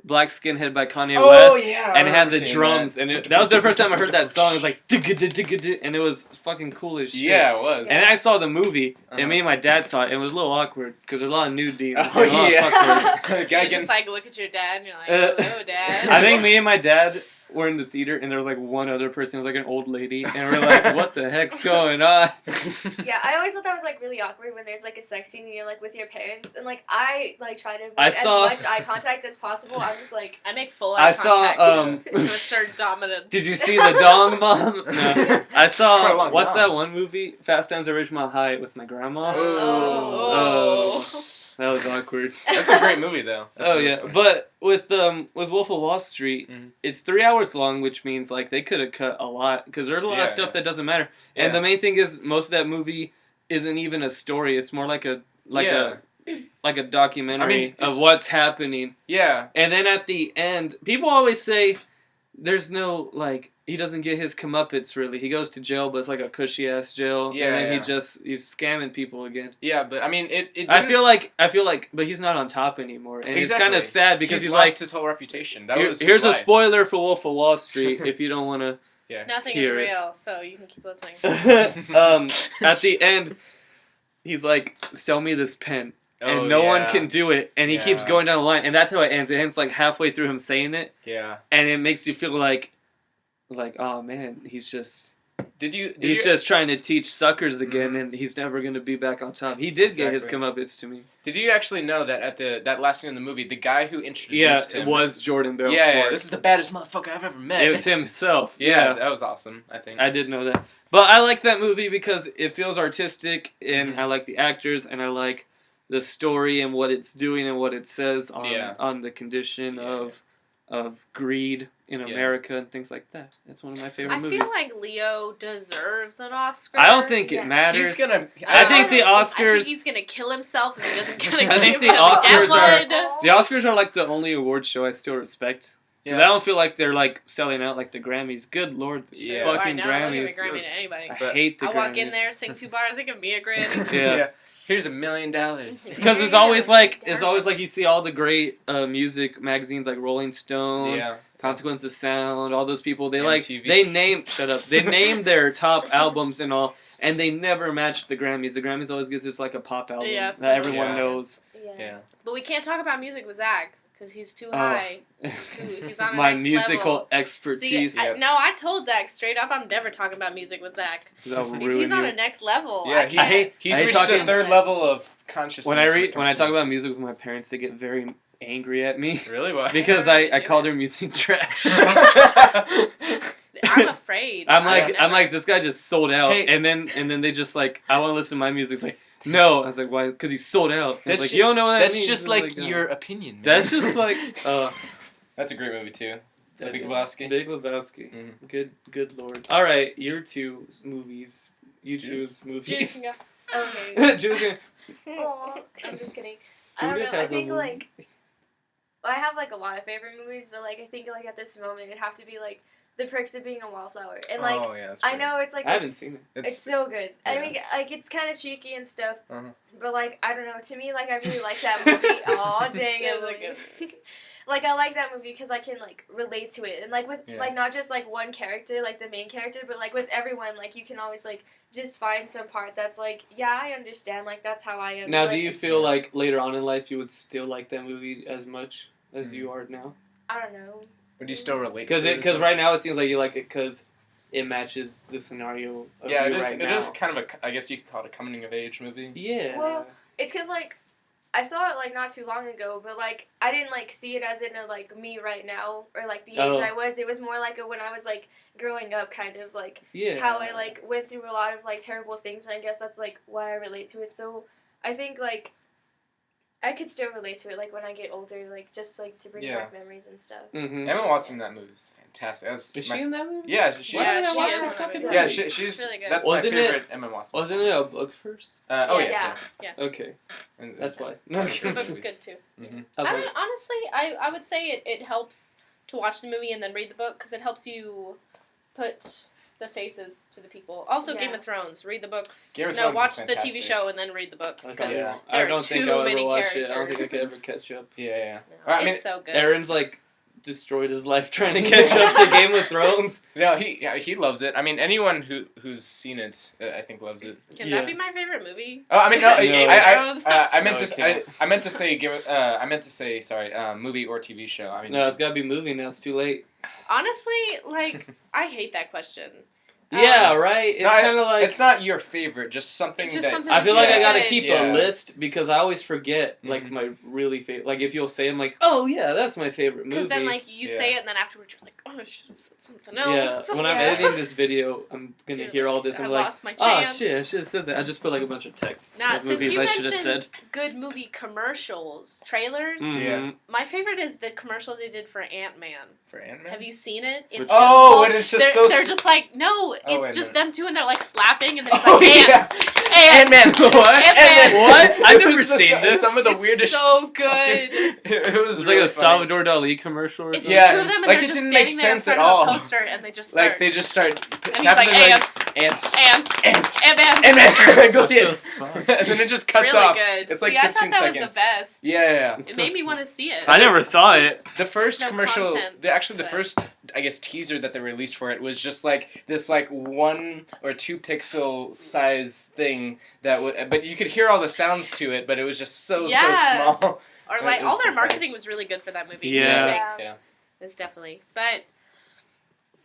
S1: Black Skinhead by Kanye
S3: Oh
S1: West.
S3: yeah. I
S1: And it had
S3: remember
S1: the
S3: seeing
S1: drums,
S3: that.
S1: and that was the first time I heard that song. It was like, digga-digga-digga-digga, and it was fucking cool as shit.
S3: Yeah, it was.
S1: And then I saw the movie,
S3: Uh-huh.
S1: and me and my dad saw it. It was a little awkward because there's a lot of nudity.
S3: Oh
S1: and a lot of
S3: yeah.
S1: fuck
S3: Guy
S2: you
S3: getting-
S2: just like look at your dad and you're like,
S1: Uh,
S2: hello, Dad.
S1: I think me and my dad were in the theater, and there was like one other person. It was like an old lady, and we're like, "What the heck's going on?"
S4: Yeah, I always thought that was like really awkward when there's like a sex scene and you're like with your parents, and like I like try to
S1: I
S4: make
S1: saw-
S4: as much eye contact as possible. I'm just like,
S2: I make full eye
S1: I saw.
S2: contact to assert dominance.
S1: Did you see the Dong Bomb? No. I
S3: quite a
S1: saw.
S3: long
S1: What's
S3: dong.
S1: that one movie? Fast Times at Ridgemont High with my grandma.
S2: Oh.
S1: That was awkward.
S3: That's a great movie though. That's
S1: Oh
S3: really
S1: yeah,
S3: funny.
S1: but with Wolf of Wall Street,
S3: Mhm.
S1: it's 3 hours long, which means like they could have cut a lot because there's a lot
S3: Yeah,
S1: of stuff
S3: yeah.
S1: that doesn't matter. And
S3: Yeah.
S1: the main thing is most of that movie isn't even a story. It's more like a documentary
S3: it's-
S1: of what's happening.
S3: Yeah.
S1: And then at the end, people always say there's no like he doesn't get his comeuppance really. He goes to jail, but it's like a cushy ass jail.
S3: Yeah,
S1: and then
S3: yeah.
S1: he's scamming people again.
S3: Yeah, but I mean it
S1: I
S3: didn't-
S1: feel like, but he's not on top anymore, and it's kind
S3: Exactly.
S1: of sad because he's
S3: lost
S1: like,
S3: his whole reputation. That
S1: Here-
S3: was his
S1: here's a
S3: life.
S1: spoiler for Wolf of Wall Street if you don't want to.
S3: Yeah.
S2: Nothing
S1: Here.
S2: is real, so you can keep listening.
S1: At the end, he's like, "Sell me this pen," and
S3: Oh,
S1: no one
S3: yeah.
S1: can do it, and he keeps
S3: Yeah.
S1: going down the line, and that's how it ends. It ends like halfway through him saying it,
S3: Yeah.
S1: and it makes you feel like, oh man, he's just
S3: Did
S1: just trying to teach suckers again,
S3: Mhm.
S1: and he's never gonna be back on top. He did get his
S3: Exactly.
S1: comeuppance to me.
S3: Did you actually know that at that last scene in the movie, the guy who introduced
S1: Yeah,
S3: him
S1: it was Jordan Belfort.
S3: Yeah, this is the baddest motherfucker I've ever met.
S1: It was himself.
S3: Yeah, that was awesome, I think.
S1: I did know that. But I like that movie because it feels artistic, and
S3: Mhm.
S1: I like the actors, and I like the story and what it's doing and what it says on the condition
S3: Yeah.
S1: of greed in
S3: Yeah.
S1: America and things like that. It's one of my favorite
S2: I
S1: movies.
S2: feel like Leo deserves an Oscar.
S1: I don't think
S4: Yeah.
S1: it matters.
S3: He's gonna.
S1: I think the
S2: I
S1: Oscars-
S2: think he's gonna kill himself if he doesn't get a
S1: I think the
S2: give him
S1: Oscars
S2: that
S1: are-
S2: one.
S1: The Oscars are like the only award show I still respect. Because I don't feel like they're like selling out like the Grammys. Good lord, the
S3: Yeah.
S2: Right
S1: fucking
S2: now, I'll give a
S1: Grammys.
S2: Grammy to anybody.
S1: I
S3: But
S1: hate the
S2: I
S1: Grammys.
S2: walk in there, sing 2 bars, they give me a Grammy.
S1: Yeah.
S3: Here's $1 million.
S1: Because it's always like you see all the great music magazines like Rolling Stone,
S3: Yeah.
S1: Consequence of Sound, all those people. They
S3: MTV.
S1: they name their top albums and all, and they never match the Grammys. The Grammys always gives us like a pop album
S2: Yes.
S1: that everyone
S3: Yeah.
S1: knows.
S4: yeah.
S3: Yeah.
S2: But we can't talk about music with Zach because he's too high. He's on the
S1: My
S2: next
S1: musical
S2: level.
S1: expertise.
S2: See, I told Zach straight up, I'm never talking about music with Zach.
S1: That'll
S2: He's
S1: ruin
S2: on
S1: you.
S2: a next level.
S3: Yeah, he's
S1: I hate
S3: reached
S1: talking-
S3: a third level of consciousness.
S1: When
S3: it comes
S1: I
S3: to
S1: talk about music with my parents, they get very angry at me.
S3: Really? Why?
S1: Because I call their music trash.
S2: I'm afraid.
S1: I'm
S2: Never.
S1: like, this guy just sold out,
S3: Hey.
S1: and then they just like, I want to listen to my music. It's like, no. I was like, why? Because he sold out.
S3: That's
S1: Like,
S3: ju-
S1: you don't know what that
S3: That's
S1: means.
S3: just
S1: I was
S3: like
S1: oh.
S3: your opinion, man.
S1: That's just like,
S3: That's a great movie too. The
S1: that
S3: Big
S1: is-
S3: Lebowski.
S1: Big Lebowski.
S3: Mhm.
S1: Good lord. All right, your two movies. You two's
S2: Juice
S1: movies.
S2: can go.
S4: Okay.
S1: Julia.
S4: Aw, I'm just kidding. I don't
S1: Judith
S4: know. I
S1: has a
S4: think
S1: movie.
S4: like I have like a lot of favorite movies, but like I think like at this moment it'd have to be like The Perks of Being a Wallflower, and like
S3: Oh yeah, that's
S4: I
S3: great.
S4: know it's like
S1: I haven't seen it.
S4: it's so good. I
S3: yeah.
S4: mean, like it's kind of cheeky and stuff,
S3: Uh-huh.
S4: but like I don't know. To me, like I really like that movie. Aw, dang
S2: Feels
S4: it!
S2: like
S4: Emily. Like I like that movie because I can like relate to it, and like with
S3: Yeah.
S4: like not just like one character, like the main character, but like with everyone, like you can always like just find some part that's like, yeah, I understand. Like that's how I am.
S1: Now,
S4: like,
S1: do you feel like later on in life you would still like that movie as much as you are now?
S4: I don't know.
S3: Would you still relate?
S1: Because
S3: to it as much?
S1: right now it seems like you like it because it matches the scenario of
S3: Yeah,
S1: you
S3: it is.
S1: right
S3: It
S1: now.
S3: is kind of a. I guess you could call it a coming of age movie.
S1: Yeah.
S4: Well, it's because like I saw it like not too long ago, but like I didn't like see it as in a like me right now or like the age
S1: Oh.
S4: I was. It was more like a when I was like growing up, kind of like
S1: yeah.
S4: how I like went through a lot of like terrible things, and I guess that's like why I relate to it. So I think like I could still relate to it like when I get older, like just like to bring
S3: Yeah.
S4: back memories and stuff.
S1: Mm-hmm.
S3: Emma Watson in that movie is fantastic. That's
S1: Is
S3: my
S1: she in that movie?
S3: Yeah, she's.
S1: Why did I
S2: she
S1: watch
S2: is
S1: this
S2: in that
S1: fucking
S2: movie.
S3: Yeah,
S1: movie?
S3: she's
S2: really good.
S3: That's
S1: Wasn't
S3: my
S1: it-
S3: favorite Emma Watson.
S1: Wasn't it a
S3: performance.
S1: book first?
S3: Oh
S4: Yeah.
S3: yeah.
S2: Yes.
S1: Okay,
S3: And
S1: that's
S3: it's-
S1: why. No,
S3: it's a
S2: The
S3: good
S2: book's
S3: movie.
S2: good too.
S3: Mhm.
S1: a
S2: I
S1: book.
S2: don't, honestly, I would say it helps to watch the movie and then read the book because it helps you put the faces to the people. Also,
S4: Yeah.
S2: Game of Thrones. Read the books.
S3: Game of
S2: no,
S3: Thrones is
S2: watch the TV
S3: fantastic.
S2: show and then read the books.
S1: Okay,
S2: 'cause
S3: yeah.
S1: I
S2: there are
S1: don't think
S2: too
S1: I'll ever
S2: many
S1: watch it. I don't think I
S2: characters.
S1: could ever catch up.
S3: Yeah.
S2: No,
S3: Well, I mean,
S2: it's so good.
S1: Aaron's like destroyed his life trying to catch up to Game of Thrones.
S3: No, he loves it. I mean, anyone who's seen it, I think loves it.
S2: Can
S1: Yeah.
S2: that be my favorite movie?
S3: Oh, I mean, no,
S2: Game
S1: of
S3: I meant
S1: No,
S3: to
S1: it can't.
S3: I meant to say I meant to say sorry, movie or TV show. I mean,
S1: No, it's gotta be movie now. It's too late.
S2: Honestly, like I hate that question.
S1: Yeah, right. It's
S3: No,
S1: kind of like
S3: it's not your favorite, just something
S2: Just
S3: that
S2: something
S1: I feel like I gotta
S2: good.
S1: keep
S3: Yeah.
S1: a list because I always forget like
S3: Mhm.
S1: my really favorite. Like if you'll say, I'm like, oh yeah, that's my favorite movie.
S2: Because then like you
S3: Yeah.
S2: say it and then afterwards you're like, oh, I should have said something else.
S1: yeah, when I'm
S4: Yeah.
S1: editing this video, I'm gonna
S2: You're
S1: hear all
S2: like,
S1: this.
S2: I
S1: I'm like,
S2: lost my
S1: oh
S2: chance.
S1: shit, I should have said that. I just put like a bunch of text
S2: Nah,
S1: of
S2: since
S1: movies
S2: you
S1: I should have
S2: mentioned
S1: said.
S2: good movie commercials, trailers.
S1: Mhm.
S3: Yeah.
S2: My favorite is the commercial they did for Ant-Man.
S3: for Ant-Man.
S2: Have you seen it? It's
S1: Which-
S2: just
S3: Oh,
S2: called-
S3: and it's just so.
S2: they're just like, no, it's
S3: Oh, wait a
S2: just
S3: minute.
S2: them two and they're like slapping and then it's
S3: Oh,
S2: like
S3: yeah.
S2: ants. Ants.
S3: Ant-Man.
S1: What?
S2: Ant-Man.
S1: What? I've never
S3: It was
S1: seen this.
S3: Some of the
S2: It's
S3: weirdest.
S2: so good.
S3: fucking- it was
S1: It's
S3: really
S1: like a
S3: funny.
S1: Salvador Dali commercial or
S2: It's
S1: something.
S3: Yeah,
S2: just two of them and
S3: like,
S2: they're
S3: it
S2: just
S3: didn't
S2: standing
S3: make
S2: there in
S3: sense
S2: front
S3: at
S2: of
S3: all.
S2: a poster and they just start.
S3: Like they just start
S2: he's
S3: tapping
S2: like,
S3: their legs. Ants.
S2: ants.
S3: Ants.
S2: Ant-Man.
S3: Go see
S1: What
S3: it.
S1: the fuck?
S3: And then it just cuts
S2: really
S3: off.
S2: good.
S3: It's like
S2: See,
S3: 15
S2: I thought that
S3: seconds.
S2: was the best.
S3: Yeah.
S2: It made me want to see it.
S1: I never saw it.
S3: The first
S2: No
S3: commercial,
S2: content,
S3: the
S2: but-
S3: first, I guess, teaser that they released for it was just like this, like 1 or 2 pixel size thing that would, but you could hear all the sounds to it, but it was just so
S2: Yeah.
S3: small.
S2: Or
S3: It
S2: like
S3: was
S2: all their
S3: pathetic.
S2: marketing was really good for that movie.
S1: Yeah.
S4: Yeah.
S2: It's definitely. But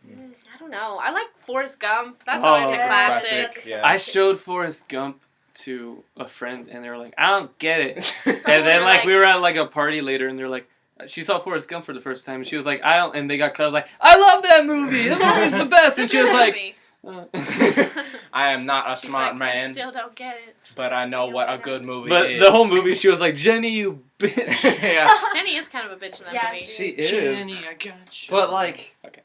S2: I don't know. I like Forrest Gump. That's always a
S1: Oh,
S2: classic.
S3: classic. Yeah.
S1: I showed Forrest Gump to a friend, and they were like, I don't get it.
S3: and
S1: And then,
S2: Like-
S1: we were at, like, a party later, and they're like, she saw Forrest Gump for the first time, and she was like, I don't, and they got cut. I was like, I love that movie! That movie's the best! And
S2: It's
S1: she
S2: a
S1: was
S2: good
S1: like,
S2: movie.
S3: I am not a
S2: He's
S3: smart
S2: like, I
S3: man,
S2: still don't get it.
S3: but I know what a good movie
S1: but
S3: is.
S1: the whole movie, she was like, Jenny, you bitch.
S3: Yeah.
S2: Jenny is kind of a bitch in that
S4: Yeah,
S2: movie.
S1: She is.
S3: Jenny, I got you.
S1: But, like,
S3: Okay.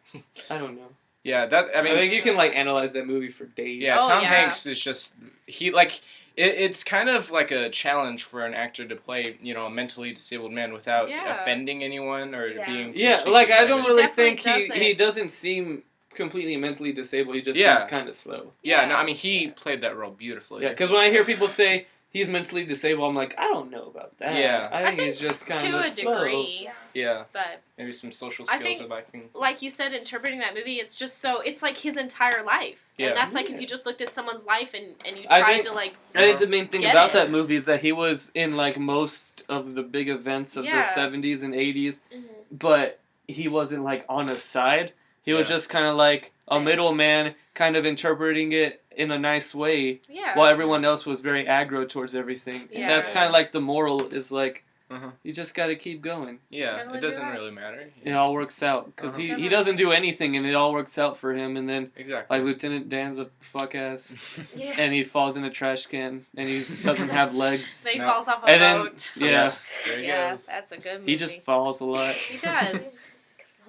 S1: I don't know.
S3: Yeah, that, I
S1: I
S3: mean,
S1: think you can, like, analyze that movie for days.
S3: yeah,
S2: Oh,
S3: Tom
S2: yeah.
S3: Hanks is just, he, like, it's kind of like a challenge for an actor to play, you know, a mentally disabled man without
S2: Yeah.
S3: offending anyone or
S4: Yeah.
S3: being too
S1: Yeah,
S3: cheeky
S1: like, I
S3: about
S1: don't
S3: it.
S1: really
S2: definitely
S1: think
S2: does
S1: he
S2: it.
S1: doesn't seem completely mentally disabled. He just
S3: Yeah.
S1: seems kind of slow.
S3: Yeah, no,
S2: Yeah.
S3: I mean, he played that role beautifully.
S1: Yeah, because when I hear people say he's mentally disabled. I'm like, I don't know about that.
S3: Yeah.
S1: I think he's just kind
S2: to
S1: of
S2: a
S1: slow.
S2: degree,
S3: Yeah.
S2: but
S3: Maybe some social
S2: I
S3: skills
S2: think-
S3: that I can.
S2: like you said, interpreting that movie, it's just so it's like his entire life,
S3: Yeah.
S2: and that's like
S1: Yeah.
S2: if you just looked at someone's life and you
S1: I
S2: tried
S1: think-
S2: to like.
S1: I think the main thing
S2: Get
S1: about
S2: it.
S1: that movie is that he was in like most of the big events of
S2: Yeah.
S1: the 70s and 80s,
S4: Mhm.
S1: but he wasn't like on a side. He was
S3: Yeah.
S1: just kind of like a
S2: Right.
S1: middleman, kind of interpreting it in a nice way,
S2: Yeah.
S1: while everyone else was very aggro towards everything.
S2: Yeah.
S1: And that's kind of like the moral is like,
S3: Uh-huh.
S1: you just got to keep going.
S3: Yeah,
S2: Gotta
S3: it
S2: live
S3: doesn't
S2: your life.
S3: really matter.
S1: It all works out because
S3: Uh-huh.
S1: he
S2: Definitely.
S1: doesn't do anything and it all works out for him. And then
S3: Exactly.
S1: like Lieutenant Dan's a fuck ass
S4: Yeah.
S1: and he falls in a trash can and he doesn't have legs.
S2: Then he
S3: No.
S2: falls off a
S1: And then
S2: boat.
S1: yeah,
S3: There he
S2: Yeah,
S3: goes.
S2: that's a good movie.
S1: he just falls a lot.
S2: He does.
S4: He's a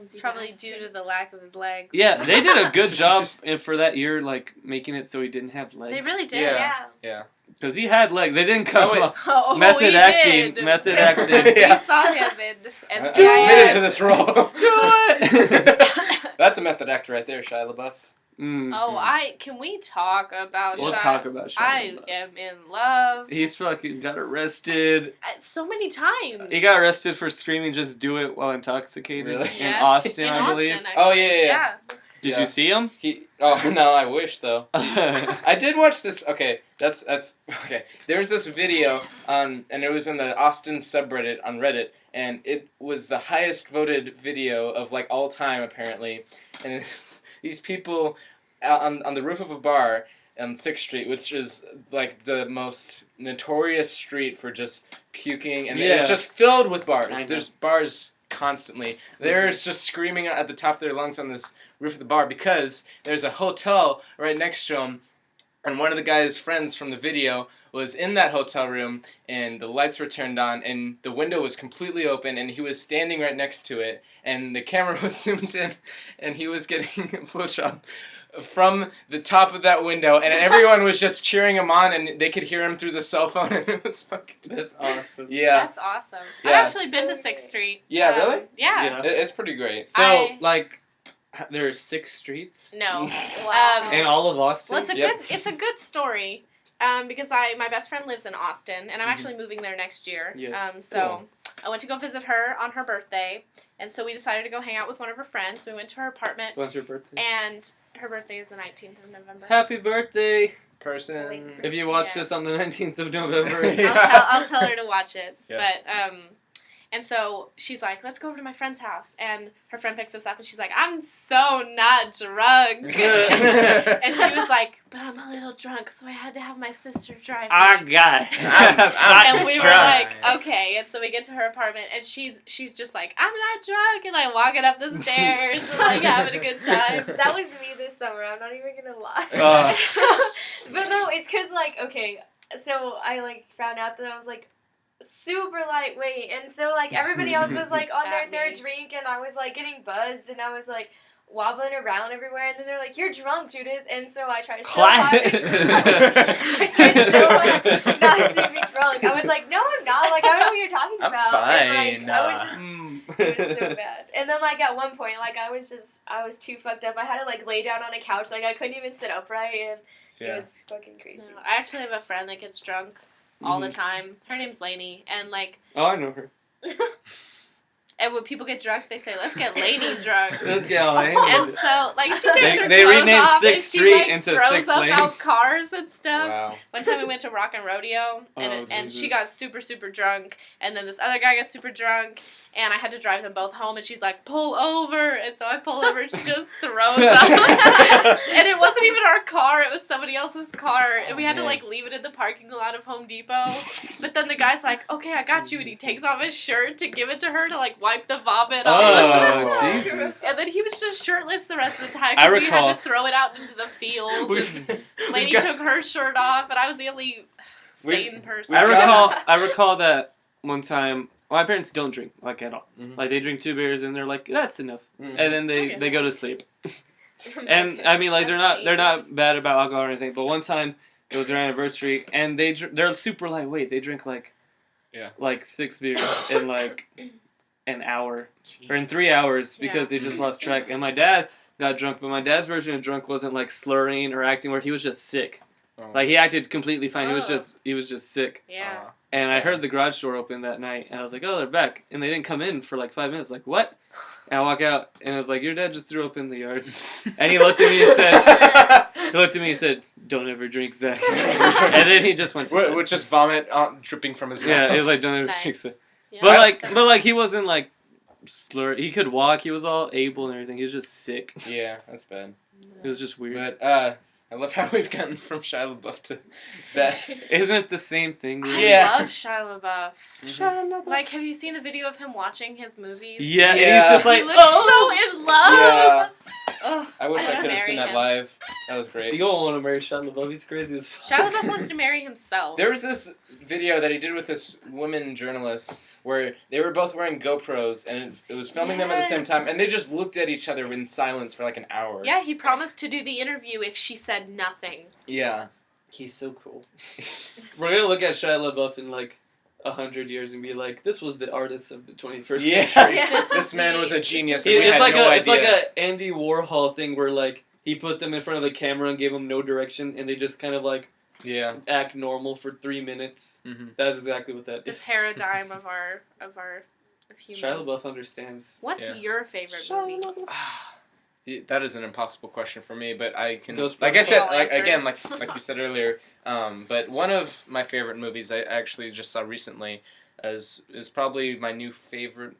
S2: It's
S4: clumsy
S2: probably
S4: bastard.
S2: due to the lack of his legs.
S1: Yeah, they did a good job for that year, like making it so he didn't have legs.
S2: They really did.
S3: Yeah.
S4: Yeah.
S1: Because he had legs. They didn't come
S3: Oh, wait.
S1: up.
S2: Oh,
S1: Method
S2: we
S1: acting,
S2: did.
S1: method acting.
S3: Yeah.
S2: We saw him in
S3: I'm
S2: NCIS.
S3: committed to this role.
S1: Do it.
S3: That's a method actor right there, Shia LaBeouf.
S1: Mm.
S2: Oh, can we talk about
S1: We'll
S2: Shia?
S1: talk about Shia
S2: I
S1: LaBeouf.
S2: am in love.
S1: He's fucking got arrested.
S2: So many times.
S1: He got arrested for screaming "Just do it" while intoxicated
S3: Really?
S1: in
S2: Yes.
S1: Austin,
S2: In
S1: I believe.
S2: Austin,
S3: Oh,
S2: actually.
S3: yeah.
S1: Did
S3: Yeah.
S1: you see him?
S3: Oh no, I wish though. I did watch this. Okay, that's okay. There was this video on, and it was in the Austin subreddit on Reddit, and it was the highest voted video of like all time apparently, and it's these people out on the roof of a bar on 6th Street, which is like the most notorious street for just puking, and
S1: Yeah.
S3: it's just filled with
S1: I
S3: bars.
S1: know.
S3: There's bars constantly. They're just screaming at the top of their lungs on this roof of the bar because there's a hotel right next to them, and one of the guy's friends from the video was in that hotel room, and the lights were turned on, and the window was completely open, and he was standing right next to it, and the camera was zoomed in, and he was getting a blowjob from the top of that window, and everyone was just cheering him on, and they could hear him through the cell phone, and it was fucking...
S1: That's awesome.
S3: Yeah.
S2: That's awesome.
S3: Yeah.
S2: I've actually been to
S4: So
S2: 6th
S4: great.
S2: Street.
S3: Yeah, really?
S2: Yeah.
S1: Yeah.
S3: It's pretty great.
S1: So,
S2: I-
S1: like, there are 6 streets
S2: No.
S4: Wow.
S1: in all of Austin.
S2: Well,
S3: Yep.
S2: it's a good story. Because my best friend lives in Austin, and I'm actually moving there next year.
S1: Yes.
S2: So I went to go visit her on her birthday, and so we decided to go hang out with one of her friends. So we went to her apartment,
S1: When's your birthday?
S2: and her birthday is the 19th of November.
S1: Happy birthday!
S3: Person...
S1: If you watch
S2: Yes.
S1: this on the 19th of November.
S2: I'll tell her to watch it.
S3: Yeah.
S2: But and so she's like, let's go over to my friend's house, and her friend picks us up, and she's like, I'm so not drunk, and she was like, but I'm a little drunk, so I had to have my sister drive.
S1: I
S2: me."
S1: got
S2: And we were
S3: Right.
S2: like, okay. And so we get to her apartment, and she's just like, I'm not drunk, and like walking up the stairs, and like having a good time.
S4: That was me this summer. I'm not even gonna lie. But no, it's because like okay, so I like found out that I was like super lightweight, and so like everybody else was like on their
S2: At
S4: third
S2: me.
S4: drink, and I was like getting buzzed, and I was like wobbling around everywhere, and then they're like, "You're drunk, Judith," and so I tried so hard. I tried so hard not to be drunk. I was like, "No, I'm not. Like I don't know what you're talking
S3: I'm
S4: about."
S3: fine.
S4: And, like, I was just.
S1: Mm.
S4: It was so bad. And then like at one point, like I was too fucked up. I had to like lay down on a couch. Like I couldn't even sit upright, and
S3: Yeah.
S4: it was fucking crazy.
S2: No, I actually have a friend that gets drunk all the time. Her name's Lainey, and like,
S1: Oh, I know her.
S2: and when people get drunk, they say, "Let's get Lainey drunk."
S1: Let's get all
S2: And
S1: angry.
S2: so, like, she takes her
S1: They
S2: clothes
S1: renamed
S2: off, and
S1: 6th
S2: she,
S1: Street
S2: like,
S1: into
S2: throws
S1: 6th
S2: up
S1: Lane.
S2: out cars and stuff.
S3: Wow.
S2: One time we went to Rock and Rodeo, and
S1: Oh,
S2: and she
S1: Jesus.
S2: got super, super drunk, and then this other guy got super drunk, and I had to drive them both home, and she's like, pull over, and so I pull over, and she just throws up. And it wasn't even our car, it was somebody else's car, and we had to,
S3: man.
S2: like, leave it in the parking lot of Home Depot. But then the guy's like, okay, I got you, and he takes off his shirt to give it to her to, like, wipe the vomit off.
S1: Oh, Jesus.
S2: And then he was just shirtless the rest of the time,
S1: I
S2: because we
S1: recall-
S2: had to throw it out into the field.
S3: We've-
S2: and
S3: we've
S2: Lady
S3: got-
S2: took her shirt off, and I was the only
S3: We've-
S2: sane person.
S1: I recall that one time. My parents don't drink like at all.
S3: Mhm.
S1: Like they drink 2 beers and they're like, that's enough,
S3: Mhm.
S1: and then
S2: Okay.
S1: they go to sleep. And I mean, like they're not bad about alcohol or anything. But one time it was their anniversary, and they're super lightweight. They drink like
S3: Yeah.
S1: like 6 beers in like an hour or in 3 hours because they just lost track. And my dad got drunk, but my dad's version of drunk wasn't like slurring or acting weird. He was just sick.
S3: Oh.
S1: Like he acted completely fine.
S2: Oh.
S1: He was just sick.
S2: Yeah.
S1: And I heard the garage door open that night, and I was like, "Oh, they're back!" And they didn't come in for like 5 minutes. Like, what? And I walk out, and I was like, "Your dad just threw up in the yard." And he looked at me and said, "Don't ever drink, Zach." And then he just went to bed.
S3: With just vomit dripping from his mouth.
S1: Yeah, he was like, "Don't ever
S2: Nice.
S1: drink, Zach."
S2: Yeah.
S1: But like he wasn't like slur. He could walk. He was all able and everything. He was just sick.
S3: Yeah, that's bad.
S1: It was just weird.
S3: But I love how we've gotten from Shia LaBeouf to that.
S1: Isn't it the same thing?
S2: I
S3: Yeah.
S2: love Shia LaBeouf.
S3: Mm-hmm.
S2: Like, have you seen the video of him watching his movies?
S1: Yeah, and
S3: Yeah.
S1: he's just
S2: He
S1: like,
S2: looks so in love.
S3: Yeah.
S2: Ugh,
S3: I wish I
S2: wanna
S3: could have seen
S2: marry
S3: that
S2: him.
S3: live. That was great.
S1: You don't want to marry Shia LaBeouf. He's crazy as fuck.
S2: Shia LaBeouf wants to marry himself.
S3: There was this video that he did with this woman journalist where they were both wearing GoPros and it was filming them at the same
S2: Yes.
S3: time and they just looked at each other in silence for like an hour.
S2: Yeah, he promised to do the interview if she said nothing.
S3: Yeah.
S1: He's so cool. We're gonna look at Shia LaBeouf in like 100 years and be like, this was the artist of the 21st
S3: Yeah.
S1: century.
S4: Yeah.
S3: This man was a genius and we
S1: It's
S3: had
S1: like
S3: no
S1: it's
S3: idea.
S1: like a Andy Warhol thing where like he put them in front of the camera and gave them no direction and they just kind of like
S3: Yeah.
S1: act normal for 3 minutes.
S3: Mm-hmm.
S1: That's exactly what that
S2: The
S1: is.
S2: paradigm of humans.
S1: Shia LaBeouf understands.
S2: What's
S3: Yeah.
S2: your favorite movie?
S3: That is an impossible question for me, but I can,
S1: Ghost
S3: like I said,
S2: I'll
S3: like
S2: answer.
S3: again, like you said earlier. But one of my favorite movies I actually just saw recently is probably my new favorite,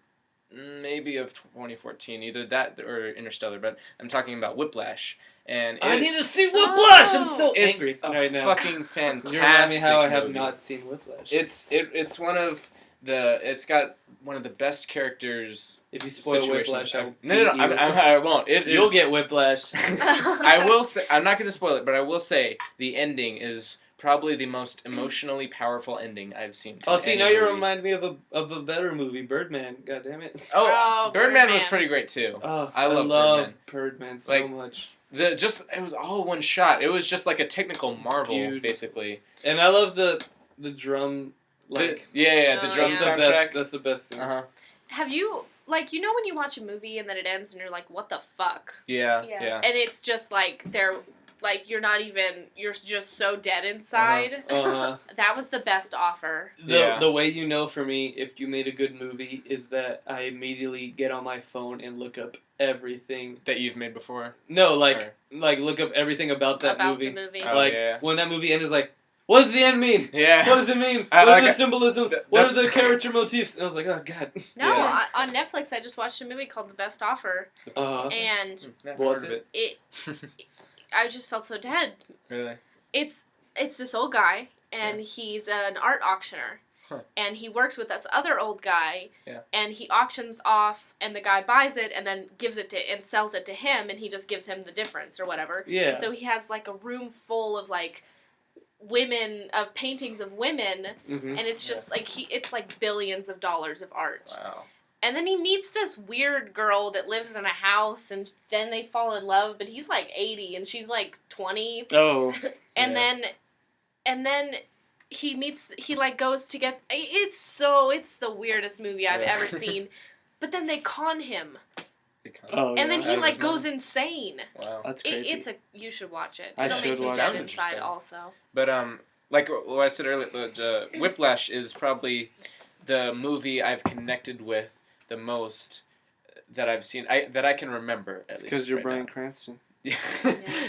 S3: maybe of 2014, either that or Interstellar. But I'm talking about Whiplash, and
S1: I need to see Whiplash. I'm so
S3: it's
S1: angry
S3: a
S1: right now.
S3: fucking fantastic.
S1: You remind me how I have
S3: movie.
S1: not seen Whiplash.
S3: It's one of the. It's got one of the best characters.
S1: If you spoil
S3: situations
S1: Whiplash, I
S3: I've-
S1: will
S3: no,
S1: beat you.
S3: I won't.
S1: You'll
S3: is-
S1: get Whiplash.
S3: I will say, I'm not going to spoil it, but I will say the ending is probably the most emotionally powerful ending I've seen. to
S1: Oh, see,
S3: any
S1: now you
S3: movie.
S1: remind me of a better movie, Birdman. God damn it.
S3: Oh, Birdman was
S2: Birdman.
S3: pretty great too.
S1: Oh,
S3: I love
S1: Birdman so
S3: Like,
S1: much.
S3: It was all one shot. It was just like a technical marvel,
S1: Dude.
S3: basically.
S1: And I love the drum,
S3: The
S1: like,
S3: the
S2: Oh,
S3: drum
S2: yeah.
S1: that's the
S3: soundtrack.
S1: best. That's the best thing.
S3: Uh huh.
S2: Have you, like, you know when you watch a movie and then it ends and you're like, what the fuck?
S3: Yeah,
S4: Yeah.
S3: yeah.
S2: And it's just like, you're just so dead inside. That was the best offer.
S1: The way you know for me if you made a good movie is that I immediately get on my phone and look up everything.
S3: That you've made before.
S1: No, like look up everything about that
S2: about
S1: movie.
S2: the movie.
S3: Oh,
S1: Like
S3: yeah.
S1: when that movie ends, it's like, what does the end mean?
S3: Yeah.
S1: What does it mean?
S3: I
S1: What are
S3: like
S1: the
S3: it.
S1: symbolisms?
S3: Th-
S1: What are
S3: that's-
S1: the character motifs? And I was like, oh god.
S2: No,
S3: Yeah.
S2: on Netflix I just watched a movie called The Best Offer, and
S3: Never
S1: Was
S3: heard of
S2: it, I just felt so dead.
S3: Really?
S2: It's this old guy, and he's an art auctioneer.
S3: Huh.
S2: And he works with this other old guy,
S3: Yeah.
S2: and he auctions off, and the guy buys it, and then gives it to, and sells it to him, and he just gives him the difference or whatever.
S1: Yeah.
S2: And so he has like a room full of like women, of paintings of women,
S1: Mm-hmm.
S2: and it's just like it's like billions of dollars of art.
S3: Wow.
S2: And then he meets this weird girl that lives in a house, and then they fall in love, but he's like 80 and she's like 20.
S1: Oh.
S2: And then he like goes to get, it's the weirdest movie I've
S3: Yeah.
S2: ever seen. But then they con him.
S1: Oh.
S2: And then
S1: yeah.
S2: he
S3: Out of
S2: like
S3: his
S2: goes
S3: mind.
S2: insane.
S3: Wow.
S1: That's crazy.
S2: You should watch it.
S1: I
S2: It'll
S1: should
S2: make you
S1: watch
S2: dead
S3: it.
S2: inside
S3: Sounds interesting.
S2: also.
S3: But like what I said earlier, Whiplash is probably the movie I've connected with the most that I've seen. that I can remember at least.
S1: Because you're
S3: right
S1: Bryan
S3: now.
S1: Cranston.
S3: Yeah.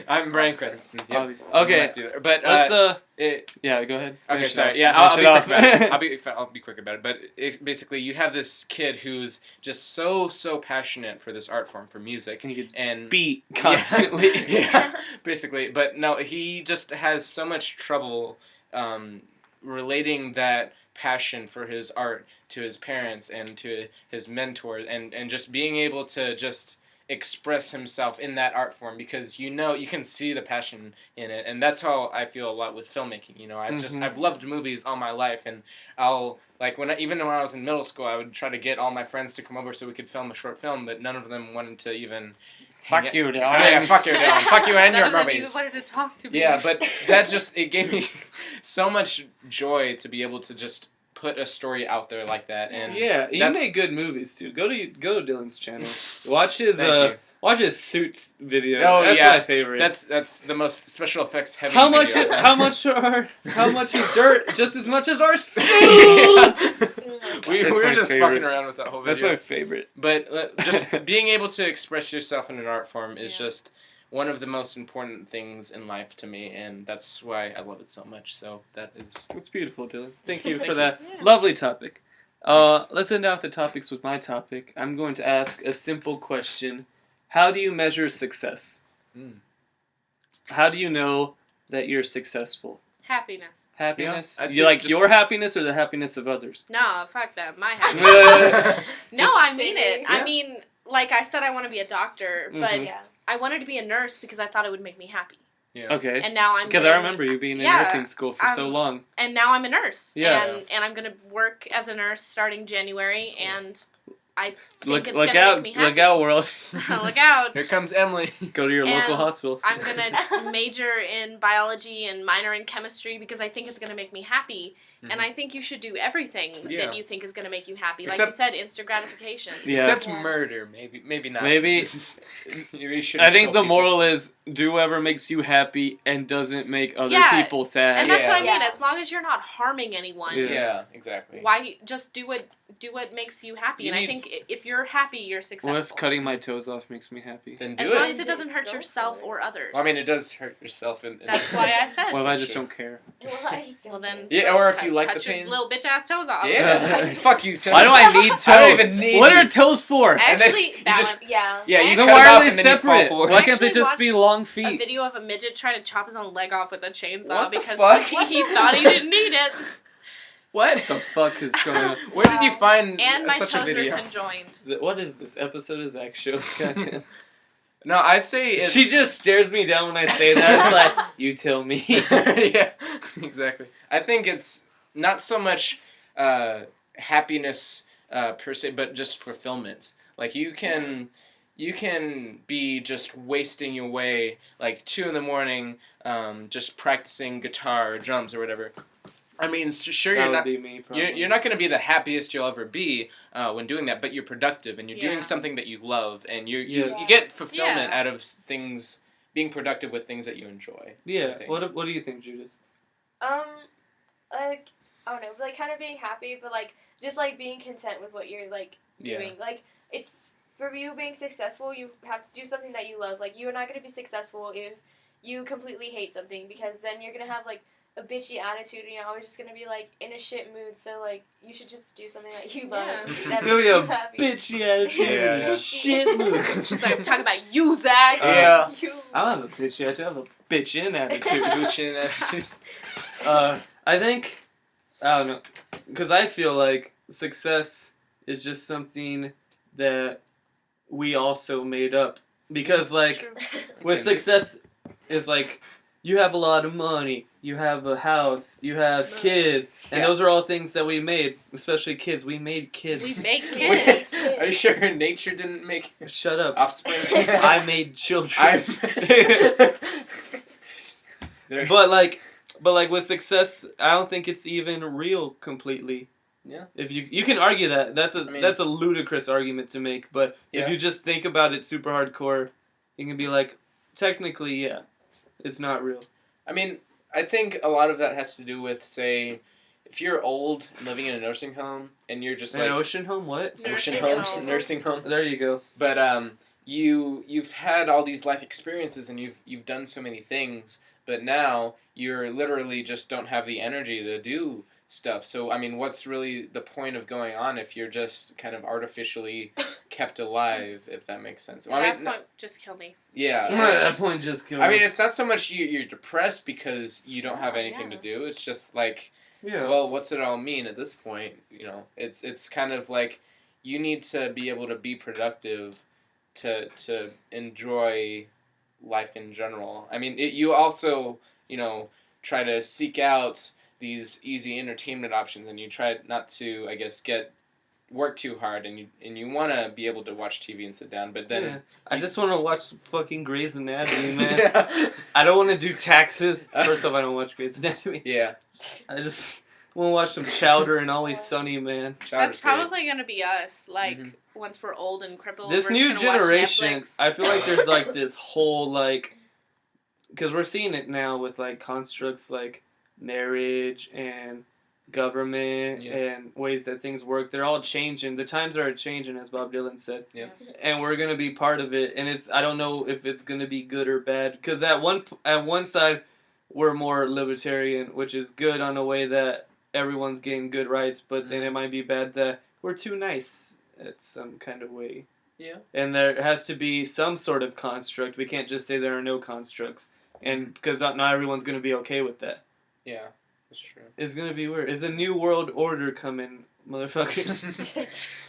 S3: I'm Bryan Cranston. Yep.
S1: Okay.
S3: But
S1: Let's
S3: it,
S1: yeah, go ahead.
S3: okay,
S1: Finish
S3: sorry.
S1: off.
S3: Yeah,
S1: Finish
S3: I'll be
S1: it
S3: quick
S1: off.
S3: about it. I'll be quick about it. But basically, you have this kid who's just so passionate for this art form, for music,
S1: And he gets
S3: and
S1: beat constantly.
S3: yeah, basically. But no, he just has so much trouble relating that passion for his art to his parents and to his mentors, and just being able to just express himself in that art form, because you can see the passion in it. And that's how I feel a lot with filmmaking. I've loved movies all my life, and I'll even when I was in middle school, I would try to get all my friends to come over so we could film a short film, but none of them wanted to even
S1: Fuck you, Dylan.
S3: yeah, fuck you, Dylan. Fuck you and
S2: None
S3: your
S2: of them even
S3: movies.
S2: wanted to talk to me.
S3: Yeah, but that it gave me so much joy to be able to just put a story out there like that. And
S1: Yeah, you
S3: that's-
S1: make good movies too. Go to Dylan's channel. Watch his
S3: Thank you.
S1: Watch his Suits video.
S3: Oh,
S1: That's
S3: yeah.
S1: my favorite.
S3: That's the most special effects heavy.
S1: how much?
S3: video I've done.
S1: How much is dirt? Just as much as our suits.
S3: we
S1: That's
S3: were
S1: my
S3: just
S1: favorite.
S3: fucking around with that whole
S1: That's
S3: video.
S1: my favorite.
S3: But just being able to express yourself in an art form is
S2: Yeah.
S3: just one of the most important things in life to me, and that's why I love it so much. So that is.
S1: It's beautiful, Dylan. Thank you for
S3: Thank
S1: that
S2: you.
S1: lovely topic.
S3: Thanks.
S1: Let's end out the topics with my topic. I'm going to ask a simple question. How do you measure success?
S3: Mm.
S1: How do you know that you're successful?
S2: Happiness.
S1: Happiness?
S3: Yeah, I'd
S1: You
S3: say
S1: like
S3: just-
S1: your happiness or the happiness of others?
S2: No, fuck that. My happiness. No,
S1: Just
S2: I mean it.
S4: saying.
S2: I mean, like I said, I want to be a doctor, but
S1: Mhm.
S4: Yeah.
S2: I wanted to be a nurse because I thought it would make me happy.
S3: Yeah.
S1: Okay.
S2: And now I'm
S1: Because I remember you being in
S2: Yeah,
S1: nursing school for so long.
S2: and now I'm a nurse.
S1: Yeah.
S2: And I'm gonna work as a nurse starting January, and I
S1: Look,
S2: think it's
S1: look
S2: gonna
S1: out,
S2: make me happy.
S1: look out, world.
S2: Look out.
S3: Here comes Emily.
S1: Go to your local
S2: And
S1: hospital.
S2: I'm gonna major in biology and minor in chemistry because I think it's gonna make me happy. And I think you should do everything
S3: Yeah.
S2: that you think is gonna make you happy.
S3: Except-
S2: like you said, instant gratification.
S1: Yeah.
S3: Except
S4: Yeah.
S3: murder, maybe not.
S1: Maybe.
S3: You shouldn't
S1: I think
S3: kill
S1: the
S3: people.
S1: moral is do whatever makes you happy and doesn't make other
S2: Yeah,
S1: people sad.
S2: And that's what I mean.
S4: Yeah.
S2: As long as you're not harming anyone,
S1: Yeah.
S3: Yeah, exactly.
S2: why just do what makes you happy?
S3: You
S2: and I
S3: need-
S2: think if you're happy, you're successful.
S1: What if cutting my toes off makes me happy?
S3: Then do
S2: as
S3: it.
S2: long as it doesn't hurt
S4: Go for
S2: yourself
S4: it.
S2: or others.
S3: Well, I mean, it does hurt yourself.
S2: That's why I said.
S1: Well, I
S3: That's
S1: just
S3: true.
S1: don't care.
S4: Well, I just don't
S2: Well, then.
S3: Yeah, or if you like
S2: cut
S3: the
S2: your
S3: pain.
S2: little bitch ass toes off.
S3: Yeah. Fuck you, toes.
S1: Why do I need toes?
S3: I don't even need
S1: What
S3: you.
S1: are toes for?
S3: And then
S2: Actually,
S3: you
S2: balance.
S3: just-
S4: Yeah.
S3: Yeah, you
S2: Then
S1: Then
S3: cut
S1: why
S3: it
S1: are
S3: off
S1: they
S3: and then you fall
S1: separate?
S3: forward.
S1: Why can't they
S2: Actually
S1: just be
S2: watched
S1: long
S2: A
S1: feet?
S2: video of a midget trying to chop his own leg off with a chainsaw
S3: What the
S2: because
S3: fuck?
S2: he thought he didn't need it.
S3: What?
S1: What the fuck is going on?
S3: Where did you find
S2: And my
S3: such a
S2: toes
S3: video?
S2: are conjoined.
S1: What is this episode of Zach Show? Goddamn.
S3: No, I say it's...
S1: She just stares me down when I say that. It's like, you tell me.
S3: Yeah, exactly. I think it's not so much happiness per se, but just fulfillment. Like you can be just wasting away like 2 a.m. Just practicing guitar or drums or whatever. I mean, sure
S1: That
S3: you're
S1: would
S3: not.
S1: be me, probably.
S3: You're not going to be the happiest you'll ever be when doing that, but you're productive and you're doing
S2: Yeah.
S3: something that you love, and you
S1: Yes.
S3: you get fulfillment
S2: Yeah.
S3: out of things, being productive with things that you enjoy.
S1: Yeah.
S3: I think.
S1: What do you think, Judith?
S4: Like I don't know, like kind of being happy, but like just like being content with what you're like doing. Like it's for you being successful, you have to do something that you love. Like you're not gonna be successful if you completely hate something because then you're gonna have like a bitchy attitude and you're always just gonna be like in a shit mood. So like you should just do something that you love.
S2: Yeah.
S4: That
S1: You'll
S4: makes
S1: be
S4: you
S1: a
S4: happy.
S1: bitchy attitude.
S3: Yeah.
S1: Shit mood.
S2: She's like, I'm talking about you, Zach.
S3: Yeah.
S4: You.
S1: I don't have a bitchy attitude. I have a bitchin' attitude.
S3: Gucci attitude.
S1: I think, I don't know, because I feel like success is just something that we also made up. Because, like,
S2: True.
S1: with success is like, you have a lot of money, you have a house, you have kids, and
S3: Yeah.
S1: those are all things that we made, especially kids. We made kids.
S2: We make kids.
S3: Are you sure nature didn't make
S1: Shut up.
S3: offspring?
S1: I made children.
S3: I'm.
S1: But like with success, I don't think it's even real completely.
S3: Yeah.
S1: If you can argue that that's
S3: I mean-
S1: a ludicrous argument to make, but
S3: Yeah.
S1: if you just think about it super hardcore, you can be like, technically, yeah, it's not real.
S3: I mean, I think a lot of that has to do with, say, if you're old and living in a nursing home and you're just
S1: An
S3: like
S1: ocean home, what?
S3: ocean
S2: Nursing
S3: home,
S2: home.
S3: nursing home.
S1: There you go.
S3: But you've had all these life experiences and you've done so many things, but now you're literally just don't have the energy to do stuff. So I mean, what's really the point of going on if you're just kind of artificially kept alive, if that makes sense? Well,
S2: At
S3: I
S2: that
S3: mean,
S2: point, just kill me.
S3: yeah.
S1: At that point, just kill
S3: I mean,
S1: me.
S3: it's not so much you're depressed because you don't have anything
S2: Yeah.
S3: to do. It's just like,
S1: yeah.
S3: well, what's it all mean at this point? You know, it's kind of like you need to be able to be productive to enjoy life in general. I mean, you also, you know, try to seek out these easy entertainment options, and you try not to, I guess, work too hard, and you want to be able to watch TV and sit down, but then
S1: Yeah. I just want to watch fucking Grey's Anatomy, man.
S3: yeah.
S1: I don't want to do taxes. First off, I don't watch Grey's Anatomy.
S3: Yeah.
S1: I just want to watch some Chowder and Always Sunny, man.
S3: Chowder's
S2: That's
S3: great.
S2: probably gonna be us. Like
S3: Mhm.
S2: once we're old and crippled.
S1: This
S2: we're
S1: new
S2: just gonna watch
S1: generation,
S2: Netflix.
S1: I feel like there's like this whole like, because we're seeing it now with like constructs like marriage and government and ways that things work. They're all changing. The times are changing, as Bob Dylan said.
S3: Yes.
S1: And we're gonna be part of it. And I don't know if it's gonna be good or bad. Because at one side, we're more libertarian, which is good on a way that everyone's getting good rights. But then it might be bad that we're too nice at some kind of way.
S3: Yeah.
S1: And there has to be some sort of construct. We can't just say there are no constructs. And because not everyone's gonna be okay with that.
S3: Yeah. That's true.
S1: It's gonna be weird. Is a new world order coming, motherfuckers?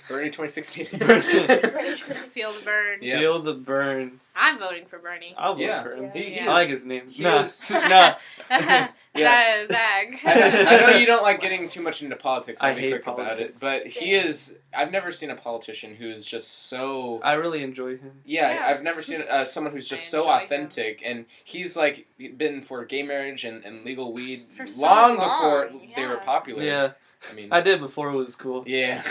S3: Bernie 2016.
S2: Feel the burn.
S3: Yeah.
S1: Feel the burn.
S2: I'm voting for Bernie.
S1: I'll vote
S3: Yeah.
S1: for him.
S3: He
S1: I like his name.
S3: he
S1: Nah,
S3: was-
S1: nah.
S3: Yeah.
S2: Zach.
S3: I know you don't like getting too much into politics.
S1: I
S3: I'll be
S1: hate
S3: quick about it,
S1: politics.
S3: but he is. I've never seen a politician who is just so.
S1: I really enjoy him.
S2: Yeah.
S3: I've never seen someone who's just
S2: I
S3: so
S2: enjoy him.
S3: authentic, and he's like been for gay marriage and legal weed
S2: For so
S3: long
S2: long,
S3: before they were
S2: yeah.
S3: popular.
S1: Yeah,
S3: I mean,
S1: I did before it was cool.
S3: yeah,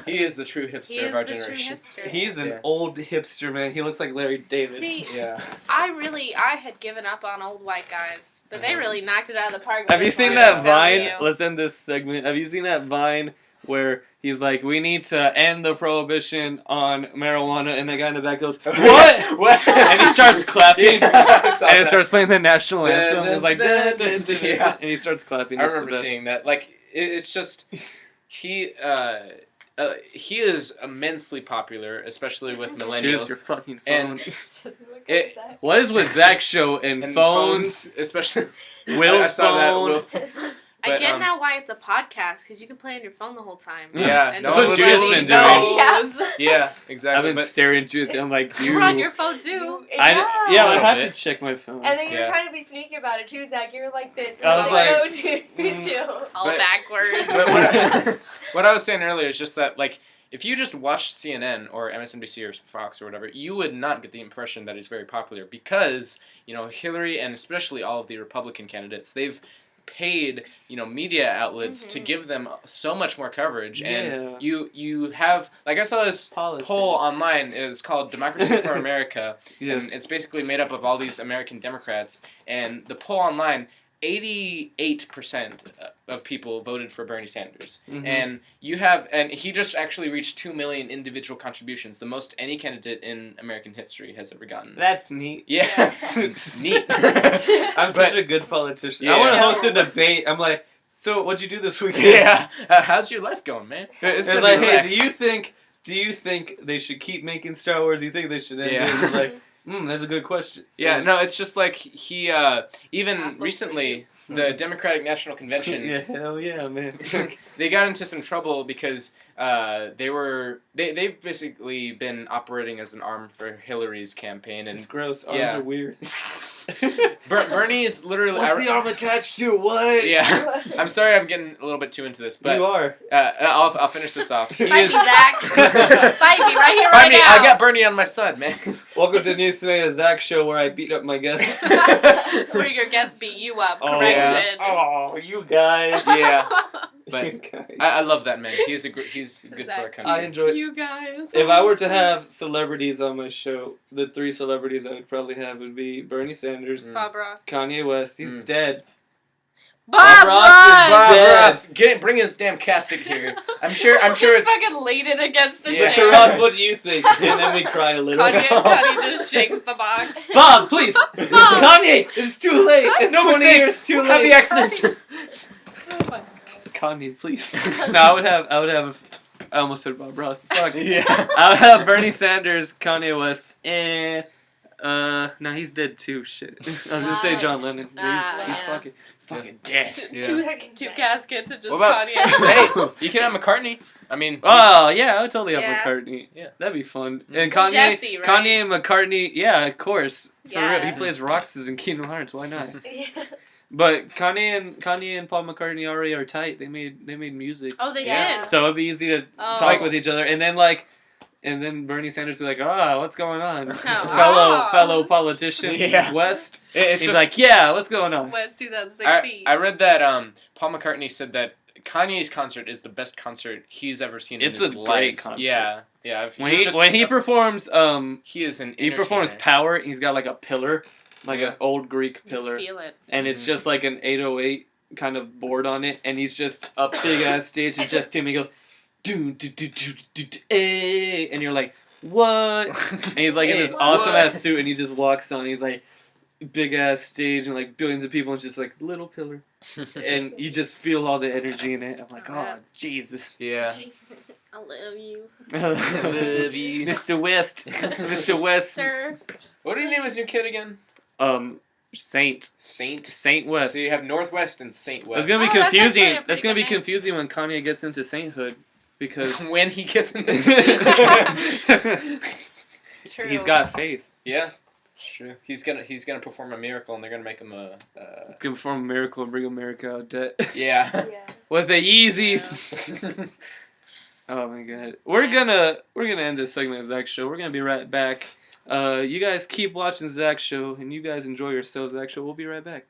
S3: he is the true
S2: He
S3: hipster
S2: is
S3: of our
S2: the true
S3: generation.
S2: hipster.
S1: He's an
S3: Yeah.
S1: old hipster, man. He looks like Larry David.
S2: See,
S3: Yeah,
S2: I had given up on old white guys, but they really knocked it out of the park. with
S1: Have you
S2: this
S1: seen
S2: one.
S1: that
S2: I'm
S1: Vine?
S2: telling you.
S1: Let's end this segment. Have you seen that Vine where he's like, we need to end the prohibition on marijuana, and the guy in the back goes, what?
S3: What?
S1: And he starts clapping,
S3: Yeah, I saw
S1: and it
S3: that.
S1: starts playing the national
S3: Dun,
S1: anthem.
S3: dun,
S1: It's like,
S3: dun,
S1: dun, dun,
S3: dun,
S1: dun,
S3: yeah.
S1: and he starts clapping.
S3: I
S1: It's the
S3: remember
S1: best.
S3: seeing that. Like, it's just he is immensely popular, especially with
S1: Dude,
S3: millennials.
S1: it's your fucking phone.
S3: And it-
S1: What is with Zach's show and,
S3: and
S1: phones?
S3: especially I
S1: Will's
S3: saw that.
S1: phone.
S3: Will-
S2: I
S3: but,
S2: get now why it's a podcast, because you can play on your phone the whole time.
S3: Yeah,
S2: And
S3: no
S1: That's what
S3: one
S1: Julia's
S3: really
S1: been doing.
S3: knows.
S2: knows.
S3: Yeah,
S1: I've
S3: exactly.
S1: been
S3: But
S1: staring at you. I'm like, dude.
S2: You're on your phone too.
S1: I
S3: A
S1: have
S3: little
S1: to check my phone.
S4: And then you were
S3: Yeah.
S4: trying to be sneaky about it too, Zach. You were like this.
S1: I was like,
S4: no, dude, me too.
S2: All
S3: But-
S2: backwards.
S3: but what I was saying earlier is just that, like, if you just watched CNN or MSNBC or Fox or whatever, you would not get the impression that he's very popular because, Hillary and especially all of the Republican candidates, they've paid, media outlets to give them so much more coverage. And you have, like, I saw this
S1: Politics.
S3: poll online. It's called Democracy for America.
S1: Yes.
S3: And it's basically made up of all these American Democrats. And the poll online, 88% of people voted for Bernie Sanders.
S1: Mhm.
S3: And he just actually reached 2 million individual contributions, the most any candidate in American history has ever gotten.
S1: That's neat.
S3: Yeah. Neat.
S1: I'm such a good politician. I
S3: Yeah.
S1: want to host a debate. I'm like, so what'd you do this weekend?
S3: Yeah. How's your life going, man?
S1: It's
S3: gonna
S1: like,
S3: be
S1: hey,
S3: relaxed.
S1: do you think they should keep making Star Wars? Do you think they should end
S3: Yeah.
S1: it? It's like, that's a good question.
S3: Yeah, no, it's just like he, even
S2: Apple
S3: recently, the Democratic National Convention,
S1: Yeah, hell yeah, man.
S3: they got into some trouble because they've basically been operating as an arm for Hillary's campaign, and
S1: It's gross. Arms
S3: Yeah.
S1: are weird.
S3: Bernie is literally.
S1: What's the arm attached to? What?
S3: Yeah, I'm sorry, I'm getting a little bit too into this, but
S1: You are.
S3: I'll finish this off. He
S2: Fight me,
S3: is.
S2: Zach. Fight me right here,
S3: Find
S2: right
S3: me.
S2: now.
S3: I got Bernie on my side, man.
S1: Welcome to New Samantha Zach show where I beat up my guests.
S2: Where your guests beat you up.
S1: Oh,
S2: Correction.
S1: Oh, you guys.
S3: Yeah,
S1: You
S3: but
S1: guys.
S3: I love that man. He's good for our country.
S1: I enjoy it.
S2: You guys.
S1: If I were to have celebrities on my show, the 3 celebrities I would probably have would be Bernie Sanders,
S2: Bob Ross.
S1: Kanye West. He's
S3: Mm.
S1: dead.
S2: Bob
S1: Ross
S2: Ross.
S1: is
S3: Bob
S1: dead.
S3: Ross, bring his damn casket here. I'm sure
S2: Just
S3: it's.
S2: fucking laid it against the
S3: Yeah.
S1: Mr.
S2: chair.
S1: Ross, what do you think? And then we cry a little.
S2: Kanye just shakes the box.
S1: Bob, please. Kanye, it's too late. It's
S3: No
S1: 20 years
S3: mistakes.
S1: too late.
S3: Happy accidents.
S2: Oh my God.
S1: Kanye, please. No, I would have. I almost said Bob Ross. Fuck.
S3: Yeah.
S1: I would have Bernie Sanders, Kanye West, and no, he's dead too. Shit. I was gonna say John Lennon. But he's
S2: yeah.
S1: fucking dead.
S3: Yeah.
S2: Two caskets and just
S3: What about-
S2: Kanye.
S3: Hey, you can have McCartney. I mean.
S1: Oh yeah, I would totally have
S2: Yeah.
S1: McCartney.
S3: Yeah.
S1: That'd be fun. And Kanye,
S2: Jesse, right?
S1: Kanye and McCartney. Yeah, of course. For
S2: Yeah.
S1: real, he plays Roxas in Kingdom Hearts. Why not?
S4: Yeah.
S1: But Kanye and Paul McCartney already are tight. They made music.
S2: Oh, they
S4: Yeah.
S2: did.
S1: So it'd be easy to
S2: Oh.
S1: talk with each other, and then Bernie Sanders be like, what's going on?
S2: Oh.
S1: Fellow politician
S3: Yeah.
S1: West.
S3: It's
S1: He's
S3: just
S1: like, yeah, what's going on?
S2: West 2016.
S3: I read that Paul McCartney said that Kanye's concert is the best concert he's ever seen
S1: It's
S3: in his
S1: a
S3: life.
S1: great concert.
S3: Yeah. Yeah,
S1: When he performs
S3: he is an
S1: he performs
S3: entertainer.
S1: Power, he's got like a pillar, like
S3: Yeah.
S1: an old Greek
S2: You
S1: pillar,
S2: feel it.
S1: and it's just like an 808 kind of board on it, and he's just a big ass stage and just him. He goes, do do do do do do, eh, and you're like, what? And he's like in this
S3: What?
S1: awesome ass suit, and he just walks on. He's like, big ass stage and like billions of people, and just like little pillar, and you just feel all the energy in it. I'm like, oh Jesus.
S3: Yeah.
S2: I love you,
S3: Love you.
S1: Mr. West, Mr. West,
S2: sir.
S3: What do you name his new kid again?
S1: Saint
S3: Saint.
S1: West.
S3: So you have Northwest and Saint West.
S1: That's gonna be
S2: Oh, that's
S1: confusing.
S2: actually a pretty
S1: That's gonna be
S2: good name.
S1: confusing when Kanye gets into sainthood, because
S3: when he gets in this.
S2: True.
S1: he's got faith.
S3: Yeah, it's true. He's gonna perform a miracle, and they're gonna make him a.
S1: Can perform a miracle and bring America out of debt.
S3: Yeah.
S4: Yeah.
S1: With the Yeezys. Oh my god. We're gonna end this segment of Zach's Show. We're gonna be right back. You guys keep watching Zach's Show, and you guys enjoy yourselves, Zach's Show. We'll be right back.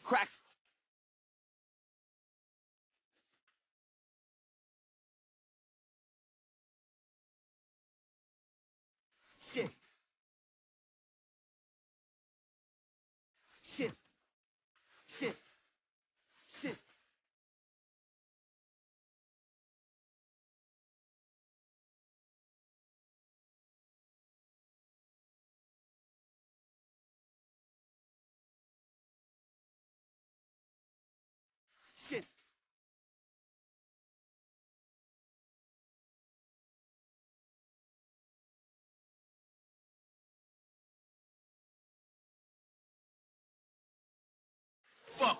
S5: Crack. Shit. Shit. Shit. Shit. Shit. Fuck.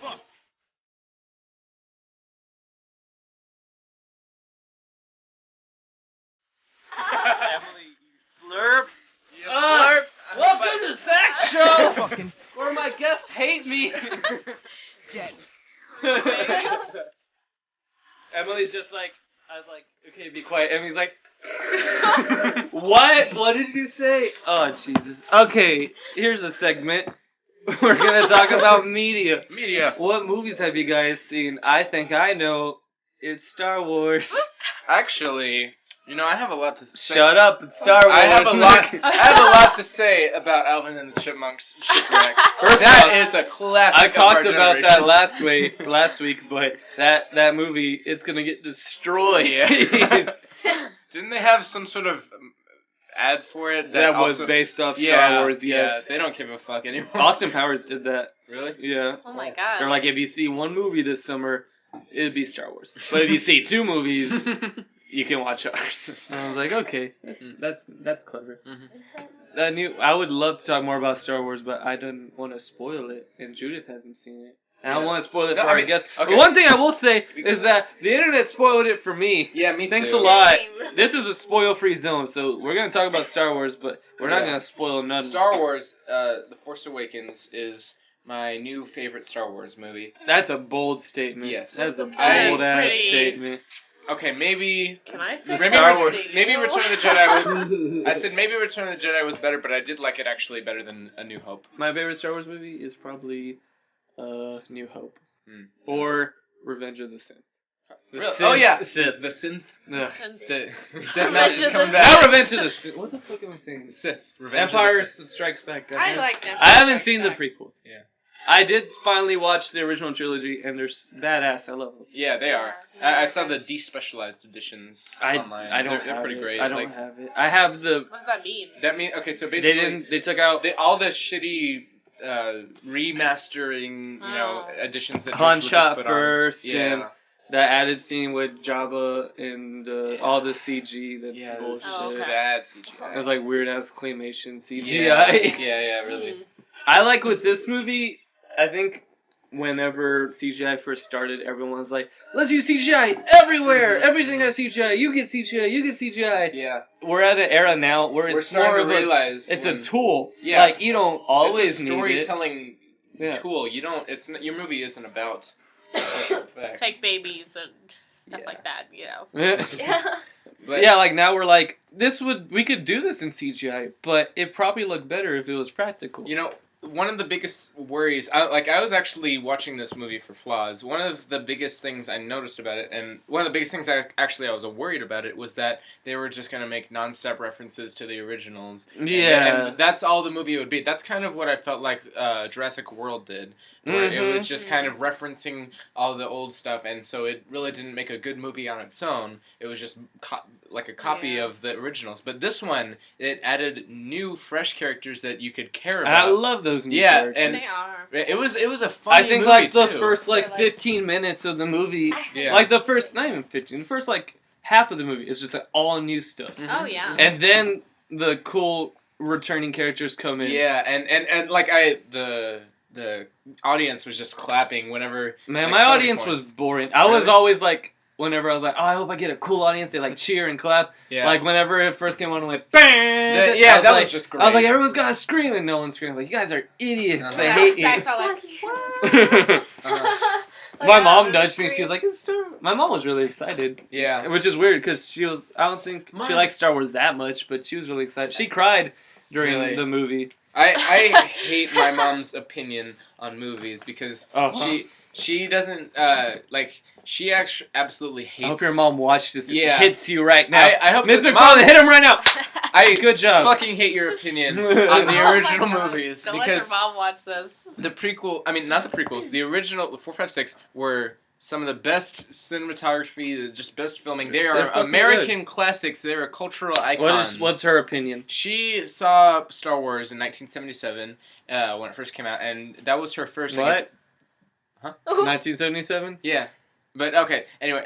S5: Fuck.
S1: Emily, slurp.
S3: Slurp.
S1: Welcome to Zach's Show,
S5: Fucking
S1: where my guests hate me.
S5: get.
S1: Emily's just like, I was like, okay, be quiet. Emily's like, what? What did you say? Oh, Jesus. Okay, here's a segment. We're gonna talk about media.
S3: Media.
S1: What movies have you guys seen? I think I know. It's Star Wars.
S3: Actually, I have a lot to say.
S1: Shut up, it's Star Wars.
S3: I have a lot to say about Alvin and the Chipmunks Shipwreck.
S1: First
S3: That
S1: off,
S3: is a classic.
S1: I talked
S3: of our
S1: about that
S3: generation.
S1: last week, but that movie, it's gonna get destroyed.
S3: Yeah. Didn't they have some sort of ad for it
S1: that was
S3: also,
S1: based off
S3: yeah,
S1: Star Wars, yes.
S3: Yeah, they don't give a fuck anymore.
S1: Austin Powers did that.
S3: Really?
S1: Yeah.
S2: Oh my god.
S1: They're like, if you see one movie this summer, it'd be Star Wars. But if you see two movies, you can watch ours. And I was like, okay, that's clever. I would love to talk more about Star Wars, but I didn't want to spoil it, and Judith hasn't seen it. And I don't want to spoil it for our guests.
S3: okay.
S1: But one thing I will say is that the internet spoiled it for me.
S3: Yeah, me
S1: Thanks
S3: too.
S1: a lot.
S4: Same.
S1: This is a spoil-free zone, so we're going to talk about Star Wars, but we're not going to spoil nothing.
S3: Star Wars, The Force Awakens is my new favorite Star Wars movie.
S1: That's a bold statement.
S3: Yes.
S1: That's a
S3: I-
S1: bold-ass
S2: Pretty.
S1: statement.
S3: Okay, maybe
S2: Can I
S3: maybe,
S2: fix
S1: Star Wars.
S3: maybe Return of the Jedi was, I said maybe Return of the Jedi was better, but I did like it actually better than A New Hope.
S1: My favorite Star Wars movie is probably New Hope.
S3: Hmm.
S1: Or Revenge of the Sith. The
S3: Really?
S1: Sith-
S3: Oh yeah,
S1: Sith.
S3: the synth.
S1: Ugh.
S3: The Dead Mouse is
S2: Revenge of
S3: coming
S2: the-
S3: back.
S1: Not Revenge of the Sith. What the fuck am I saying?
S3: Sith. Revenge
S1: Empire
S3: of the Sith.
S1: Strikes Back.
S2: I
S1: goddamn.
S2: like them.
S1: I haven't seen the prequels.
S3: Yeah.
S1: I did finally watch the original trilogy, and they're badass. I love them.
S3: Yeah, they are.
S2: Yeah.
S3: I saw the despecialized editions online.
S1: I don't
S3: They're
S1: have
S3: pretty
S1: it.
S3: great.
S1: I don't
S3: Like,
S1: have it. I have the.
S2: What does that mean?
S3: that mean okay? So
S1: They
S3: basically,
S1: didn't. They took out.
S3: all the shitty
S6: remastering, you know,
S2: Oh.
S6: editions that
S1: Han
S6: George Lucas
S1: shot
S6: put
S1: first,
S6: on. Yeah.
S1: and that added scene with Jabba and all the CG. That's
S6: Yeah,
S1: bullshit.
S2: Oh, okay.
S6: bad
S1: It
S6: CGI.
S1: was like weird ass claymation
S6: Yeah,
S1: CGI.
S6: yeah, really.
S2: Mm.
S1: I like with this movie. I think whenever CGI first started, everyone was like, "Let's use CGI everywhere. Everything has CGI. You get CGI. You get CGI."
S6: Yeah.
S1: We're at an era now where
S6: We're
S1: it's more
S6: starting
S1: of
S6: to
S1: a
S6: realize
S1: it's
S6: when-
S1: a tool.
S6: Yeah.
S1: Like you don't always
S6: it's a
S1: need it.
S6: storytelling
S1: Yeah.
S6: tool. You don't. It's not, your movie isn't about special effects.
S2: Fake babies and stuff
S6: Yeah.
S2: like that, you know.
S3: But
S1: Yeah, like now we're like we could do this in CGI, but it probably looked better if it was practical.
S3: You know, one of the biggest worries, I was actually watching this movie for flaws. One of the biggest things I noticed about it, and one of the biggest things I was worried about it, was that they were just going to make non-stop references to the originals.
S1: Yeah.
S3: And that's all the movie would be. That's kind of what I felt like Jurassic World did, where it was just kind of referencing all the old stuff, and so it really didn't make a good movie on its own. It was just like a copy of the originals. But this one, it added new, fresh characters that you could care about.
S1: I love those new
S3: Yeah,
S1: characters.
S3: and
S2: They are.
S3: it was a funny
S1: I think
S3: movie
S1: like the
S3: too.
S1: first like
S4: They're, like-
S1: 15 minutes of the movie,
S3: Yeah.
S1: like the first not even 15, the first like half of the movie is just like all new stuff,
S3: Mhm.
S2: Oh yeah.
S1: and then the cool returning characters come in.
S3: Yeah, and like the audience was just clapping whenever.
S1: Man,
S3: like,
S1: my
S3: starting
S1: audience
S3: points.
S1: was boring. I was
S3: Really?
S1: always like, whenever I was like, oh, I hope I get a cool audience, they like cheer and clap.
S3: Yeah.
S1: Like whenever it first came on, I'm like, bang!
S3: Yeah, that
S1: like,
S3: was just great.
S1: I was like, everyone's gotta scream, and no one's screaming. Like, you guys are idiots. I
S3: Uh-huh.
S1: hate
S2: Zach's
S1: you.
S2: all like,
S3: Uh-huh.
S1: My mom nudged me. She was like, "It's Star." My mom was really excited,
S3: Yeah.
S1: which is weird because she was. I don't think
S3: My-
S1: she likes Star Wars that much, but she was really excited. She cried during
S3: Really?
S1: the movie.
S3: I hate my mom's opinion on movies because
S1: Uh-huh.
S3: she doesn't like she actually absolutely hates.
S1: I hope your mom watched this.
S3: Yeah.
S1: It hits you right now.
S3: I hope
S1: Miss
S3: so.
S1: McFarlane, hit him right now.
S3: Good
S1: job.
S3: Fucking hate your opinion on
S1: Oh
S3: the
S2: oh my
S3: original
S2: God.
S3: movies
S2: Don't
S3: because
S2: let your mom watch this.
S3: the prequel. I mean, not the prequels. The original 4, 5, 6 were some of the best cinematography, just best filming. They
S1: They're
S3: are
S1: fucking
S3: American classics. They are cultural icons.
S1: What's her opinion?
S3: She saw Star Wars in 1977 when it first came out, and that was her first. I guess-
S1: What? 1977.
S3: Yeah, but okay. Anyway,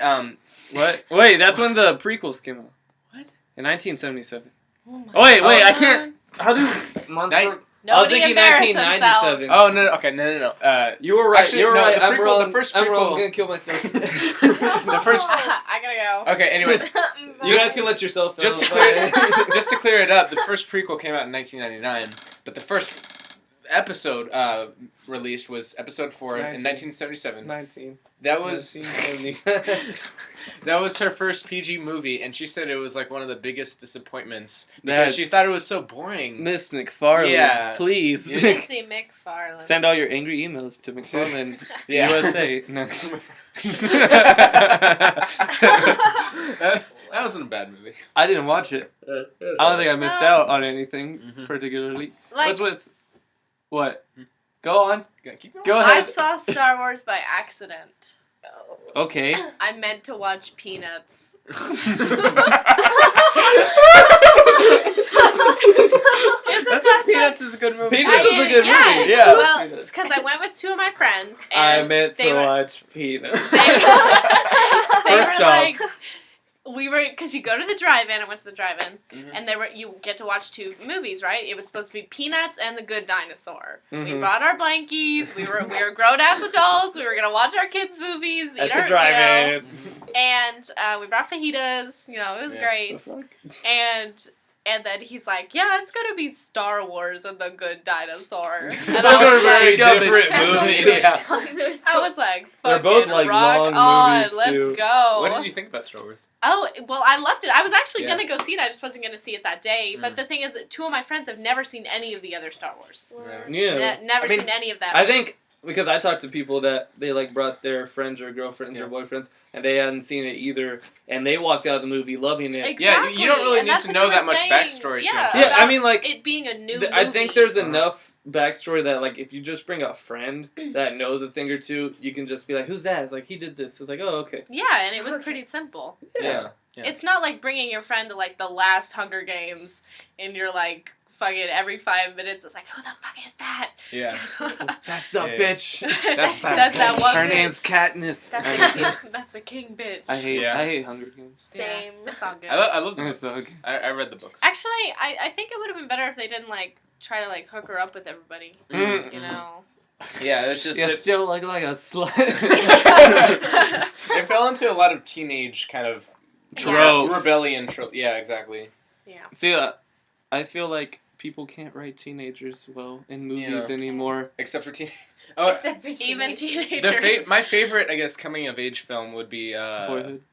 S1: What? Wait, that's when the prequels came out.
S3: What?
S1: In 1977.
S2: Oh my
S1: Oh wait,
S2: God.
S1: I can't. How do months
S3: Night-
S1: work? I was
S2: Nobody
S1: thinking
S2: embarrass
S1: 1997.
S2: themselves.
S3: Oh no! Okay, no.
S1: You were right.
S3: Actually,
S1: you were
S3: no,
S1: right.
S3: the
S1: I'm
S3: prequel-
S1: wrong.
S3: the first
S1: I'm wrong.
S3: prequel-
S1: I'm gonna kill myself.
S3: The first.
S2: I gotta go.
S3: Okay. Anyway,
S1: You guys can let yourself.
S3: just to
S1: know.
S3: clear it up, the first prequel came out in 1999, but the first episode released was episode 4 in 1977.
S1: 19.
S3: That was
S1: 1970.
S3: that was her first PG movie, and she said it was like one of the biggest disappointments because she
S1: That's-
S3: thought it was so boring.
S1: Miss McFarlane,
S3: Yeah.
S1: please
S2: Missy McFarlane.
S1: send all your angry emails to McFarlane
S3: Yeah.
S1: USA. No.
S3: that wasn't a bad movie.
S1: I didn't watch it. I don't think I missed
S2: No.
S1: out on anything
S3: Mhm.
S1: particularly.
S2: Like,
S1: What's with what? Go on.
S3: Keep going.
S1: Go
S2: I
S1: ahead.
S2: saw Star Wars by accident.
S1: Okay.
S2: I meant to watch Peanuts.
S3: That's what Peanuts is a good movie.
S1: Peanuts
S3: too.
S1: is a good
S2: yeah.
S1: movie.
S3: Yeah.
S2: Well,
S1: Peanuts.
S2: because I went with two of my friends.
S1: I
S2: And
S1: meant
S2: they
S1: to
S2: were,
S1: watch Peanuts.
S2: They
S1: First
S2: were
S1: off,
S2: like, we were, because you go to the drive-in. I went to the drive-in,
S3: Mhm.
S2: and you get to watch two movies, right? It was supposed to be Peanuts and The Good Dinosaur. We
S1: Mhm.
S2: brought our blankies. We were grown-ass adults. We were gonna watch our kids' movies,
S1: At
S2: eat
S1: the
S2: our
S1: drive-in.
S2: and we brought fajitas. You know, it was
S3: Yeah.
S2: great. And then he's like, yeah, it's gonna be Star Wars and The Good Dinosaur. And
S1: Those
S2: I
S1: are
S2: was
S1: very
S2: like,
S1: different movies.
S3: Yeah.
S2: I was like,
S1: They're
S2: fucking
S1: both, like,
S2: rock
S1: long
S2: on,
S1: movies,
S2: let's
S1: too.
S2: go.
S3: What did you think about Star Wars?
S2: Oh, well, I loved it. I was actually
S3: Yeah.
S2: gonna go see it. I just wasn't gonna see it that day. But
S3: Mm.
S2: the thing is that two of my friends have never seen any of the other Star Wars.
S1: Yeah.
S2: Never
S3: I mean,
S2: seen any of them.
S1: I think because I talked to people that they like brought their friends or girlfriends
S3: Yeah.
S1: or boyfriends and they hadn't seen it either, and they walked out of the movie loving it.
S2: Exactly.
S3: Yeah, you don't really
S2: and
S3: need
S2: that's
S3: to
S2: what
S3: know
S2: you
S3: that
S2: were
S3: much
S2: saying.
S3: backstory to
S2: Yeah,
S3: it.
S1: Yeah, I
S2: about
S1: mean, like,
S2: it being a new
S1: I
S2: movie.
S1: think there's enough backstory that like if you just bring a friend that knows a thing or two, you can just be like, "Who's that?" It's like he did this. It's like, "Oh, okay."
S2: Yeah, and it was
S4: Okay.
S2: pretty simple.
S3: Yeah.
S2: It's not like bringing your friend to like the last Hunger Games and you're like fucking every 5 minutes, it's like, who the fuck is that?
S3: Yeah.
S1: That's the
S3: Yeah.
S1: bitch.
S2: That's that one
S1: Her
S2: bitch.
S1: name's Katniss.
S4: That's
S1: I
S4: the
S1: hate-
S4: king.
S2: That's the king bitch.
S1: I hate
S3: Yeah.
S1: Hunger Games.
S4: Same.
S2: Yeah, it's all good.
S3: I love the
S1: It's
S3: books.
S1: so
S3: I read the books.
S2: Actually, I think it would have been better if they didn't like try to like hook her up with everybody.
S1: Mm.
S2: You know.
S3: Yeah, it's just
S1: Yeah,
S3: that
S1: still like a slut.
S3: they fell into a lot of teenage kind of
S1: Tropes.
S3: rebellion trope. Yeah, exactly.
S2: Yeah.
S1: See, I feel like people can't write teenagers well in movies
S3: Yeah.
S1: anymore.
S3: Except for teen. Oh,
S4: Except for
S2: Even
S4: teenagers.
S2: teenagers.
S3: my favorite, I guess, coming of age film would be
S1: Boyhood.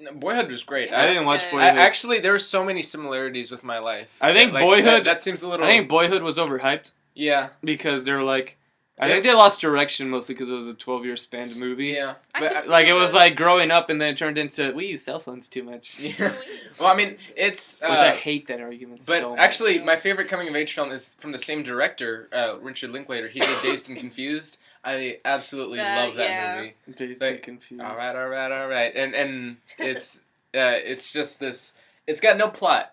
S3: No, Boyhood was great.
S2: Yeah.
S1: I didn't watch
S2: good.
S1: Boyhood.
S3: Actually, there were so many similarities with my life.
S1: I think
S3: Like,
S1: Boyhood-
S3: That seems a little.
S1: I think Boyhood was overhyped
S3: Yeah.
S1: because they were like, I
S3: Yeah.
S1: think they lost direction mostly because it was a 12-year spanned movie.
S3: Yeah.
S2: I
S3: But
S2: could
S1: Like it
S2: feel
S1: was
S2: the-
S1: like growing up and then it turned into we use cell phones too much.
S3: yeah. Well, I mean, it's.
S1: Which I hate that argument
S3: But
S1: so much.
S3: actually, my favorite coming of age film is from the same director, Richard Linklater. He did Dazed and Confused. I absolutely love that
S2: yeah.
S3: movie.
S1: Dazed
S3: Like,
S1: and Confused.
S3: All right. And it's just this. It's got no plot,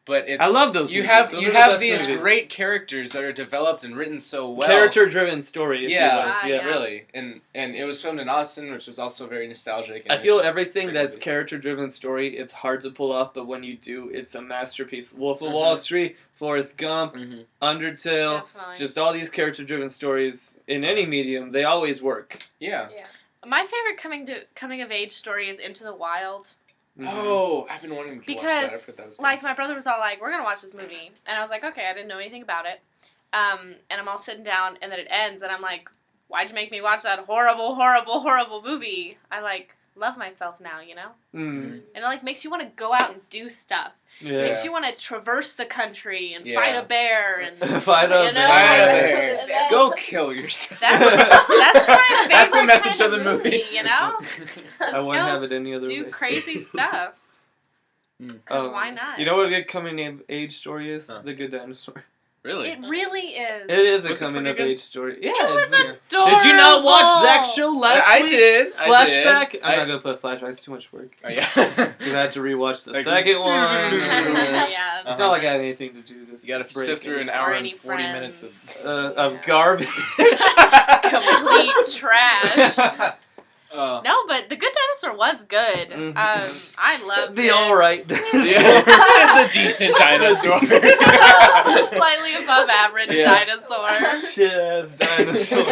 S3: but it's.
S1: I love those
S3: You
S1: movies.
S3: have
S1: Those
S3: you
S1: are the
S3: have
S1: best
S3: these
S1: movies.
S3: great characters that are developed and written so well.
S1: Character-driven story. If
S3: Yeah.
S1: you will.
S2: Ah,
S1: Yes.
S2: yeah.
S3: Really, and it was filmed in Austin, which was also very nostalgic. And
S1: I
S3: it's
S1: feel
S3: just
S1: everything
S3: great
S1: that's
S3: movie.
S1: character-driven story, it's hard to pull off, but when you do, it's a masterpiece. Wolf of Wall Street, Forrest Gump,
S3: Mhm.
S1: Undertale,
S2: Definitely.
S1: just all these character-driven stories in any medium, they always work.
S3: Yeah.
S2: My favorite coming of age story is Into the Wild.
S3: Oh, I've been wanting to watch that.
S2: Because,
S3: I've heard that was good.
S2: Like, my brother was all like, we're going to watch this movie. And I was like, okay, I didn't know anything about it. And I'm all sitting down, and then it ends, and I'm like, why'd you make me watch that horrible, horrible, horrible movie? I, like, love myself now, you know?
S1: Mm.
S2: And it, like, makes you want to go out and do stuff.
S1: Yeah.
S2: Makes you want to traverse the country and
S3: Yeah.
S2: fight a bear and...
S1: Fight a
S2: you know?
S1: bear.
S3: Fight a
S4: I
S3: bear.
S4: wrestled a
S3: Go
S4: bear.
S3: kill yourself.
S2: That's my favorite
S3: That's the message
S2: kind
S3: of the movie.
S2: you know?
S1: I
S2: Just
S1: wouldn't
S2: go
S1: have it any other
S2: do
S1: way.
S2: crazy stuff. Because why not?
S1: You know what a good coming of age story is?
S3: Huh.
S1: The Good Dinosaur.
S3: Really?
S2: It really is.
S1: It is a
S3: Was it
S1: coming
S3: pretty
S1: of
S3: good?
S1: age story. Yeah,
S2: It was
S1: it's-
S2: adorable.
S1: Did you not watch Zach's show last
S3: I
S1: week?
S3: did.
S1: Flashback? I'm not gonna put flashback. It's too much work.
S3: Oh, yeah.
S1: You had to rewatch the
S3: Like-
S1: second one.
S2: Yeah.
S1: It's not like I had anything to do this.
S3: You gotta
S1: break.
S3: sift through an hour
S2: Or
S3: and
S2: any
S3: 40
S2: friends.
S3: minutes of.
S1: Of garbage.
S2: Complete trash.
S3: Oh.
S2: No, but The Good Dinosaur was good.
S1: Mhm.
S2: I loved
S1: The
S2: it.
S1: alright.
S3: the decent dinosaur.
S2: Slightly above average
S3: Yeah.
S2: dinosaur.
S1: Shit ass dinosaur.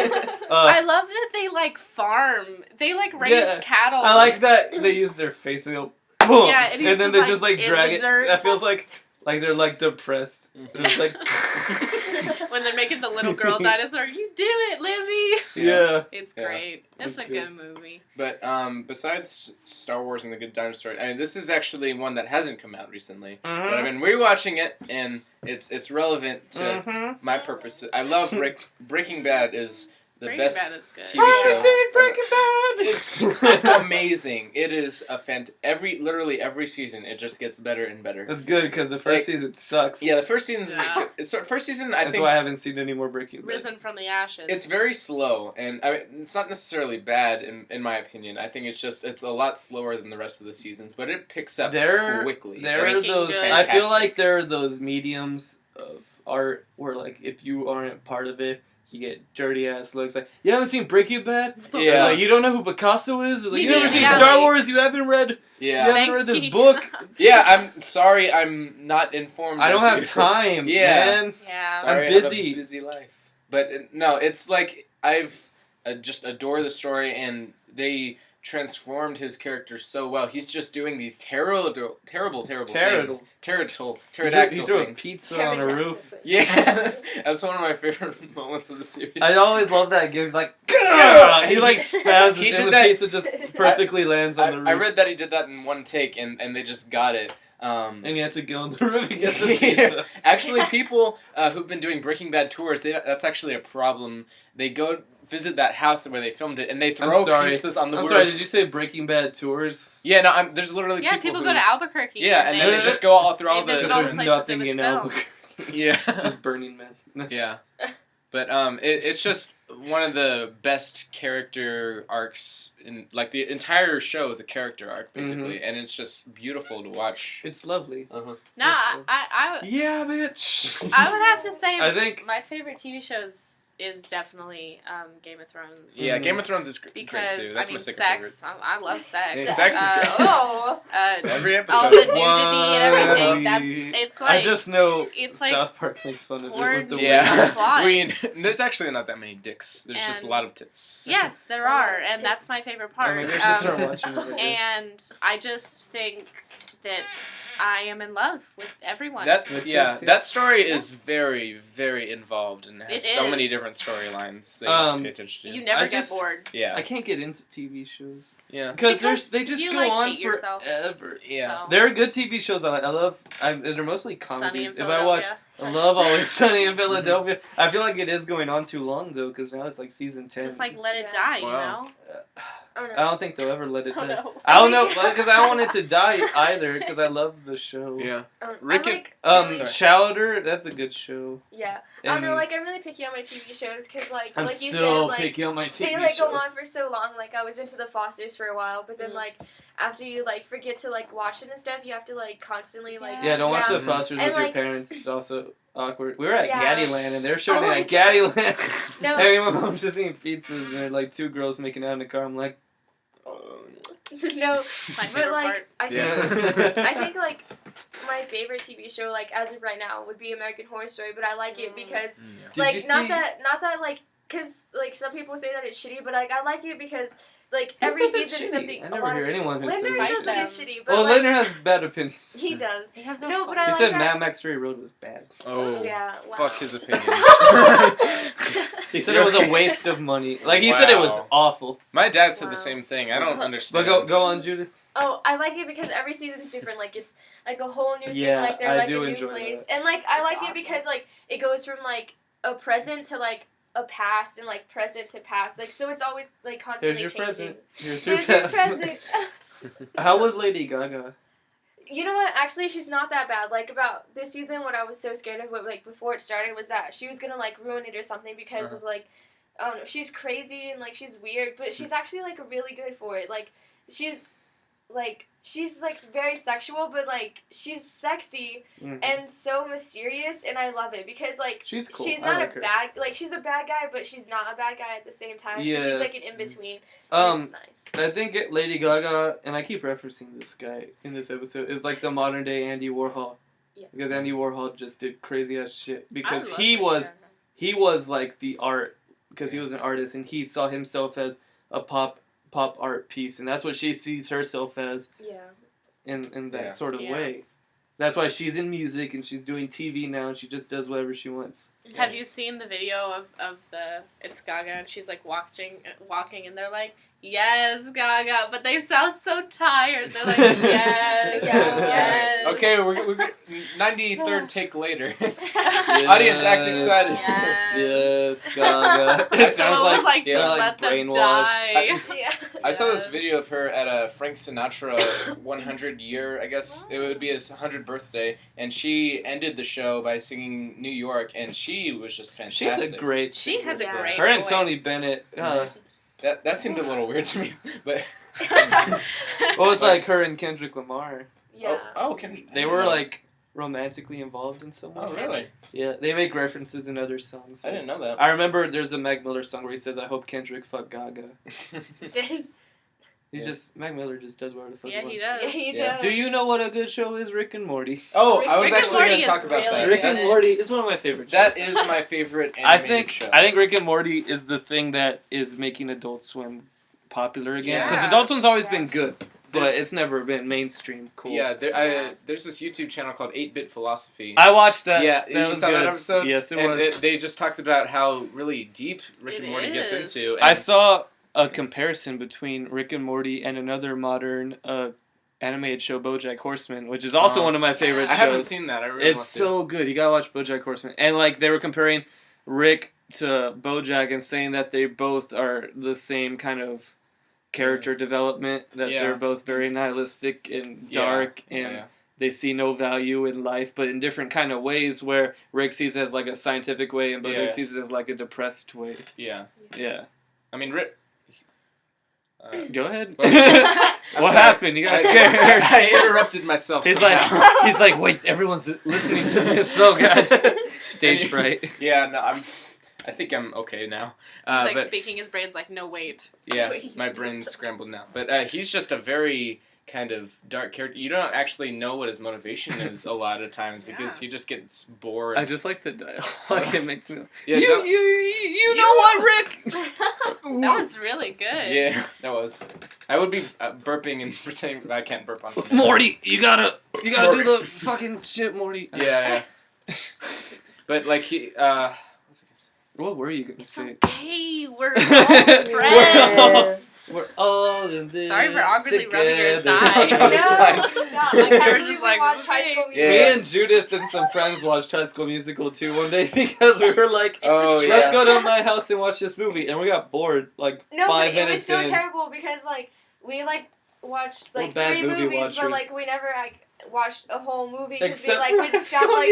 S2: I love that they like farm. They like raise
S1: Yeah,
S2: cattle.
S1: I like that they use their face and go boom,
S2: Yeah, and he's
S1: then
S2: just,
S1: they
S2: like,
S1: just like
S2: in
S1: drag
S2: the
S1: it.
S2: dirt.
S1: That feels like they're like depressed. It's like
S2: when they're making the little girl dinosaur. You do it, Livy.
S1: yeah.
S2: It's
S3: Yeah.
S2: great. It's a
S1: It's
S2: good movie.
S3: But besides Star Wars and the Good Dinosaur, I mean, this is actually one that hasn't come out recently. But I've been rewatching it, and it's relevant to my purpose. I love Breaking Bad is the
S2: Breaking
S3: best
S2: Bad is good.
S3: TV show.
S1: Breaking Bad.
S3: It's amazing. It is a literally every season it just gets better and better.
S1: That's good because the first season sucks.
S3: Yeah, the first season
S2: Yeah.
S3: first season
S1: That's
S3: think
S1: why I haven't seen any more Breaking Bad.
S2: Risen from the ashes.
S3: it's very slow, and I mean, it's not necessarily bad in my opinion. I think it's a lot slower than the rest of the seasons, but it picks up quickly.
S1: There
S3: And
S1: are
S3: it's
S1: those.
S2: good.
S1: I feel
S3: fantastic.
S1: like there are those mediums of art where like if you aren't part of it, you get dirty ass looks. Like you haven't seen Breaking Bad.
S3: Yeah.
S1: It's like, you don't know who Picasso is. Or, like, you
S2: Yeah.
S1: never seen
S2: Yeah.
S1: Star Wars. You haven't read. You
S3: Yeah.
S1: haven't
S2: Thanks,
S1: read this
S2: Kitty.
S1: book.
S3: Yeah, I'm sorry, I'm not informed.
S1: I don't
S3: as
S1: have
S3: you.
S1: time.
S3: Yeah.
S1: Man.
S2: Yeah.
S3: Sorry,
S1: I'm
S3: I have
S1: busy.
S3: a busy life. But no, it's like I've just adore the story, and they transformed his character so well. He's just doing these terrible things. Pterodactyl
S1: He threw a
S3: things.
S1: pizza on a roof.
S3: Yeah, that's one of my favorite moments of the series.
S1: I always love that game. He's like,
S3: Yeah.
S1: he like spasms,
S3: He did
S1: and the
S3: that-
S1: pizza just perfectly lands on the roof.
S3: I read that he did that in one take, and they just got it.
S1: And he had to go on the roof and get the
S3: Yeah.
S1: pizza.
S3: Actually, people who've been doing Breaking Bad tours, that's actually a problem. They go visit that house where they filmed it, and they throw pizzas on the
S1: I'm
S3: roof.
S1: sorry, did you say Breaking Bad tours?
S3: Yeah, no, there's literally
S2: Yeah,
S3: people
S2: people
S3: who,
S2: go to Albuquerque.
S3: Yeah, and then
S1: they
S3: they just go all through
S2: they
S3: all
S2: visit
S3: the.
S2: all
S1: There's
S2: the places it
S1: nothing
S2: was
S1: in
S2: filmed.
S1: Albuquerque.
S3: Yeah.
S1: Just Burning Man.
S3: Yeah. But it's just one of the best character arcs in like the entire show is a character arc basically, and it's just beautiful to watch.
S1: It's lovely.
S2: No, I
S1: Yeah, bitch.
S2: I would have to say
S1: I think
S2: my favorite TV shows is definitely Game of Thrones.
S3: Yeah, Game of Thrones is great
S2: Because
S3: too. That's
S2: I mean,
S3: my second
S2: sex.
S3: favorite.
S2: I love sex.
S3: Yeah, sex is great. Every episode.
S2: All the nudity and everything. It's like
S1: I just know
S2: it's like
S1: South Park makes fun of it
S2: porn
S1: with the
S3: Yeah,
S2: plot.
S3: there's actually not that many dicks. There's just a
S2: And-
S3: lot of tits.
S2: Yes, there are, and that's my favorite part.
S1: I should start watching it.
S2: And I just think that I am in love with everyone.
S3: That story is very, very involved and has
S2: It
S3: so many
S2: is.
S3: different storylines that you have to pay attention to.
S2: You never
S1: I
S2: get
S1: just-
S2: bored.
S3: Yeah.
S1: I can't get into TV shows
S3: Yeah.
S1: because
S2: Because
S1: they just
S2: you,
S1: go
S2: like,
S1: on
S2: hate yourself.
S1: forever.
S3: Yeah.
S2: So.
S1: There are good TV shows I love. They're mostly
S2: Sunny in
S1: comedies. If I watch,
S2: Philadelphia.
S1: I love Always Sunny in Philadelphia. I feel like it is going on too long though, because now it's like season 10.
S2: Just like let it
S4: Yeah.
S2: die,
S3: Wow.
S2: you know?
S4: Oh, no.
S1: I don't think they'll ever let it
S2: Oh,
S1: die.
S2: no.
S1: I don't know, because I don't want it to die either, because I love the show.
S3: Yeah.
S4: Rick
S3: Rick
S4: like,
S1: Chowder, that's a good show.
S4: yeah. I don't know,
S1: And
S4: like, I'm really picky on my TV shows because, like
S1: I'm
S4: you
S1: so
S4: said, like,
S1: picky on my TV
S4: they, like,
S1: shows.
S4: go on for so long. Like, I was into the Fosters for a while, but then,
S2: Mhm.
S4: like, after you, like, forget to, like, watch it and stuff, you have to, like, constantly, like...
S1: Yeah, don't watch
S4: yeah.
S1: the Fosters
S4: And,
S1: with your
S4: like-
S1: parents. It's also awkward. We were at
S4: Yeah.
S1: Gaddyland, and they were showing
S4: Oh
S1: it
S4: my
S1: at Gaddyland.
S4: No.
S1: And my mom's just eating pizzas, and there are, like, two girls making out in the car. I'm like,
S4: No,
S2: My
S4: but,
S2: favorite
S4: like,
S2: part.
S4: I think...
S3: Yeah.
S4: I think, like, my favorite TV show, like, as of right now, would be American Horror Story, but I like it because...
S1: Did
S4: like
S1: you
S4: not
S1: see-
S4: that like because like some people say that it's shitty, but like I like it because like
S1: Who
S4: every
S1: says it's
S4: season
S1: shitty?
S4: something.
S1: I
S4: a
S1: never
S4: lot
S1: hear
S4: of
S1: anyone who says
S4: Linder
S1: it's
S4: says
S2: shitty.
S4: that it's shitty, but
S1: Well,
S4: like,
S1: Linder has bad opinions.
S4: he does.
S2: He has
S4: No, but I
S1: He
S4: like
S1: said
S4: that.
S1: Mad Max Fury Road was bad.
S3: Oh.
S4: Yeah, wow.
S3: Fuck his opinion.
S1: He said it was a waste of money. Like, he said it was
S3: Wow.
S1: awful.
S3: My dad said
S4: Wow.
S3: the same thing. I don't
S1: But
S3: understand.
S1: go on, Judith.
S4: Oh, I like it because every season's different. Like it's like a whole new
S1: Yeah,
S4: thing. Like they're
S1: I
S4: like
S1: do
S4: a new
S1: enjoy
S4: place,
S1: that.
S4: and like I
S2: That's
S4: like
S2: awesome.
S4: it because like it goes from like a present to like a past and like present to past. Like so it's always like constantly
S1: Here's your
S4: changing.
S1: present. Here's
S4: Here's
S1: your
S4: your
S1: present.
S4: present.
S1: How was Lady Gaga?
S4: You know what? Actually, she's not that bad. Like about this season, what I was so scared of, what, like before it started, was that she was gonna like ruin it or something because of like, I don't know, she's crazy and like she's weird, but she's actually like really good for it. Like she's like very sexual, but like she's sexy
S1: Mhm.
S4: and so mysterious, and I love it because like
S1: She's cool.
S4: she's
S1: I
S4: not
S1: like
S4: a
S1: her.
S4: bad like she's a bad guy, but she's not a bad guy at the same time. So
S1: Yeah.
S4: she's like an in between. And it's nice.
S1: I think Lady Gaga, and I keep referencing this guy in this episode, is like the modern day Andy Warhol.
S4: Yeah.
S1: Because Andy Warhol just did crazy ass shit. Because
S2: I love
S1: he
S2: Lady
S1: was
S2: Gaga.
S1: he was like the art, because he was an artist, and he saw himself as a pop art piece, and that's what she sees herself as
S4: Yeah.
S1: in that
S3: Yeah.
S1: sort of
S2: Yeah.
S1: way. That's why she's in music and she's doing TV now, and she just does whatever she wants.
S2: Have you seen the video of the it's Gaga and she's like walking and they're like, yes, Gaga, but they sound so tired. They're like, yes, yes.
S3: Okay, we're 93rd take later. Audience act excited.
S2: Yes.
S1: Yes, Gaga. It
S2: So
S1: sounds
S2: it was like,
S3: yeah,
S2: just
S1: like
S2: let them
S1: brainwashed.
S2: die.
S4: Yeah.
S3: I saw this
S2: Yes.
S3: video of her at a Frank Sinatra 100 year, I guess it would be his 100th birthday, and she ended the show by singing New York, and she was just
S1: She's
S3: fantastic.
S1: a great
S2: She
S1: singer.
S2: has a
S4: Yeah.
S2: great
S1: Her and
S2: voice.
S1: Tony Bennett.
S3: That seemed a little weird to me, but
S1: Well, it's like her and Kendrick Lamar.
S4: Yeah.
S1: They were like romantically involved in some way.
S3: Oh, really?
S1: Yeah, they make references in other songs.
S3: I didn't know that.
S1: I remember there's a Mac Miller song where he says, "I hope Kendrick fuck Gaga."
S4: Dang.
S1: He's just Mac Miller just does whatever the fuck
S2: Yeah,
S1: he
S2: he
S1: wants.
S2: does.
S4: Yeah, you
S3: Yeah.
S4: do.
S1: Do you know what a good show is? Rick and Morty.
S3: Oh, I was
S2: Rick and
S3: actually
S2: Morty
S3: going to talk
S2: is
S3: about that.
S2: really
S1: Rick and
S3: That's-
S1: Morty is one of my favorite
S3: That
S1: shows.
S3: is my favorite
S1: I
S3: animated
S1: think
S3: show.
S1: Rick and Morty is the thing that is making Adult Swim popular again. Because
S2: Yeah.
S1: Adult Swim's always
S4: Yeah.
S1: been good, but it's never been mainstream cool.
S3: Yeah, there's this YouTube channel called 8-Bit Philosophy.
S1: I watched that.
S3: Yeah,
S1: that
S3: you
S1: was
S3: saw
S1: good.
S3: that episode?
S1: Yes, it
S3: and
S1: was.
S3: they just talked about how really deep Rick
S2: It
S3: and Morty gets
S2: is.
S3: into. And
S1: I saw a comparison between Rick and Morty and another modern animated show, BoJack Horseman, which is also
S3: Oh.
S1: one of my favorite
S3: I
S1: shows.
S3: haven't seen that. I really
S1: It's
S3: want to.
S1: so good. You gotta watch BoJack Horseman. And like they were comparing Rick to BoJack and saying that they both are the same kind of character development. That
S3: Yeah.
S1: they're both very nihilistic and dark, and they see no value in life, but in different kind of ways. Where Rick sees it as like a scientific way, and Rick sees it as like a depressed way.
S3: Yeah.
S1: Yeah.
S3: I mean, Rick.
S1: Go ahead.
S3: I'm
S1: What
S3: sorry.
S1: happened? You got scared.
S3: I interrupted myself.
S1: He's
S3: somehow.
S1: like, wait, everyone's listening to this. Oh god, stage fright.
S3: Yeah, no, I think I'm okay now.
S2: He's like
S3: but
S2: speaking his brain's like, no, wait.
S3: yeah, my brain's scrambled now. But he's just a very kind of dark character. You don't actually know what his motivation is a lot of times because he just gets bored.
S1: I just like the dialogue. It makes me.
S3: Yeah,
S1: you know what, Rick?
S2: That was really good.
S3: Yeah, that was. I would be burping and pretending I can't burp on camera.
S1: Morty, you gotta do the fucking shit, Morty.
S3: Yeah. But like he,
S1: What were you gonna say?
S2: Okay, we're all friends.
S1: We're all in this.
S2: Sorry for awkwardly rubbing your
S1: together.
S2: thigh.
S3: That was fine.
S4: Stop. I
S2: We're
S4: can't
S2: just
S4: believe
S2: like,
S4: we watched High School
S3: Yeah.
S1: Me
S4: Musical.
S1: and Judith and some friends watched High School Musical 2 one day because we were like,
S3: Oh,
S2: It's a
S3: yeah.
S1: let's go to my house and watch this movie, and we got bored like
S4: No,
S1: 5
S4: but it was
S1: minutes
S4: so
S1: in.
S4: terrible because like we like watched
S1: We're
S4: like
S1: bad
S4: 3
S1: movie
S4: movies,
S1: watchers.
S4: but like we never like watched a whole movie because we
S1: Except
S4: like
S1: for
S4: would
S1: High
S4: stop
S1: School
S4: like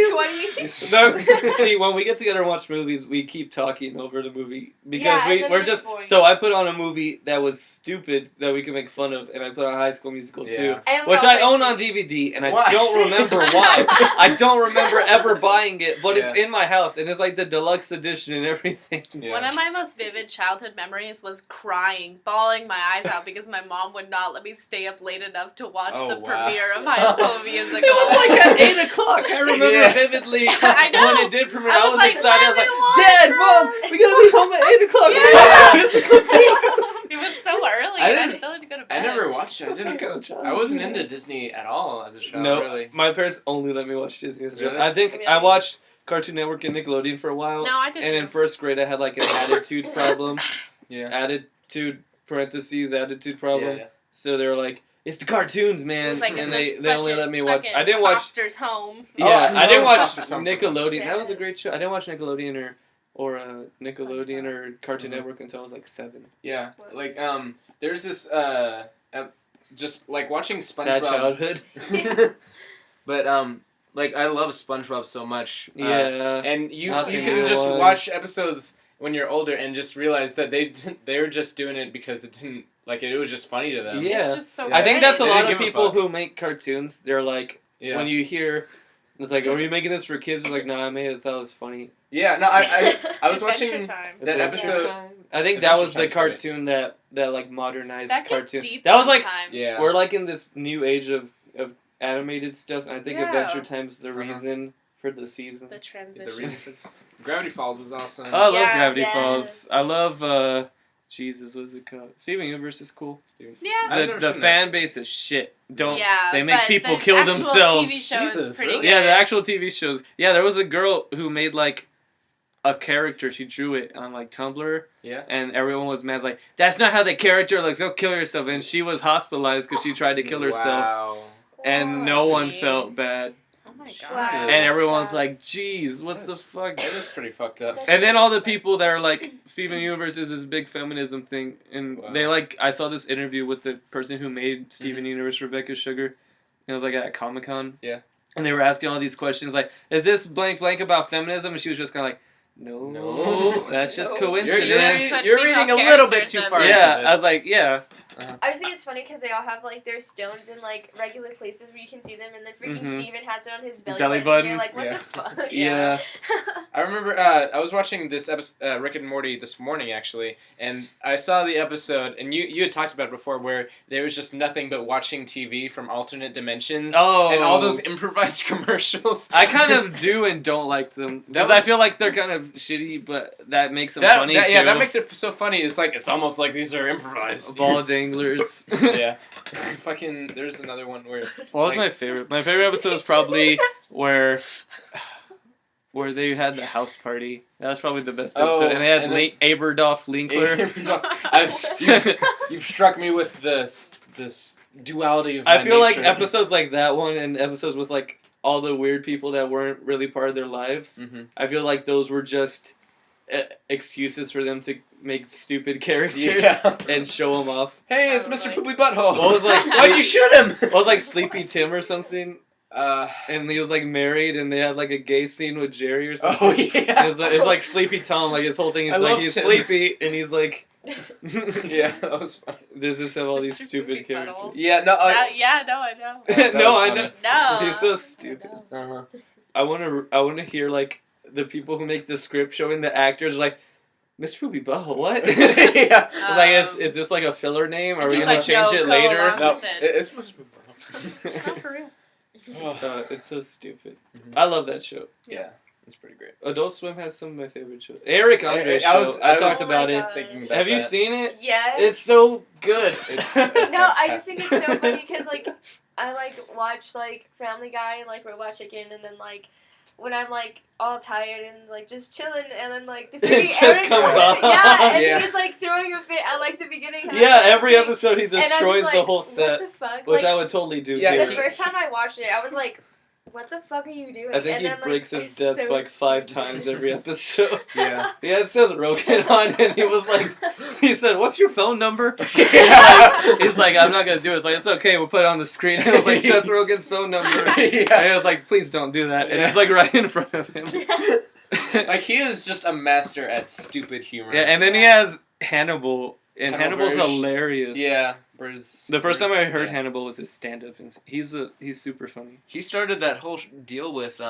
S1: Musical.
S4: 20.
S1: No, see, when we get together and watch movies, we keep talking over the movie because
S4: Yeah, and then
S1: we're
S4: it's
S1: just.
S4: boring.
S1: So I put on a movie that was stupid that we could make fun of, and I put on High School Musical 2,
S3: Yeah.
S4: And we
S1: which
S4: also
S1: I
S4: had
S1: own
S4: to-
S1: on DVD, and I
S3: Why?
S1: don't remember why. I don't remember ever buying it, but it's
S3: Yeah.
S1: in my house, and it's like the deluxe edition and everything.
S3: Yeah.
S2: One of my most vivid childhood memories was crying, bawling my eyes out because my mom would not let me stay up late enough to watch
S3: Oh,
S2: the
S3: wow.
S2: premiere of High School Musical.
S1: It was like at 8 o'clock. I remember
S3: Yeah.
S1: vividly
S2: I know.
S1: when it did premiere.
S2: I
S1: I
S2: was
S1: was
S2: like,
S1: excited. I was
S2: let
S1: like,
S2: me watch
S1: Dad,
S2: it."
S1: Mom, we gotta be home at 8 o'clock.
S2: It was so early,
S3: I
S2: and I
S3: didn't-
S2: still had to go to
S3: I
S2: bed.
S3: never watched it. I didn't.
S1: Kind of child.
S3: I wasn't into Disney at all as a child.
S1: No,
S3: Really.
S1: my parents only let me watch Disney as a child.
S3: Really?
S1: I think
S4: Really?
S1: I watched Cartoon Network and Nickelodeon for a while.
S2: No, I did
S1: And
S2: too.
S1: in first grade, I had like an attitude problem.
S3: Yeah.
S1: Attitude attitude problem.
S3: Yeah.
S1: So they were like, "It's the cartoons,
S2: It
S1: man,"
S2: was like
S1: and
S2: if
S1: they only let me watch. I didn't watch.
S2: Foster's Home.
S1: Yeah,
S3: Oh,
S1: I didn't watch
S3: Foster something.
S1: Nickelodeon. That was a
S4: Yes.
S1: great show. I didn't watch Nickelodeon or Nickelodeon or Cartoon
S3: Mhm.
S1: Network until I was like 7.
S3: Yeah. Like there's this just like watching
S1: Sad
S3: SpongeBob.
S1: childhood.
S3: But like I love SpongeBob so much.
S1: Yeah.
S3: And you
S1: Not
S3: you
S1: the
S3: can
S1: new
S3: just
S1: ones.
S3: watch episodes when you're older and just realize that they were just doing it because it didn't like it was just funny to them.
S1: Yeah.
S2: It's just so
S3: Yeah.
S1: I think
S2: good.
S1: that's a
S3: They
S1: lot
S3: didn't
S1: of
S3: give a
S1: people
S3: fuck.
S1: who make cartoons. They're like,
S3: Yeah.
S1: when you hear, it's like, are you making this for kids? They're like, no, I made it. Thought it was funny.
S3: Yeah. No, I was
S2: Adventure
S3: watching
S2: Time.
S3: that
S1: Adventure
S3: episode.
S1: Time. I think that
S3: Adventure
S1: was the
S3: Time's great.
S1: cartoon that like modernized
S2: That gets
S1: cartoon.
S2: deep
S1: That was like
S2: sometimes.
S3: Yeah.
S1: we're like in this new age of animated stuff, and I think
S2: Yeah.
S1: Adventure Time's the
S3: Uh-huh.
S1: reason for the season.
S2: The
S3: The
S2: transition.
S3: reason Gravity Falls is awesome.
S1: Oh, I love
S2: Yeah,
S1: Gravity
S4: yes.
S1: Falls. I love Jesus, what's it called? Steven Universe is cool.
S2: Yeah.
S3: I've
S1: The
S3: never
S1: the
S3: seen
S1: fan base is shit. Don't
S2: Yeah,
S1: they make
S2: but
S1: people
S2: the
S1: kill
S2: actual
S1: themselves?
S2: TV show
S3: Jesus,
S2: is pretty
S3: really?
S2: good.
S1: Yeah, the actual TV shows. Yeah, there was a girl who made like a character. She drew it on like Tumblr,
S3: Yeah.
S1: and everyone was mad. Like, that's not how the character looks. Go kill yourself. And she was hospitalized because she tried to kill herself,
S3: Wow.
S1: and no one
S2: Dang.
S1: felt bad.
S2: Oh my god.
S4: Wow.
S1: And everyone's
S4: Sad.
S1: like, "Geez, what the
S3: That's-
S1: fuck?"
S3: That is pretty fucked up.
S1: And then all the people that are like, Steven Universe is this big feminism thing, and
S3: Wow.
S1: they like, I saw this interview with the person who made Steven
S3: Mhm.
S1: Universe, Rebecca Sugar, and it was like at Comic-Con.
S3: Yeah.
S1: And they were asking all these questions like, is this blank blank about feminism? And she was just kind of like, no,
S3: No.
S1: that's just
S2: No.
S1: coincidence.
S2: Just
S3: You're
S2: female
S3: reading a little bit
S2: characters
S3: too
S2: in
S3: far
S2: there.
S3: into
S1: Yeah,
S3: this.
S1: I was like, yeah.
S4: I just think it's funny because they all have like their stones in like regular places where you can see them, and then freaking
S1: Mhm.
S4: Steven has it on his belly,
S1: Belly
S4: And
S1: button.
S4: you're like, what
S3: Yeah.
S4: the fuck?
S1: Yeah.
S3: I remember I was watching this episode, Rick and Morty this morning actually, and I saw the episode, and you had talked about it before, where there was just nothing but watching TV from alternate dimensions,
S1: Oh.
S3: and all those improvised commercials.
S1: I kind of do and don't like them.
S3: That
S1: Because I
S3: was-
S1: feel like they're kind of shitty, but that makes them funny too.
S3: Yeah, that makes it so funny. It's like it's almost like these are improvised.
S1: Ball danglers.
S3: Yeah. Fucking. There's another one where.
S1: What was my favorite? My favorite episode was probably where they had the house party. That was probably the best episode.
S3: Oh,
S1: and they had
S3: and then-
S1: Aberdolf Linkler.
S3: You've struck me with this duality of.
S1: I
S3: my
S1: feel like
S3: nature.
S1: episodes like that one and episodes with like all the weird people that weren't really part of their lives.
S3: Mhm.
S1: I feel like those were just excuses for them to make stupid characters
S3: Yeah.
S1: and show them off.
S3: Hey, it's Mr. Poopy Butthole.
S1: What was like?
S3: Why'd you shoot him?
S1: What was like Sleepy Tim or something? And he was like married, and they had like a gay scene with Jerry or something.
S3: Oh yeah.
S1: It's like Sleepy Tom. Like his whole thing is
S3: I
S1: like
S3: loved
S1: he's
S3: him.
S1: sleepy, and he's like.
S3: Yeah, that was funny.
S1: There's just have all these
S2: Mr.
S1: stupid
S2: Poopy Puddle.
S1: characters.
S3: Yeah, no.
S2: Yeah, no, I know.
S3: That
S1: No,
S3: was
S1: I
S3: funny.
S1: know.
S2: No.
S1: He's so stupid.
S3: Uh-huh.
S1: I wanna hear like the people who make the script showing the actors like, Mr. Poopy Butthole, what?
S3: Yeah.
S1: I was like, is this like a filler name? Are we
S2: He's
S1: gonna
S2: like,
S1: change
S2: no,
S1: it
S2: go
S1: later?
S2: along.
S3: No,
S2: with it.
S3: it's supposed to be.
S2: No, for real.
S1: It's so stupid.
S3: Mhm.
S1: I love that show.
S3: Yeah, it's pretty great.
S1: Adult Swim has some of my favorite shows. Eric Andre's
S3: I
S1: show.
S3: was-
S1: I
S3: I was
S1: talked
S4: Oh
S1: about
S4: my
S1: it.
S4: God.
S3: Thinking about
S1: Have you
S3: that.
S1: seen it?
S4: Yes.
S1: It's so good.
S3: It's
S4: No, I just
S3: fantastic.
S4: think it's so funny because like I like watch like Family Guy and like Robot Chicken, and then like when I'm like all tired and like just chilling, and then like the
S1: It
S4: freaking
S1: just
S4: Aaron
S1: comes on.
S4: yeah, and
S3: Yeah.
S4: he's like throwing a fit at like the beginning.
S1: Yeah, every
S4: thing,
S1: episode he
S4: and I'm just
S1: destroys
S4: like,
S1: the whole set,
S4: What the fuck?
S1: which
S4: like,
S1: I would totally do
S3: Yeah,
S1: here.
S4: the first time I watched it, I was like, "What the fuck are you doing?"
S1: I think
S4: and
S1: he
S4: then,
S1: breaks
S4: like,
S1: his
S4: it's
S1: desk
S4: so
S1: like 5
S4: stupid.
S1: times every episode.
S3: Yeah.
S1: He had Seth Rogen on, and he was like, he said, "What's your phone number?"
S3: Yeah.
S1: He's like, "I'm not gonna do it." It's like, "It's okay, we'll put it on the screen." And like Seth Rogen's phone number.
S3: Yeah.
S1: And I was like, "Please don't do that." And it's like right in front of him.
S3: Like he is just a master at stupid humor.
S1: Yeah, and then he has Hannibal, and
S3: Hannibal
S1: Hannibal's
S3: Buress.
S1: hilarious.
S3: Yeah.
S1: The first time I heard
S3: yeah.
S1: Hannibal was his stand-up, and he's super funny.
S3: He started that whole deal with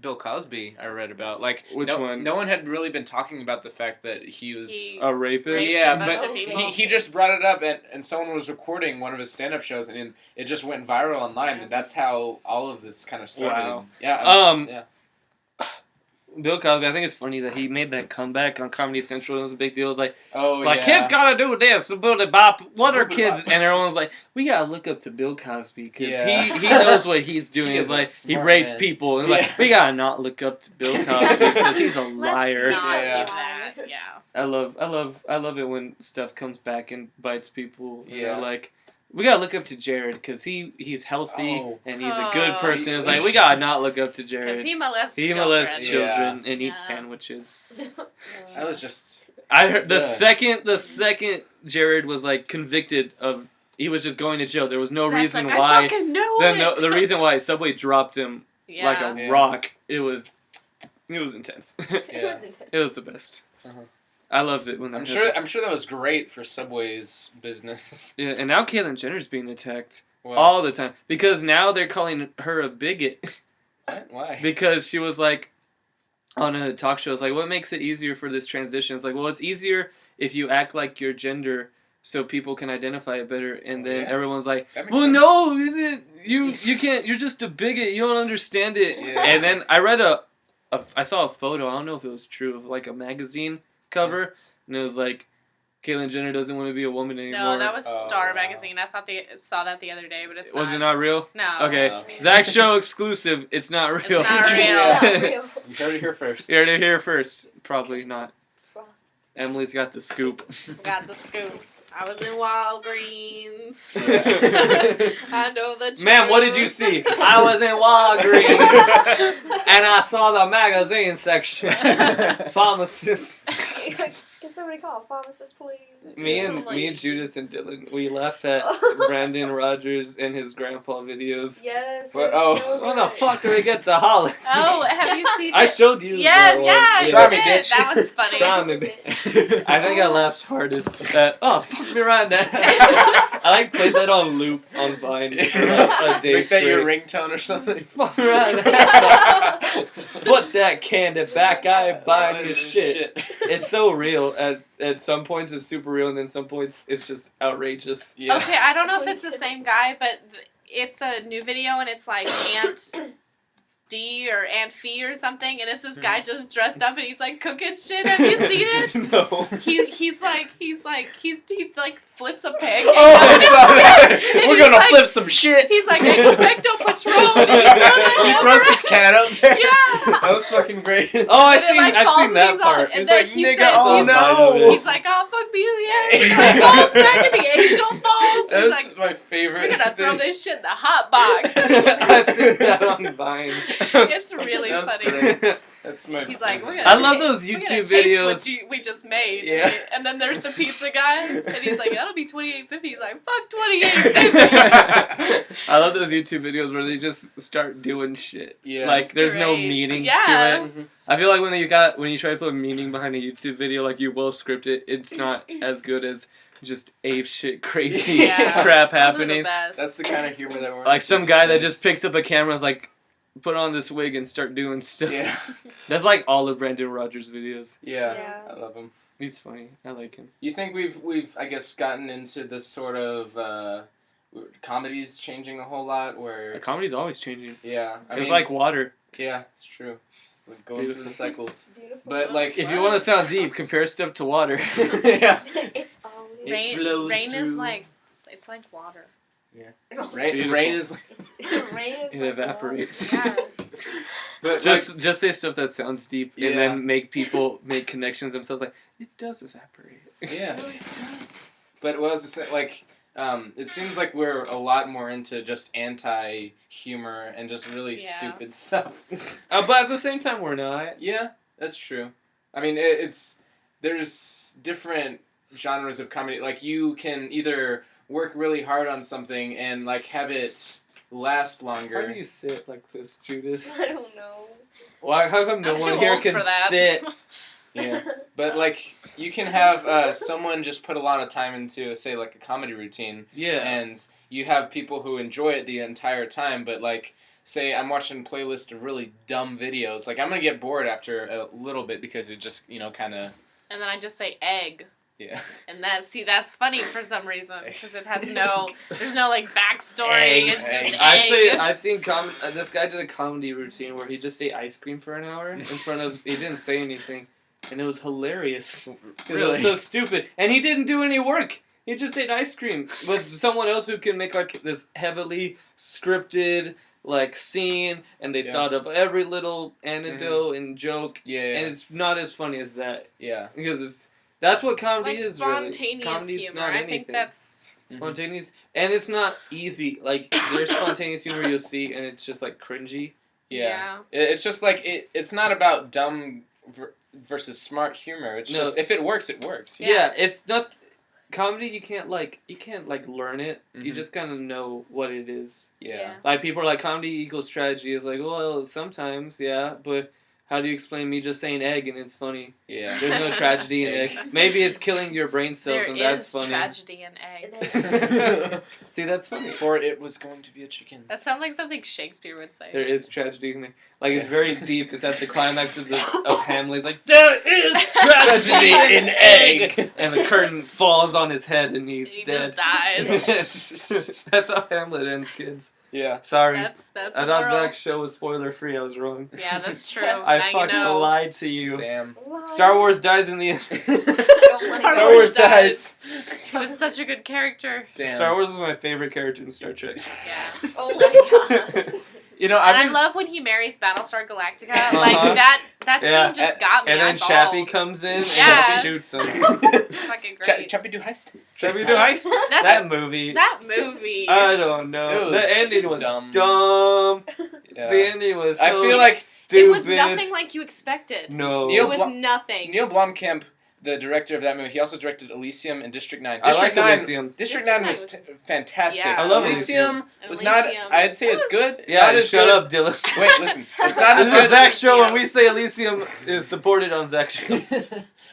S3: Bill Cosby. I read about
S1: Which
S3: no,
S1: one?
S3: No one had really been talking about the fact that he was.
S1: A rapist.
S3: Yeah,
S2: a bunch
S3: but
S2: of people.
S3: he just brought it up, and someone was recording one of his stand-up shows, and it just went viral online, and that's how all of this kind of started.
S1: Wow.
S3: Yeah. Yeah.
S1: Bill Cosby, I think it's funny that he made that comeback on Comedy Central. It was a big deal. It was like,
S3: Oh
S1: like
S3: yeah.
S1: kids gotta do this. What are
S3: Boop-a-bop.
S1: kids? And everyone's like, we gotta look up to Bill Cosby because
S3: Yeah.
S1: he knows what he's doing.
S3: He
S1: It's
S3: is a
S1: like he
S3: smart
S1: raped
S3: man.
S1: people, and
S3: Yeah.
S1: like we gotta not look up to Bill Cosby because he's a liar.
S2: Let's not
S3: Yeah.
S2: do that. Yeah.
S1: I love it when stuff comes back and bites people. And
S3: Yeah.
S1: they're like, we gotta look up to Jared because he's healthy
S3: Oh.
S1: and he's a good
S2: Oh.
S1: person. It's like we gotta not look up to
S2: Because
S1: Jared.
S2: he molests
S1: He
S2: children.
S1: molests
S3: Yeah.
S1: children and
S2: Yeah.
S1: eats sandwiches.
S3: That was just.
S1: I heard the
S3: Yeah.
S1: second Jared was like convicted of, he was just going to jail. There was no
S2: Zach's
S1: reason
S2: like,
S1: why.
S2: I fucking know it.
S1: The reason why Subway dropped him
S2: Yeah.
S1: like a
S3: Yeah.
S1: rock. It was intense.
S4: It was intense.
S1: It was the best.
S3: Uh-huh.
S1: I loved it when that
S3: I'm
S1: happened.
S3: sure that was great for Subway's business.
S1: Yeah, and now Caitlyn Jenner's being attacked
S3: Well,
S1: all the time because now they're calling her a bigot
S3: what? Why?
S1: because she was like on a talk show. It's like, what makes it easier for this transition? It's like, well, it's easier if you act like your gender so people can identify it better. And then
S3: Yeah.
S1: everyone's like,
S3: That makes
S1: well,
S3: sense.
S1: no, you can't. You're just a bigot. You don't understand it.
S3: Yeah.
S1: And then I read I saw a photo. I don't know if it was true of like a magazine cover, and it was like, Caitlyn Jenner doesn't want to be a woman anymore.
S2: No, that was
S3: Oh,
S2: Star
S3: wow.
S2: magazine. I thought they saw that the other day, but it's
S1: Was
S2: not.
S1: it not real?
S2: No.
S1: Okay,
S3: No.
S1: Zach Show exclusive. It's not real.
S2: It's not real.
S3: Yeah.
S4: Not real.
S3: You heard it here first.
S1: You heard it here first. Probably not. Emily's got the scoop.
S2: Got the scoop. I was in Walgreens.
S3: Yeah.
S2: I know the truth.
S1: Ma'am, what did you see? I was in Walgreens and I saw the magazine section. Pharmacist.
S4: Can somebody call a pharmacist, please?
S1: Me and
S4: Like-
S1: Judith and Dylan, we laugh at Brandon Rogers and his grandpa videos.
S4: Yes.
S3: But-
S4: that's
S3: oh.
S4: so
S1: When the
S4: good.
S1: fuck do we get to Holly?
S2: Oh, have you seen
S1: I
S2: it?
S1: showed you.
S2: Yeah,
S1: that one.
S2: yeah, you
S3: Try me,
S2: did.
S3: bitch.
S2: That was funny.
S1: Try me, bitch. I think I laughed hardest at, oh, fuck me right now. I like played that on loop on Vine for a day
S3: Make that your
S1: straight.
S3: ringtone or something.
S1: Fuck me right now. Put that candy back, I ain't buying
S3: Oh,
S1: your shit. It's so real. At some points it's super real, and then some points it's just outrageous.
S3: Yeah.
S2: Okay, I don't know if it's the same guy, but it's a new video and it's like Aunt D or Aunt Fee or something, and it's this guy just dressed up and he's like cooking shit. Have you seen it?
S1: No.
S2: He flips a pig.
S3: Oh, I saw that.
S2: And
S3: We're
S2: he's
S3: gonna
S2: like-
S3: flip some shit.
S2: He's like expecto patron. And he throws it
S3: He
S2: over.
S3: throws his cat up there.
S2: Yeah.
S3: That was fucking great.
S1: Oh,
S2: And it,
S1: I've
S2: falls
S1: seen
S2: and
S1: that
S2: he's all-
S1: part.
S2: and
S3: He's
S2: then
S3: like,
S2: he
S3: nigga,
S2: says,
S3: oh
S1: he's-
S3: no.
S2: He's like, oh, fuck me in the ass. He like falls back and the angel falls.
S3: That
S2: He's
S3: was
S2: like,
S3: my
S2: we're
S3: favorite
S2: gonna throw
S3: thing.
S2: this shit in the hot box.
S1: I've seen that on Vine.
S2: It's really
S3: That's
S2: funny.
S3: great. That's That's my.
S2: He's like, we're gonna.
S1: I love those
S2: we're gonna
S1: YouTube
S2: taste
S1: videos.
S2: what we just made.
S3: Yeah.
S2: And then there's the pizza guy, and he's like, that'll be $28.50. He's like, fuck $28.50.
S1: I love those YouTube videos where they just start doing shit.
S3: Yeah.
S1: Like there's no
S2: Great.
S1: meaning
S2: Yeah.
S1: to it. I feel like when you try to put meaning behind a YouTube video, like you will script it, it's not as good as just ape shit crazy
S2: Yeah.
S1: crap
S2: Those are the
S1: happening.
S2: best.
S3: That's the kind of humor that we're
S1: Like some guy that just picks up a camera and is like, put on this wig and start doing stuff.
S3: Yeah.
S1: That's like all of Brandon Rogers' videos.
S3: Yeah.
S4: Yeah.
S3: I love him.
S1: He's funny. I like him.
S3: You think we've I guess gotten into this sort of comedies changing a whole lot where
S1: The comedy's always changing.
S3: yeah I
S1: It's
S3: mean,
S1: like water.
S3: yeah, it's true. It's like going through the cycles.
S4: It's beautiful.
S3: But like
S1: If you want to sound deep, compare stuff to water.
S3: yeah.
S4: It's always
S3: It
S2: Rain,
S3: flows
S2: rain is
S3: through.
S2: like, it's like water.
S3: Rain
S1: Beautiful.
S3: is like
S4: rain is
S1: It
S4: like
S1: evaporates.
S4: water.
S3: but
S1: Just say stuff that sounds deep
S3: Yeah.
S1: and then make people make connections themselves. Like it does evaporate.
S3: yeah. It does. But what was I saying? Like it seems like we're a lot more into just anti-humor and just really
S2: Yeah.
S3: stupid stuff.
S1: But at the same time, we're not.
S3: Yeah, that's true. I mean, there's different genres of comedy. Like you can either work really hard on something and like have it last longer.
S1: How do you sit like this, Judith?
S4: I don't know.
S1: Why? How come no
S2: I'm
S1: one
S2: too
S1: here
S2: old
S1: can
S2: for that.
S1: sit?
S3: Yeah, but like you can have someone just put a lot of time into, say, like a comedy routine,
S1: Yeah.
S3: and you have people who enjoy it the entire time. But like, say I'm watching a playlist of really dumb videos, like I'm gonna get bored after a little bit because it just kind of
S2: And then I just say egg.
S3: yeah.
S2: And that's funny for some reason because it has there's no like backstory.
S1: Egg.
S2: It's just
S1: I've
S2: egg.
S1: seen this guy did a comedy routine where he just ate ice cream for an hour in front of. He didn't say anything, and it was hilarious. It was
S3: Really?
S1: so stupid, and he didn't do any work. He just ate ice cream with someone else who can make like this heavily scripted like scene, and they
S3: Yeah.
S1: thought of every little anecdote and joke,
S3: Yeah.
S1: and it's not as funny as that
S3: Yeah.
S1: because that's what comedy
S2: like
S1: is really.
S2: spontaneous
S1: Comedy's
S2: humor.
S1: not
S2: I
S1: anything.
S2: think that's
S1: Spontaneous, and it's not easy. Like there's spontaneous humor you'll see, and it's just like cringy.
S3: Yeah. It's just like it's not about dumb versus smart humor. It's
S1: No.
S3: just if it works, it works.
S1: Yeah, it's not comedy. You can't learn it. You
S3: Mhm.
S1: just kind of know what it is.
S3: Yeah.
S1: Like people are like comedy equals tragedy. It's like well sometimes but how do you explain me just saying egg and it's funny?
S3: Yeah.
S1: There's no tragedy in egg. Maybe it's killing your brain cells
S2: There
S1: and that's
S2: is
S1: funny.
S2: tragedy in egg.
S1: See, that's funny.
S3: For it was going to be a chicken.
S2: That sounds like something Shakespeare would say.
S1: There is tragedy in it. Like it's very deep. It's at the climax of Hamlet. It's like there is tragedy in egg, and the curtain falls on his head and he's
S2: He
S1: dead.
S2: just dies.
S1: That's how Hamlet ends, kids.
S3: Yeah.
S1: Sorry,
S2: That's
S1: I
S2: the
S1: thought
S2: moral.
S1: Zach's show was spoiler free. I was wrong.
S2: Yeah, that's true.
S1: I
S2: now
S1: fucking
S2: you know.
S1: lied to you.
S3: Damn.
S1: Star Wars dies in the end.
S3: Star Wars dies.
S2: He was such a good character.
S3: Damn.
S1: Star Wars is my favorite character in Star Trek.
S2: Yeah.
S4: Oh my god.
S3: You know,
S2: And
S3: I've
S2: I
S3: been,
S2: love when he marries Battlestar Galactica.
S1: Uh-huh.
S2: Like that
S1: Yeah,
S2: scene just got me.
S1: And
S2: I
S1: then Chappie
S2: bawled.
S1: comes in
S2: Yeah.
S1: and shoots him.
S2: Fucking great.
S3: Chappie do heist.
S1: Chappie do heist?
S2: That-
S1: That movie.
S2: That movie.
S1: I don't know.
S3: It
S1: The
S3: was
S1: ending was
S3: dumb.
S1: dumb.
S3: Yeah.
S1: The ending was
S3: I
S1: so
S3: feel like
S1: stupid.
S2: it was nothing like you expected.
S1: No.
S3: Neil
S2: It was
S3: Bla-
S2: nothing.
S3: Neil Blomkamp, the director of that movie, he also directed Elysium and District 9.
S1: I
S3: District
S1: like
S3: 9
S1: Elysium.
S3: District
S2: District
S3: 9
S2: 9
S3: was
S2: was-
S3: fantastic.
S2: Yeah.
S1: I love
S3: Elysium was not.
S2: Elysium.
S3: I'd say it's
S2: It
S3: good.
S1: Yeah,
S3: not as
S1: shut
S3: good.
S1: up, Dylan.
S3: Wait, listen. It's not
S1: This
S3: as
S1: is
S3: good.
S1: Zach's show,
S2: Yeah.
S1: and we say Elysium is supported on Zach's show.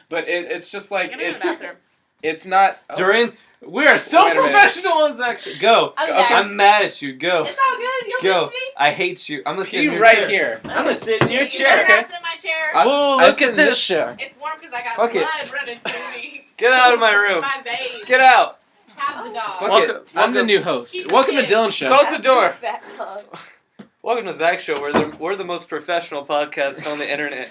S3: But it's just like
S2: Get in the
S3: it's
S2: bathroom.
S3: it's not. Oh.
S1: During, we are so
S3: Wait a minute.
S1: professional on Zach's show. Go.
S2: Okay.
S3: Okay.
S1: I'm mad at you. Go.
S2: It's all good. You'll
S1: Go.
S2: miss me.
S1: I hate you. I'm gonna sit in
S3: You
S1: your
S3: right
S1: chair.
S3: here.
S1: I'm gonna sit in your
S2: You
S1: chair.
S2: better
S3: Okay.
S2: not sit in my chair.
S1: Whoa,
S3: I
S1: look
S3: sit
S1: at
S3: in this
S1: this.
S3: chair.
S2: It's warm because I got
S3: Fuck it.
S2: blood running through me.
S1: Get out of my
S2: In
S1: room.
S2: my veins.
S1: Get out.
S2: Have the dog.
S3: Fuck
S1: Welcome-
S3: it. I'm the
S1: welcome-
S3: new host.
S2: Keep
S3: Welcome to
S2: it in.
S3: Dylan's show.
S1: Close the door.
S4: Fat dog.
S1: Welcome to Zach's show. We're the most professional podcast on the internet.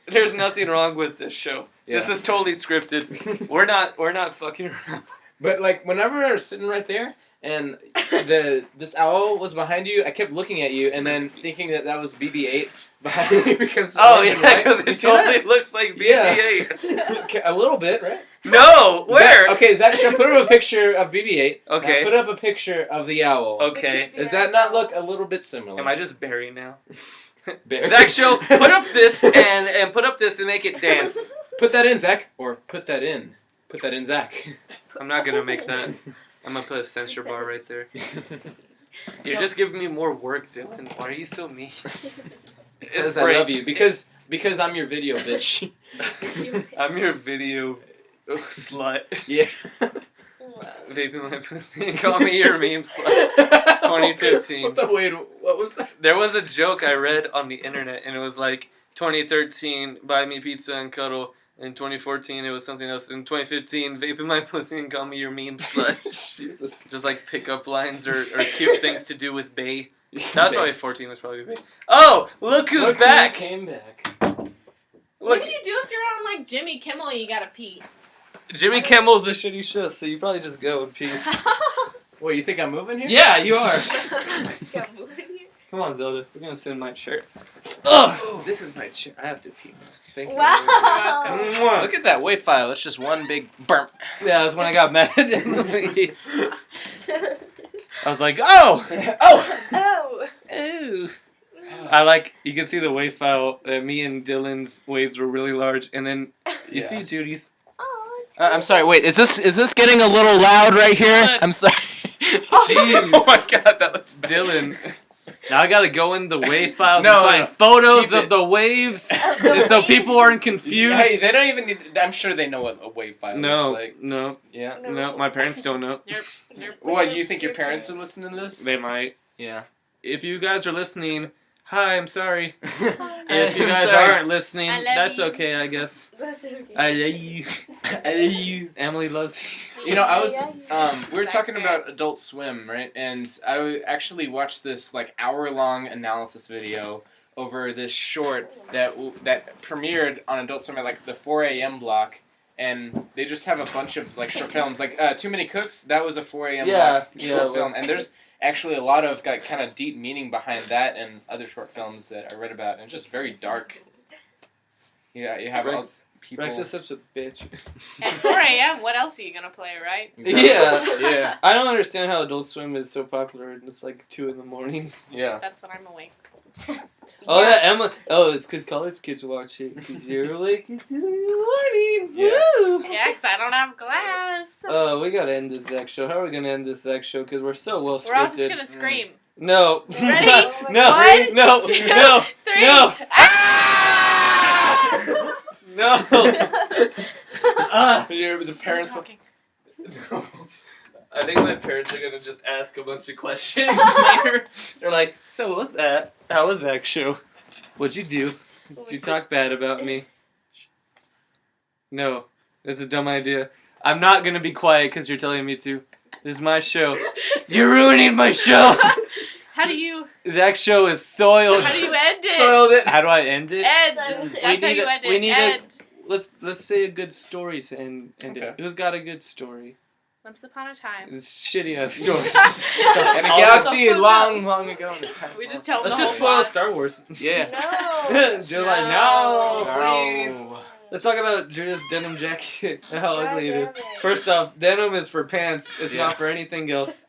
S1: There's nothing wrong with this show. This
S3: Yeah.
S1: is totally scripted. We're not fucking around.
S3: But like whenever I was sitting right there and this owl was behind you, I kept looking at you and then thinking that was BB-8 behind me because it's
S1: Oh
S3: orange
S1: yeah,
S3: and white.
S1: because
S3: You
S1: it
S3: see that?
S1: totally looks like
S3: Yeah.
S1: BB-8.
S3: Okay, a little bit, right?
S1: No, where?
S3: Okay, Zach, should I put up a picture of BB-8?
S1: Okay.
S3: Now put up a picture of the owl.
S1: Okay.
S3: Does that not look a little bit similar?
S1: Am I just Barry now? Zach Show, put up this and put up this and make it dance.
S3: Put that in, Zach. Or put that in. Put that in, Zach.
S1: I'm not gonna make that. I'm gonna put a censor bar right there. You're just giving me more work, Dylan. Why are you so mean?
S3: Because I love you. Because I'm your video bitch.
S1: I'm your video slut.
S3: Yeah.
S1: Vaping my pussy and call me your meme slut. 2015.
S3: What was that?
S1: There was a joke I read on the internet, and it was like 2013, buy me pizza and cuddle. In 2014, it was something else. In 2015, vaping my pussy and call me your meme slut.
S3: Jesus.
S1: Just like pickup lines or cute things to do with bae. That was probably 14. Was probably bae. Oh, look who's back!
S3: Who came back.
S2: What do you do if you're on like Jimmy Kimmel and you gotta pee?
S1: Jimmy Kimmel's a shitty show, so you probably just go and pee.
S3: Wait, you think I'm moving here?
S1: Yeah, you are.
S4: Yeah, moving here.
S1: Come on, Zelda. We're gonna sit in my chair. Oh, this is my chair. I have to pee. Thank you.
S4: Wow.
S1: Mwah.
S3: Look at that WAV file. It's just one big burp.
S1: Yeah, that's when I got mad. I was like, oh!
S4: Oh.
S1: Ew. I like, you can see the wave file. Me and Dylan's waves were really large, and then you see Judy's.
S4: Oh, it's
S3: I'm sorry. Wait, is this getting a little loud right here?
S1: What?
S3: I'm sorry.
S1: Jeez.
S3: Oh my God, that looks bad.
S1: Dylan. Now I gotta go in the wave files
S3: No,
S1: and find
S3: no.
S1: photos
S3: Keep
S1: of
S3: it.
S1: the waves, and so people aren't confused.
S3: Hey, they don't even need. I'm sure they know what a WAV file looks like.
S1: No,
S3: Yeah.
S1: no. My parents don't know.
S3: What, you think your parents would listen to this?
S1: They might.
S3: Yeah.
S1: If you guys are listening, hi. I'm sorry.
S4: Hi.
S1: If you
S3: I'm
S1: guys
S3: sorry.
S1: aren't listening,
S2: I love
S1: that's
S2: you.
S1: okay, I guess.
S4: That's okay.
S1: I love you. I love you. Emily loves you.
S3: You know, I was
S4: Yeah.
S3: we were
S2: Thanks,
S3: talking about
S2: parents.
S3: Adult Swim, right? And I actually watched this like hour-long analysis video over this short that premiered on Adult Swim at like the 4 a.m. block, and they just have a bunch of like short films. Like Too Many Cooks, that was a 4 a.m. block
S1: Yeah,
S3: short
S1: it
S3: film,
S1: was.
S3: and there's actually a lot of kind of deep meaning behind that and other short films that I read about, and it's just very dark. Yeah, you have all
S1: Rex-
S3: people.
S1: Rex is such a bitch.
S2: At 4 a.m., what else are you gonna play, right?
S3: Exactly.
S1: Yeah.
S3: Yeah.
S1: I don't understand how Adult Swim is so popular and it's like 2 in the morning.
S3: Yeah.
S2: That's when I'm awake.
S1: Oh yeah, Emma. Oh, it's because college kids watch it. Because you're awake until the morning.
S3: Yeah.
S1: Woo!
S2: Yeah, 'cause I don't have glass.
S1: We gotta end this Zach show. How are we gonna end this Zach show? Because we're so well scripted.
S2: We're all just gonna scream.
S1: No.
S2: Ready?
S1: No.
S2: One,
S1: No.
S2: two,
S1: No.
S2: 3.
S1: No.
S2: Ah!
S1: No. Ah.
S3: The parents.
S2: talking.
S1: No. I think my parents are gonna just ask a bunch of questions later. They're like, "So what was that? How was that show? What'd you do? Did you talk bad about me?" No, that's a dumb idea. I'm not gonna be quiet because you're telling me to. This is my show. You're ruining my show.
S2: How do you
S1: Zach's show is soiled.
S2: end it?
S3: Soiled it.
S1: How do I end it?
S2: End.
S4: We
S2: That's how
S1: need
S2: you
S1: a-
S2: end
S1: we
S2: it.
S1: need a-
S2: End.
S1: Let's say a good story to end it.
S3: Okay.
S1: Who's got a good story?
S2: Once upon a time.
S1: It's shitty ass story.
S3: And a
S1: All
S3: galaxy
S2: the-
S3: long, long ago. In time
S2: We just tell
S1: Let's
S2: the
S1: just
S2: whole
S1: spoil
S2: plot.
S1: Star Wars.
S3: Yeah.
S4: No.
S1: They're like, no, please.
S3: No.
S1: Let's talk about Judith's denim jacket. How
S4: God
S1: ugly it
S4: damn
S1: is.
S4: it.
S1: First off, denim is for pants. It's
S3: Yeah.
S1: not for anything else.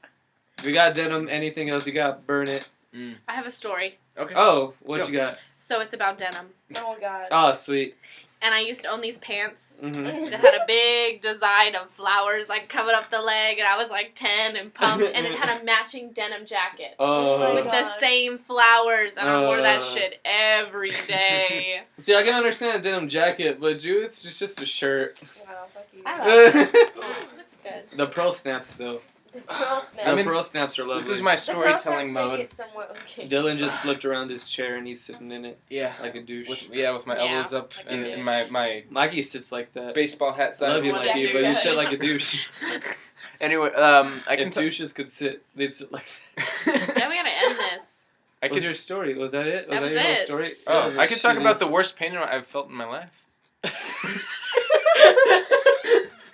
S1: If you got denim, anything else, you got burn it.
S2: I have a story.
S3: Okay.
S1: Oh, what
S3: Go.
S1: you got?
S2: So it's about denim.
S4: Oh God.
S1: Oh, sweet.
S2: And I used to own these pants
S1: Mm-hmm.
S2: that had a big design of flowers like coming up the leg, and I was like 10 and pumped, and it had a matching denim jacket
S1: Oh.
S2: with
S4: my
S2: the
S4: God.
S2: same flowers, and I wore that
S1: Uh.
S2: shit every day.
S1: See, I can understand a denim jacket, but Judith's just a shirt.
S4: Wow, fuck you.
S2: I love it. That's good.
S1: The pearl snaps, though.
S4: The pearl snap.
S1: The
S3: I mean,
S1: pearl snaps are lovely.
S3: This is my
S4: The pearl snaps
S3: storytelling
S4: make
S3: mode.
S4: it somewhat okay.
S1: Dylan just flipped around his chair and he's sitting in it
S3: Yeah.
S1: like a douche.
S3: With my
S2: Yeah,
S3: elbows up
S2: like
S1: a
S3: and,
S2: douche.
S3: and my
S1: Mikey sits like that.
S3: baseball hat
S1: I
S3: side.
S1: love you,
S2: Well,
S1: Mikey,
S2: yeah,
S1: but you
S2: does.
S1: sit like a douche.
S3: Anyway, I can
S1: If
S3: talk.
S1: douches could sit, they'd sit like that.
S2: Now we gotta end this.
S3: I
S1: What was
S3: could.
S1: your story? Was that it? Was
S2: That
S1: that
S2: was
S1: your whole
S2: it.
S1: story?
S3: Oh, I could talk
S1: shitty
S3: about the
S1: story.
S3: worst pain I've felt in my life.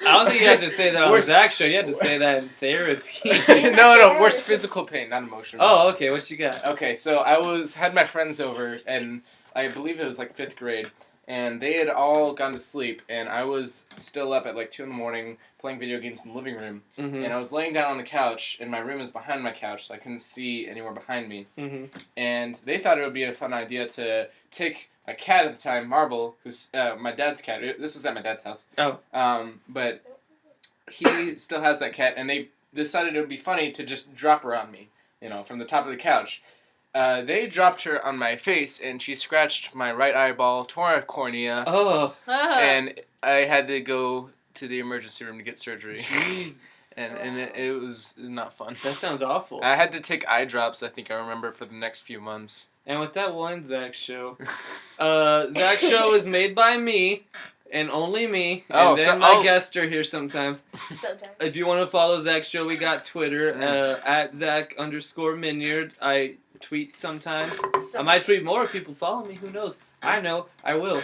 S1: I don't think you had to say that on
S3: Worst-
S1: Zach's show. You had to say that in therapy.
S3: no, worst physical pain, not emotional.
S1: Oh, okay. What you got?
S3: Okay, so I had my friends over, and I believe it was like 5th grade, and they had all gone to sleep, and I was still up at like 2 in the morning playing video games in the living room,
S1: Mm-hmm.
S3: and I was laying down on the couch, and my room is behind my couch, so I couldn't see anywhere behind me,
S1: Mm-hmm.
S3: and they thought it would be a fun idea to take a cat at the time, Marble, who's my dad's cat. This was at my dad's house.
S1: Oh.
S3: But he still has that cat, and they decided it would be funny to just drop her on me, from the top of the couch. They dropped her on my face, and she scratched my right eyeball, tore a cornea,
S1: Oh.
S3: and I had to go to the emergency room to get surgery.
S1: Jesus.
S3: And it was not fun.
S1: That sounds awful.
S3: I had to take eye drops, I think I remember, for the next few months.
S1: And with that one Zach Show, Zach Show is made by me and only me. And then my guests are here sometimes.
S4: Sometimes.
S1: If you want to follow Zach Show, we got Twitter at Zach_Minyard. I tweet sometimes. I might tweet more if people follow me. Who knows? I know. I will.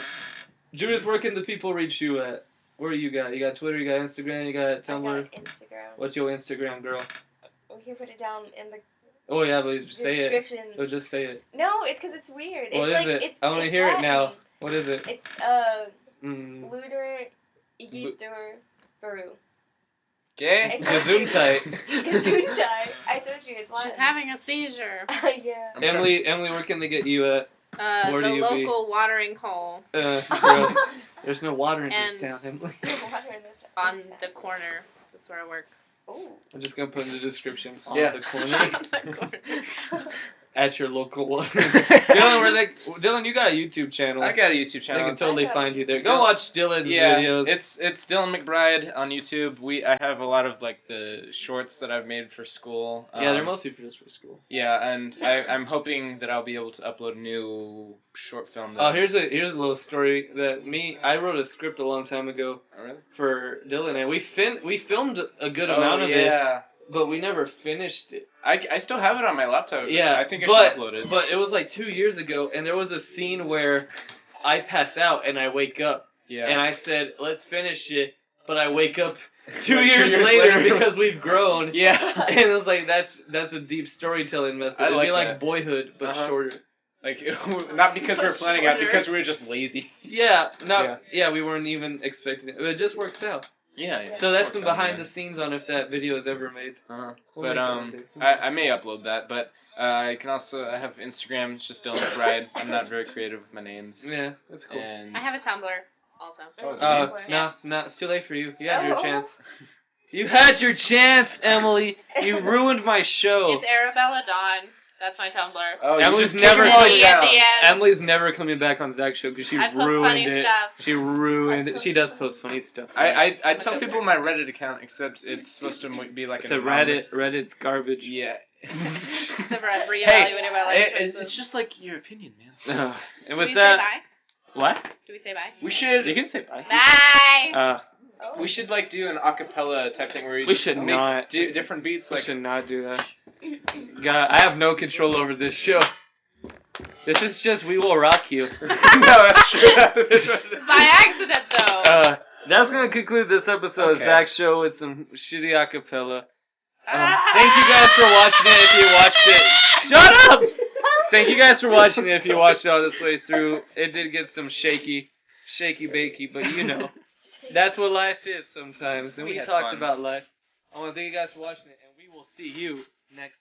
S1: Judith, where can the people reach you at? Where you got? You got Twitter, you got Instagram, you got Tumblr.
S4: I got Instagram.
S1: What's your Instagram, girl?
S4: We can put it down in the
S1: Oh yeah, but just say it.
S4: description.
S1: Oh, just say it.
S4: No, it's because it's weird.
S1: What
S4: it's
S1: is
S4: like,
S1: it?
S4: It's,
S1: I want to
S4: it's
S1: hear it now.
S4: Latin.
S1: What is it?
S4: It's
S1: Mm.
S4: Luder Igitur Baru.
S3: Okay?
S1: Gesundheit.
S4: Gesundheit. I told you it's Latin.
S2: She's having a seizure.
S4: Yeah.
S1: Emily, where can they get you at? Where do
S2: The
S1: you
S2: local watering hole
S1: Gross. There's no water in this
S2: And-
S1: town, Emily.
S4: Water in this
S2: on the corner. That's where I work.
S4: Ooh.
S1: I'm just gonna put in the description on
S3: Yeah.
S1: the corner
S2: On the corner.
S1: at your local water. Dylan, you got a YouTube channel.
S3: I got a YouTube
S1: They
S3: channel.
S1: can totally
S4: It's-
S1: find you there. Go watch Dylan's videos.
S3: It's Dylan McBride on YouTube. I have a lot of like the shorts that I've made for school.
S1: they're mostly for just for school.
S3: Yeah, and I'm hoping that I'll be able to upload a new short film.
S1: Oh, here's a little story that I wrote a script a long time ago
S3: Oh, really?
S1: for Dylan, and we filmed a good amount of it, but we never finished it.
S3: I still have it on my laptop.
S1: Yeah,
S3: I think I should upload it.
S1: But it was like 2 years ago, and there was a scene where I pass out and I wake up,
S3: Yeah.
S1: and I said, "Let's finish it," but I wake up 2
S3: Like 2
S1: years
S3: years
S1: later
S3: later.
S1: because we've grown.
S3: Yeah.
S1: And it was like that's a deep storytelling method.
S3: I
S1: It'd
S3: like
S1: be like
S3: that.
S1: Boyhood, but
S3: Uh-huh.
S1: shorter.
S3: Like not because we're planning out,
S2: Shorter.
S3: because we were just lazy.
S1: Yeah, we weren't even expecting it. It just works out.
S3: Yeah.
S1: So that's some behind the scenes on if that video is ever made.
S3: Uh-huh.
S1: We'll
S3: But
S1: make it one day.
S3: I may upload that. But I have Instagram. It's just Dylan McBride. I'm not very creative with my names.
S1: Yeah, that's cool.
S3: And
S2: I have a Tumblr also.
S1: No, it's too late for you. You had your
S4: Oh.
S1: chance. You had your chance, Emily. You ruined my show.
S2: It's Arabella Dawn. That's my Tumblr.
S3: oh,
S1: Emily's
S3: you just
S1: never
S3: kicked her
S1: coming
S3: voice
S2: at
S3: down.
S2: the end.
S1: Emily's never coming back on Zach's show because she
S2: I post
S1: ruined
S2: funny
S1: it.
S2: stuff.
S1: She ruined it. She does post funny stuff.
S3: I tell people my Reddit account, except it's supposed to be like
S1: It's
S3: an
S1: a Reddit's garbage.
S3: Yeah.
S2: Except for I've reevaluated my life choices.
S3: It's just like your opinion, man.
S1: And
S2: Do
S1: with
S2: we
S1: that,
S2: say bye?
S1: what?
S2: Do we say bye?
S3: We should.
S1: You can say bye.
S2: Bye!
S3: We should like do an acapella type thing where
S1: We should not.
S3: do different beats.
S1: We
S3: Like
S1: should not do that. God, I have no control over this show. This is just We Will Rock You.
S3: no, that's true.
S2: By accident, though.
S1: That's going to conclude this episode of
S3: Okay.
S1: Zach's show with some shitty acapella. Thank you guys for watching it if you watched it. Shut up! Thank you guys for watching it if you watched it all this way through. It did get some shaky bakey, but you know. That's what life is sometimes. And
S3: We
S1: we
S3: had
S1: talked
S3: fun.
S1: about life. I want to thank you guys for watching it, and we will see you next